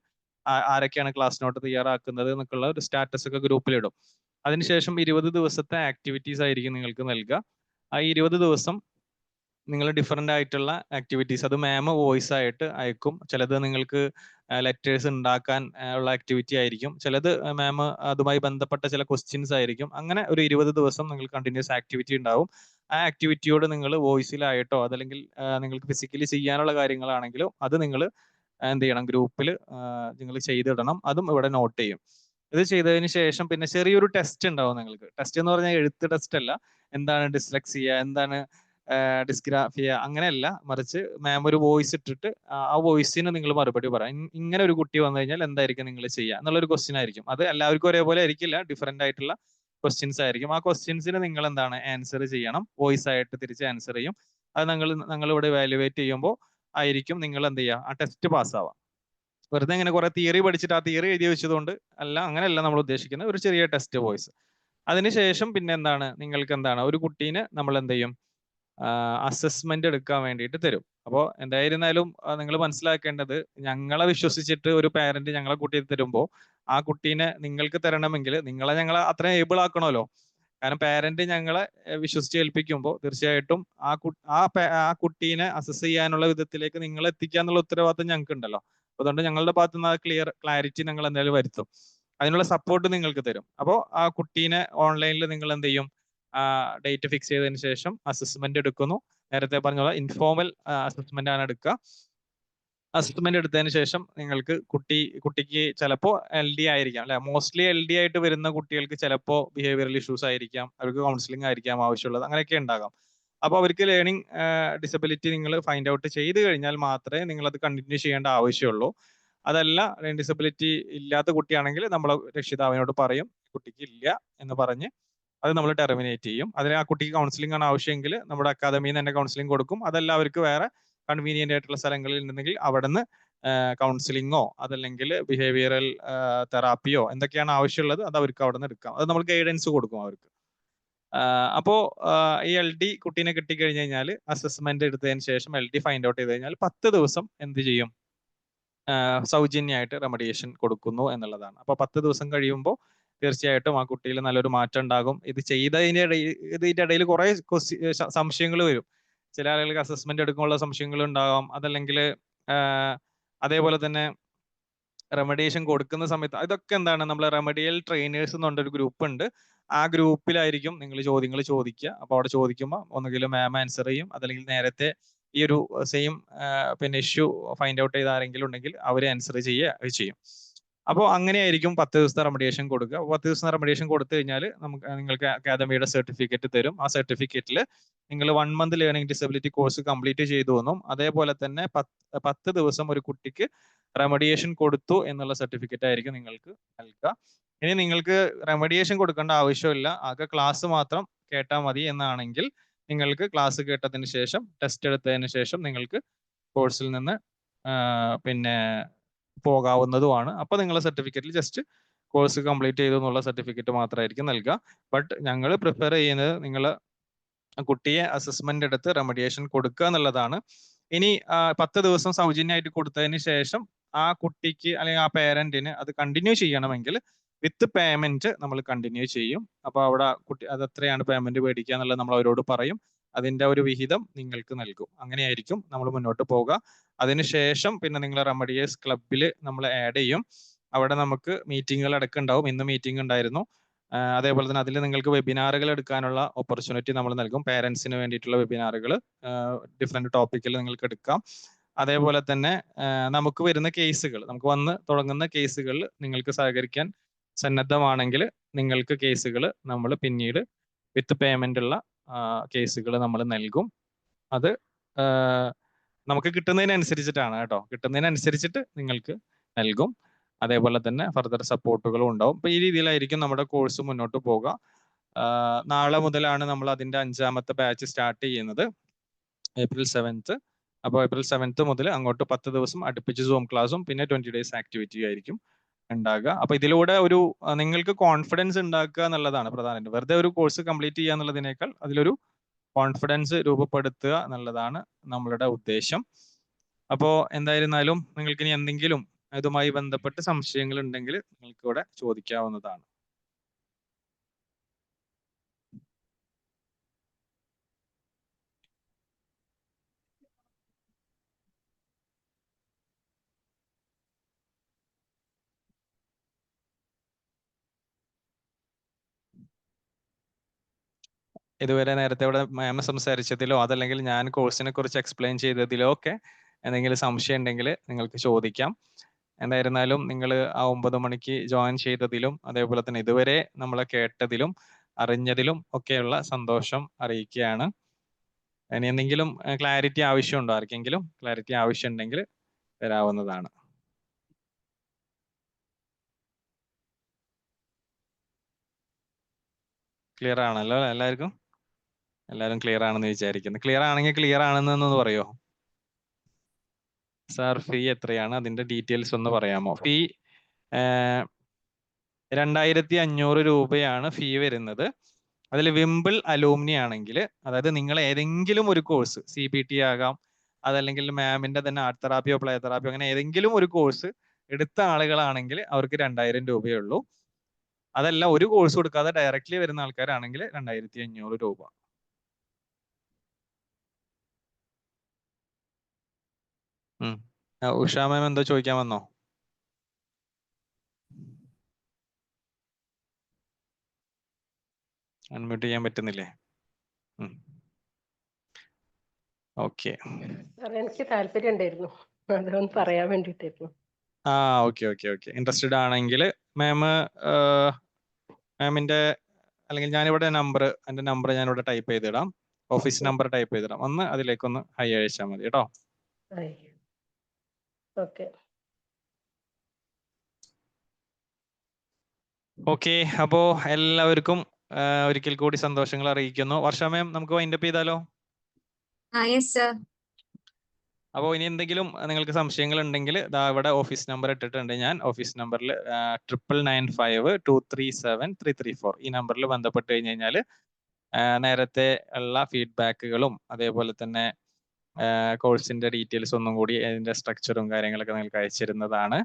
ആരൊക്കെയാണ് ക്ലാസ് നോട്ട് തയ്യാറാക്കുന്നത് എന്നൊക്കെയുള്ള ഒരു സ്റ്റാറ്റസ് ഒക്കെ ഗ്രൂപ്പിലിടും. അതിനുശേഷം 20 ദിവസത്തെ ആക്ടിവിറ്റീസ് ആയിരിക്കും നിങ്ങൾക്ക് നൽകുക. ആ 20 ദിവസം നിങ്ങൾ ഡിഫറെൻ്റ് ആയിട്ടുള്ള ആക്ടിവിറ്റീസ് അത് മാം വോയിസ് ആയിട്ട് അയക്കും. ചിലത് നിങ്ങൾക്ക് ലെറ്റേഴ്സ് ഉണ്ടാക്കാൻ ഉള്ള ആക്ടിവിറ്റി ആയിരിക്കും, ചിലത് മാം അതുമായി ബന്ധപ്പെട്ട ചില ക്വസ്റ്റ്യൻസ് ആയിരിക്കും. അങ്ങനെ ഒരു 20 ദിവസം നിങ്ങൾ കണ്ടിന്യൂസ് ആക്ടിവിറ്റി ഉണ്ടാവും. ആ ആക്ടിവിറ്റിയോട് നിങ്ങൾ വോയിസിലായിട്ടോ അതല്ലെങ്കിൽ നിങ്ങൾക്ക് ഫിസിക്കലി ചെയ്യാനുള്ള കാര്യങ്ങളാണെങ്കിലും അത് നിങ്ങൾ എന്ത് ചെയ്യണം, ഗ്രൂപ്പിൽ നിങ്ങൾ ചെയ്തിടണം. അതും ഇവിടെ നോട്ട് ചെയ്യും. ഇത് ചെയ്തതിന് ശേഷം പിന്നെ ചെറിയൊരു ടെസ്റ്റ് ഉണ്ടാവും നിങ്ങൾക്ക്. ടെസ്റ്റ് എന്ന് പറഞ്ഞാൽ എഴുത്ത് ടെസ്റ്റ് അല്ല. എന്താണ് ഡിസ്ലെക്സിയ, എന്താണ് ഡിസ്ഗ്രാഫിയ, അങ്ങനെയല്ല, മറിച്ച് മാം ഒരു വോയിസ് ഇട്ടിട്ട് ആ വോയിസിന് നിങ്ങൾ മറുപടി പറയാം. ഇങ്ങനെ ഒരു കുട്ടി വന്നു കഴിഞ്ഞാൽ എന്തായിരിക്കും നിങ്ങൾ ചെയ്യുക എന്നുള്ളൊരു ക്വസ്റ്റ്യൻ ആയിരിക്കും. അത് എല്ലാവർക്കും ഒരേപോലെ ആയിരിക്കില്ല, ഡിഫറെന്റ് ആയിട്ടുള്ള ക്വസ്റ്റ്യൻസ് ആയിരിക്കും. ആ ക്വസ്റ്റ്യൻസിന് നിങ്ങൾ എന്താണ് ആൻസർ ചെയ്യണം. വോയിസ് ആയിട്ട് തിരിച്ച് ആൻസർ ചെയ്യും. അത് നിങ്ങൾ ഇവിടെ വാല്യുവേറ്റ് ചെയ്യുമ്പോൾ ആയിരിക്കും നിങ്ങൾ എന്ത് ചെയ്യുക, ആ ടെസ്റ്റ് പാസ്സാവാം. വെറുതെ ഇങ്ങനെ കുറെ തിയറി പഠിച്ചിട്ട് ആ തിയറി എഴുതി വെച്ചതുകൊണ്ട് അല്ല, അങ്ങനെയല്ല നമ്മൾ ഉദ്ദേശിക്കുന്നത്. ഒരു ചെറിയ ടെസ്റ്റ് വോയിസ്. അതിനുശേഷം പിന്നെ എന്താണ്, നിങ്ങൾക്ക് എന്താണ് ഒരു കുട്ടീനെ നമ്മൾ എന്ത് ചെയ്യും, അസസ്മെന്റ് എടുക്കാൻ വേണ്ടിയിട്ട് തരും. അപ്പോൾ എന്തായിരുന്നാലും നിങ്ങൾ മനസ്സിലാക്കേണ്ടത്, ഞങ്ങളെ വിശ്വസിച്ചിട്ട് ഒരു പാരന്റ് ഞങ്ങളെ കുട്ടിയെ തരുമ്പോൾ ആ കുട്ടീനെ നിങ്ങൾക്ക് തരണമെങ്കിൽ ഞങ്ങളെ അത്രയും ഏബിൾ ആക്കണമല്ലോ. കാരണം പാരന്റ് ഞങ്ങളെ വിശ്വസിച്ച് ഏൽപ്പിക്കുമ്പോൾ തീർച്ചയായിട്ടും ആ കുട്ടീനെ അസസ് ചെയ്യാനുള്ള വിധത്തിലേക്ക് നിങ്ങൾ എത്തിക്കുക എന്നുള്ള ഉത്തരവാദിത്വം ഞങ്ങൾക്ക് ഉണ്ടല്ലോ. അതുകൊണ്ട് ഞങ്ങളുടെ ഭാഗത്തു നിന്ന് ക്ലാരിറ്റി ഞങ്ങൾ എന്തായാലും വരുത്തും. അതിനുള്ള സപ്പോർട്ട് നിങ്ങൾക്ക് തരും. അപ്പോൾ ആ കുട്ടീനെ ഓൺലൈനിൽ നിങ്ങൾ എന്ത് ചെയ്യും, ഡേറ്റ് ഫിക്സ് ചെയ്തതിന് ശേഷം അസസ്മെന്റ് എടുക്കുന്നു. നേരത്തെ പറഞ്ഞ പോലെ ഇൻഫോർമൽ അസസ്മെന്റ് ആണ് എടുക്കുക. അസസ്മെന്റ് എടുത്തതിന് ശേഷം നിങ്ങൾക്ക് കുട്ടിക്ക് ചിലപ്പോൾ LD ആയിരിക്കാം അല്ലെ, മോസ്റ്റ്ലി LD ആയിട്ട് വരുന്ന കുട്ടികൾക്ക് ചിലപ്പോൾ ബിഹേവിയറൽ ഇഷ്യൂസ് ആയിരിക്കാം, അവർക്ക് കൗൺസിലിംഗ് ആയിരിക്കാം ആവശ്യമുള്ളത്, അങ്ങനെയൊക്കെ ഉണ്ടാകാം. അപ്പോൾ അവർക്ക് ലേണിംഗ് ഡിസബിലിറ്റി നിങ്ങൾ ഫൈൻഡ് ഔട്ട് ചെയ്ത് കഴിഞ്ഞാൽ മാത്രമേ നിങ്ങൾ അത് കണ്ടിന്യൂ ചെയ്യേണ്ട ആവശ്യമുള്ളൂ. അതല്ല, ലേണിംഗ് ഡിസബിലിറ്റി ഇല്ലാത്ത കുട്ടിയാണെങ്കിൽ നമ്മൾ രക്ഷിതാവിനോട് പറയും കുട്ടിക്ക് ഇല്ല എന്ന് പറഞ്ഞ് അത് നമ്മൾ ടെർമിനേറ്റ് ചെയ്യും. അതിന് ആ കുട്ടിക്ക് കൗൺസിലിംഗ് ആണ് ആവശ്യമെങ്കിൽ നമ്മുടെ അക്കാദമിയിൽ നിന്ന് തന്നെ കൗൺസിലിംഗ് കൊടുക്കും. അതല്ല അവർക്ക് വേറെ കൺവീനിയന്റ് ആയിട്ടുള്ള സ്ഥലങ്ങളിൽ ഉണ്ടെങ്കിൽ അവിടെ നിന്ന് കൗൺസിലിങ്ങോ അതല്ലെങ്കിൽ ബിഹേവിയറൽ തെറാപ്പിയോ എന്തൊക്കെയാണ് ആവശ്യമുള്ളത് അത് അവർക്ക് അവിടെ നിന്ന് എടുക്കാം. അത് നമ്മൾ ഗൈഡൻസ് കൊടുക്കും അവർക്ക്. അപ്പോൾ ഈ LD കുട്ടീനെ കിട്ടിക്കഴിഞ്ഞ് കഴിഞ്ഞാൽ അസസ്മെന്റ് എടുത്തതിന് ശേഷം LD ഫൈൻഡ് ഔട്ട് ചെയ്ത് കഴിഞ്ഞാൽ 10 ദിവസം എന്ത് ചെയ്യും, സൗജന്യമായിട്ട് റെമഡിയേഷൻ കൊടുക്കുന്നു എന്നുള്ളതാണ്. അപ്പോൾ 10 ദിവസം കഴിയുമ്പോൾ തീർച്ചയായിട്ടും ആ കുട്ടിയിൽ നല്ലൊരു മാറ്റം ഉണ്ടാകും. ഇതിന്റെ ഇടയിൽ കുറെ സംശയങ്ങൾ വരും. ചില ആളുകൾക്ക് അസസ്മെന്റ് എടുക്കുമ്പോൾ സംശയങ്ങൾ ഉണ്ടാകാം. അതല്ലെങ്കിൽ അതേപോലെ തന്നെ റെമഡിയേഷൻ കൊടുക്കുന്ന സമയത്ത് ഇതൊക്കെ എന്താണ്, നമ്മൾ റെമഡിയൽ ട്രെയിനേഴ്സ് എന്ന് പറഞ്ഞൊരു ഗ്രൂപ്പ് ഉണ്ട്. ആ ഗ്രൂപ്പിലായിരിക്കും നിങ്ങൾ ചോദ്യങ്ങൾ ചോദിക്കുക. അപ്പോൾ അവിടെ ചോദിക്കുമ്പോൾ ഒന്നുകിൽ മാം ആൻസർ ചെയ്യും, അതല്ലെങ്കിൽ നേരത്തെ ഈ ഒരു സെയിം പിന്നെ ഇഷ്യൂ ഫൈൻഡ് ഔട്ട് ചെയ്ത ആരെങ്കിലും ഉണ്ടെങ്കിൽ അവർ ആൻസർ ചെയ്യുക ചെയ്യും. അപ്പോൾ അങ്ങനെയായിരിക്കും 10 ദിവസത്തെ റെമഡിയേഷൻ കൊടുക്കുക. 10 ദിവസത്തെ റെമഡിയേഷൻ കൊടുത്തു കഴിഞ്ഞാൽ നിങ്ങൾക്ക് അക്കാദമിയുടെ സർട്ടിഫിക്കറ്റ് തരും. ആ സർട്ടിഫിക്കറ്റിൽ നിങ്ങൾ 1 month learning disability course complete ചെയ്തു എന്നും അതേപോലെ തന്നെ 10 ദിവസം ഒരു കുട്ടിക്ക് റെമഡിയേഷൻ കൊടുത്തു എന്നുള്ള സർട്ടിഫിക്കറ്റ് ആയിരിക്കും നിങ്ങൾക്ക് നൽകുക. ഇനി നിങ്ങൾക്ക് റെമഡിയേഷൻ കൊടുക്കേണ്ട ആവശ്യമില്ല, ആകെ ക്ലാസ് മാത്രം കേട്ടാൽ മതി എന്നാണെങ്കിൽ നിങ്ങൾക്ക് ക്ലാസ് കേട്ടതിന് ശേഷം ടെസ്റ്റ് എടുത്തതിന് ശേഷം നിങ്ങൾക്ക് കോഴ്സിൽ നിന്ന് പിന്നെ പോകാവുന്നതുമാണ്. അപ്പോൾ നിങ്ങളുടെ സർട്ടിഫിക്കറ്റിൽ ജസ്റ്റ് കോഴ്സ് കംപ്ലീറ്റ് ചെയ്തു എന്നുള്ള സർട്ടിഫിക്കറ്റ് മാത്രമായിരിക്കും നൽകുക. ബട്ട് ഞങ്ങൾ പ്രിഫർ ചെയ്യുന്നത് നിങ്ങൾ കുട്ടിയെ അസസ്മെന്റ് എടുത്ത് റെമഡിയേഷൻ കൊടുക്കുക എന്നുള്ളതാണ്. ഇനി 10 ദിവസം സൗജന്യമായിട്ട് കൊടുത്തതിന് ശേഷം ആ കുട്ടിക്ക് അല്ലെങ്കിൽ ആ പേരന്റിന് അത് കണ്ടിന്യൂ ചെയ്യണമെങ്കിൽ വിത്ത് പേയ്മെന്റ് നമ്മൾ കണ്ടിന്യൂ ചെയ്യും. അപ്പോൾ അവിടെ കുട്ടി അത് എത്രയാണ് പേയ്മെന്റ് മേടിക്കുക എന്നുള്ളത് നമ്മൾ അവരോട് പറയും. അതിന്റെ ഒരു വിഹിതം നിങ്ങൾക്ക് നൽകും. അങ്ങനെയായിരിക്കും നമ്മൾ മുന്നോട്ട് പോകുക. അതിനുശേഷം പിന്നെ നിങ്ങൾ റെമഡിയേഴ്സ് ക്ലബിൽ നമ്മൾ ആഡ് ചെയ്യും. അവിടെ നമുക്ക് മീറ്റിങ്ങുകൾ അടക്കം ഉണ്ടാവും. ഇന്ന് മീറ്റിംഗ് ഉണ്ടായിരുന്നു. അതേപോലെ തന്നെ അതിൽ നിങ്ങൾക്ക് വെബിനാറുകൾ എടുക്കാനുള്ള ഓപ്പർച്യൂണിറ്റി നമ്മൾ നൽകും. പേരൻസിന് വേണ്ടിയിട്ടുള്ള വെബിനാറുകൾ ഡിഫറെന്റ് ടോപ്പിക്കിൽ നിങ്ങൾക്ക് എടുക്കാം. അതേപോലെ തന്നെ നമുക്ക് വരുന്ന കേസുകൾ, നമുക്ക് വന്ന് തുടങ്ങുന്ന കേസുകളിൽ നിങ്ങൾക്ക് സഹകരിക്കാൻ സന്നദ്ധമാണെങ്കിൽ നിങ്ങൾക്ക് കേസുകൾ നമ്മൾ പിന്നീട് വിത്ത് പേയ്മെന്റ് ഉള്ള കേസുകൾ നമ്മൾ നൽകും. അത് നമുക്ക് കിട്ടുന്നതിനനുസരിച്ചിട്ടാണ് കേട്ടോ, കിട്ടുന്നതിനനുസരിച്ചിട്ട് നിങ്ങൾക്ക് നൽകും. അതേപോലെ തന്നെ ഫർദർ സപ്പോർട്ടുകളും ഉണ്ടാവും. അപ്പോൾ ഈ രീതിയിലായിരിക്കും നമ്മുടെ കോഴ്സ് മുന്നോട്ട് പോകുക. നാളെ മുതലാണ് നമ്മൾ അതിന്റെ 5ാമത്തെ ബാച്ച് സ്റ്റാർട്ട് ചെയ്യുന്നത്, April 7th. അപ്പോൾ April 7th മുതൽ അങ്ങോട്ട് 10 ദിവസം അടുപ്പിച്ച് സൂം ക്ലാസ്സും പിന്നെ 20 days ആക്ടിവിറ്റി ആയിരിക്കും ഉണ്ടാകുക. അപ്പൊ ഇതിലൂടെ ഒരു നിങ്ങൾക്ക് കോൺഫിഡൻസ് ഉണ്ടാക്കുക എന്നുള്ളതാണ് പ്രധാനം. വെറുതെ ഒരു കോഴ്സ് കംപ്ലീറ്റ് ചെയ്യുക എന്നുള്ളതിനേക്കാൾ അതിലൊരു കോൺഫിഡൻസ് രൂപപ്പെടുത്തുക എന്നുള്ളതാണ് നമ്മളുടെ ഉദ്ദേശം. അപ്പോൾ എന്തായിരുന്നാലും നിങ്ങൾക്ക് ഇനി എന്തെങ്കിലും ഇതുമായി ബന്ധപ്പെട്ട് സംശയങ്ങൾ ഉണ്ടെങ്കിൽ നിങ്ങൾക്ക് ഇവിടെ ചോദിക്കാവുന്നതാണ്. ഇതുവരെ നേരത്തെ ഇവിടെ മാം സംസാരിച്ചതിലോ അതല്ലെങ്കിൽ ഞാൻ കോഴ്സിനെ കുറിച്ച് എക്സ്പ്ലെയിൻ ചെയ്തതിലോ ഒക്കെ എന്തെങ്കിലും സംശയം ഉണ്ടെങ്കിൽ നിങ്ങൾക്ക് ചോദിക്കാം. എന്തായിരുന്നാലും നിങ്ങൾ ആ 9 മണിക്ക് ജോയിൻ ചെയ്തതിലും അതേപോലെ തന്നെ ഇതുവരെ നമ്മളെ കേട്ടതിലും അറിഞ്ഞതിലും ഒക്കെയുള്ള സന്തോഷം അറിയിക്കുകയാണ്. ഇനി എന്തെങ്കിലും ക്ലാരിറ്റി ആവശ്യമുണ്ടോ? ആർക്കെങ്കിലും ക്ലാരിറ്റി ആവശ്യമുണ്ടെങ്കിൽ വരാവുന്നതാണ്. ക്ലിയർ ആണല്ലോ എല്ലാവർക്കും? എല്ലാവരും ക്ലിയർ ആണെന്ന് വിചാരിക്കുന്നു. ക്ലിയർ ആണെങ്കിൽ ക്ലിയർ ആണെന്ന് പറയോ സാർ? ഫീ എത്രയാണ്, അതിന്റെ ഡീറ്റെയിൽസ് ഒന്ന് പറയാമോ? ഫീ 2500 രൂപയാണ് ഫീ വരുന്നത്. അതിൽ വിംബിൾ അലൂമിനി ആണെങ്കിൽ, അതായത് നിങ്ങൾ ഏതെങ്കിലും ഒരു കോഴ്സ് CBT ആകാം, അതല്ലെങ്കിൽ മാമിന്റെ തന്നെ ആർട്ട് തെറാപ്പിയോ പ്ലേ തെറാപ്പിയോ അങ്ങനെ ഏതെങ്കിലും ഒരു കോഴ്സ് എടുത്ത ആളുകളാണെങ്കിൽ അവർക്ക് 2000 രൂപയേ ഉള്ളൂ. അതല്ല ഒരു കോഴ്സ് കൊടുക്കാതെ ഡയറക്റ്റ്ലി വരുന്ന ആൾക്കാരാണെങ്കിൽ 2500 രൂപ. ഉഷ മാം എന്തോ ചോദിക്കാൻ വന്നോ? അൺമ്യൂട്ട് ചെയ്യാൻ പറ്റുന്നില്ലേ? ഓക്കെ. എനിക്ക് താല്പര്യം ഉണ്ടായിരുന്നു, അതൊന്ന് പറയാൻ വേണ്ടിട്ടായിരുന്നു. ഓക്കെ. ഇൻട്രസ്റ്റഡ് ആണെങ്കിൽ മാമിന്റെ അല്ലെങ്കിൽ ഞാനിവിടെ എൻ്റെ നമ്പർ ഞാനിവിടെ ടൈപ്പ് ചെയ്തിടാം. ഓഫീസ് നമ്പർ ടൈപ്പ് ചെയ്തിടാം. ഒന്ന് അതിലേക്കൊന്ന് ഹൈ അയച്ചാൽ മതി കേട്ടോ. ഓക്കെ. അപ്പോ എല്ലാവർക്കും ഒരിക്കൽ കൂടി സന്തോഷങ്ങൾ അറിയിക്കുന്നു. വർഷ മാം, നമുക്ക് വൈൻഡപ്പ് ചെയ്താലോ? അപ്പോൾ ഇനി എന്തെങ്കിലും നിങ്ങൾക്ക് സംശയങ്ങൾ ഉണ്ടെങ്കിൽ ഇവിടെ ഓഫീസ് നമ്പർ ഇട്ടിട്ടുണ്ട്. ഞാൻ ഓഫീസ് നമ്പറിൽ 9995237334 ഈ നമ്പറിൽ ബന്ധപ്പെട്ട് കഴിഞ്ഞ് കഴിഞ്ഞാൽ നേരത്തെ ഉള്ള ഫീഡ്ബാക്കുകളും അതേപോലെ തന്നെ കോഴ്സിന്റെ ഡീറ്റെയിൽസ് ഒന്നും കൂടി അതിന്റെ സ്ട്രക്ചറും കാര്യങ്ങളൊക്കെ നിങ്ങൾക്ക് അയച്ചിരുന്നതാണ്.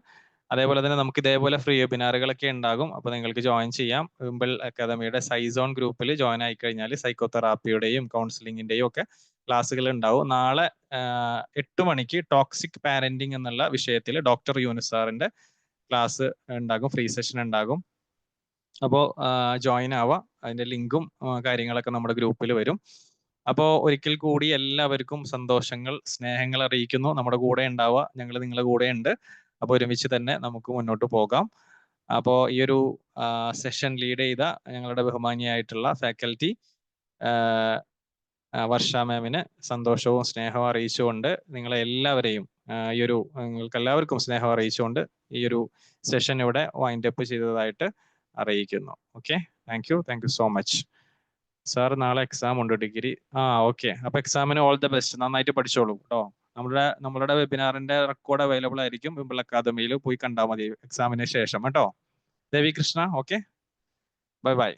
അതേപോലെ തന്നെ നമുക്ക് ഇതേപോലെ ഫ്രീ വെബിനാറുകളൊക്കെ ഉണ്ടാകും. അപ്പോൾ നിങ്ങൾക്ക് ജോയിൻ ചെയ്യാം. വിംബിൾ അക്കാദമിയുടെ സൈസോൺ ഗ്രൂപ്പിൽ ജോയിൻ ആയി കഴിഞ്ഞാൽ സൈക്കോതെറാപ്പിയുടെയും കൗൺസിലിങ്ങിന്റെയും ഒക്കെ ക്ലാസ്സുകൾ ഉണ്ടാവും. നാളെ 8 മണിക്ക് ടോക്സിക് പാരന്റിങ് എന്നുള്ള വിഷയത്തിൽ ഡോക്ടർ യൂനുസ് സാറിന്റെ ക്ലാസ് ഉണ്ടാകും, ഫ്രീ സെഷൻ ഉണ്ടാകും. അപ്പോൾ ജോയിൻ ആവുക. അതിന്റെ ലിങ്കും കാര്യങ്ങളൊക്കെ നമ്മുടെ ഗ്രൂപ്പിൽ വരും. അപ്പോൾ ഒരിക്കൽ കൂടി എല്ലാവർക്കും സന്തോഷങ്ങൾ, സ്നേഹങ്ങൾ അറിയിക്കുന്നു. നമ്മുടെ കൂടെ ഉണ്ടാവുക, ഞങ്ങൾ നിങ്ങളുടെ കൂടെ ഉണ്ട്. അപ്പോൾ ഒരുമിച്ച് തന്നെ നമുക്ക് മുന്നോട്ട് പോകാം. അപ്പോൾ ഈ ഒരു സെഷൻ ലീഡ് ചെയ്ത ഞങ്ങളുടെ ബഹുമാനിയായിട്ടുള്ള ഫാക്കൽറ്റി വർഷ മാമിന് സന്തോഷവും സ്നേഹവും അറിയിച്ചുകൊണ്ട് നിങ്ങൾക്ക് എല്ലാവർക്കും സ്നേഹം അറിയിച്ചുകൊണ്ട് ഈ ഒരു സെഷൻ ഇവിടെ വൈൻഡപ്പ് ചെയ്തതായിട്ട് അറിയിക്കുന്നു. Okay, thank you so much. Sir, നാളെ എക്സാം ഉണ്ട്, ഡിഗ്രി. ഓക്കെ. അപ്പൊ എക്സാമിന് ഓൾ ദ ബെസ്റ്റ്. നന്നായിട്ട് പഠിച്ചോളൂ കേട്ടോ. നമ്മളുടെ വെബിനാറിന്റെ റെക്കോർഡ് അവൈലബിൾ ആയിരിക്കും. വിംബിൾ അക്കാദമിയിൽ പോയി കണ്ടാൽ മതി എക്സാമിന് ശേഷം കേട്ടോ. ദേവി കൃഷ്ണ, ഓക്കെ, ബൈ.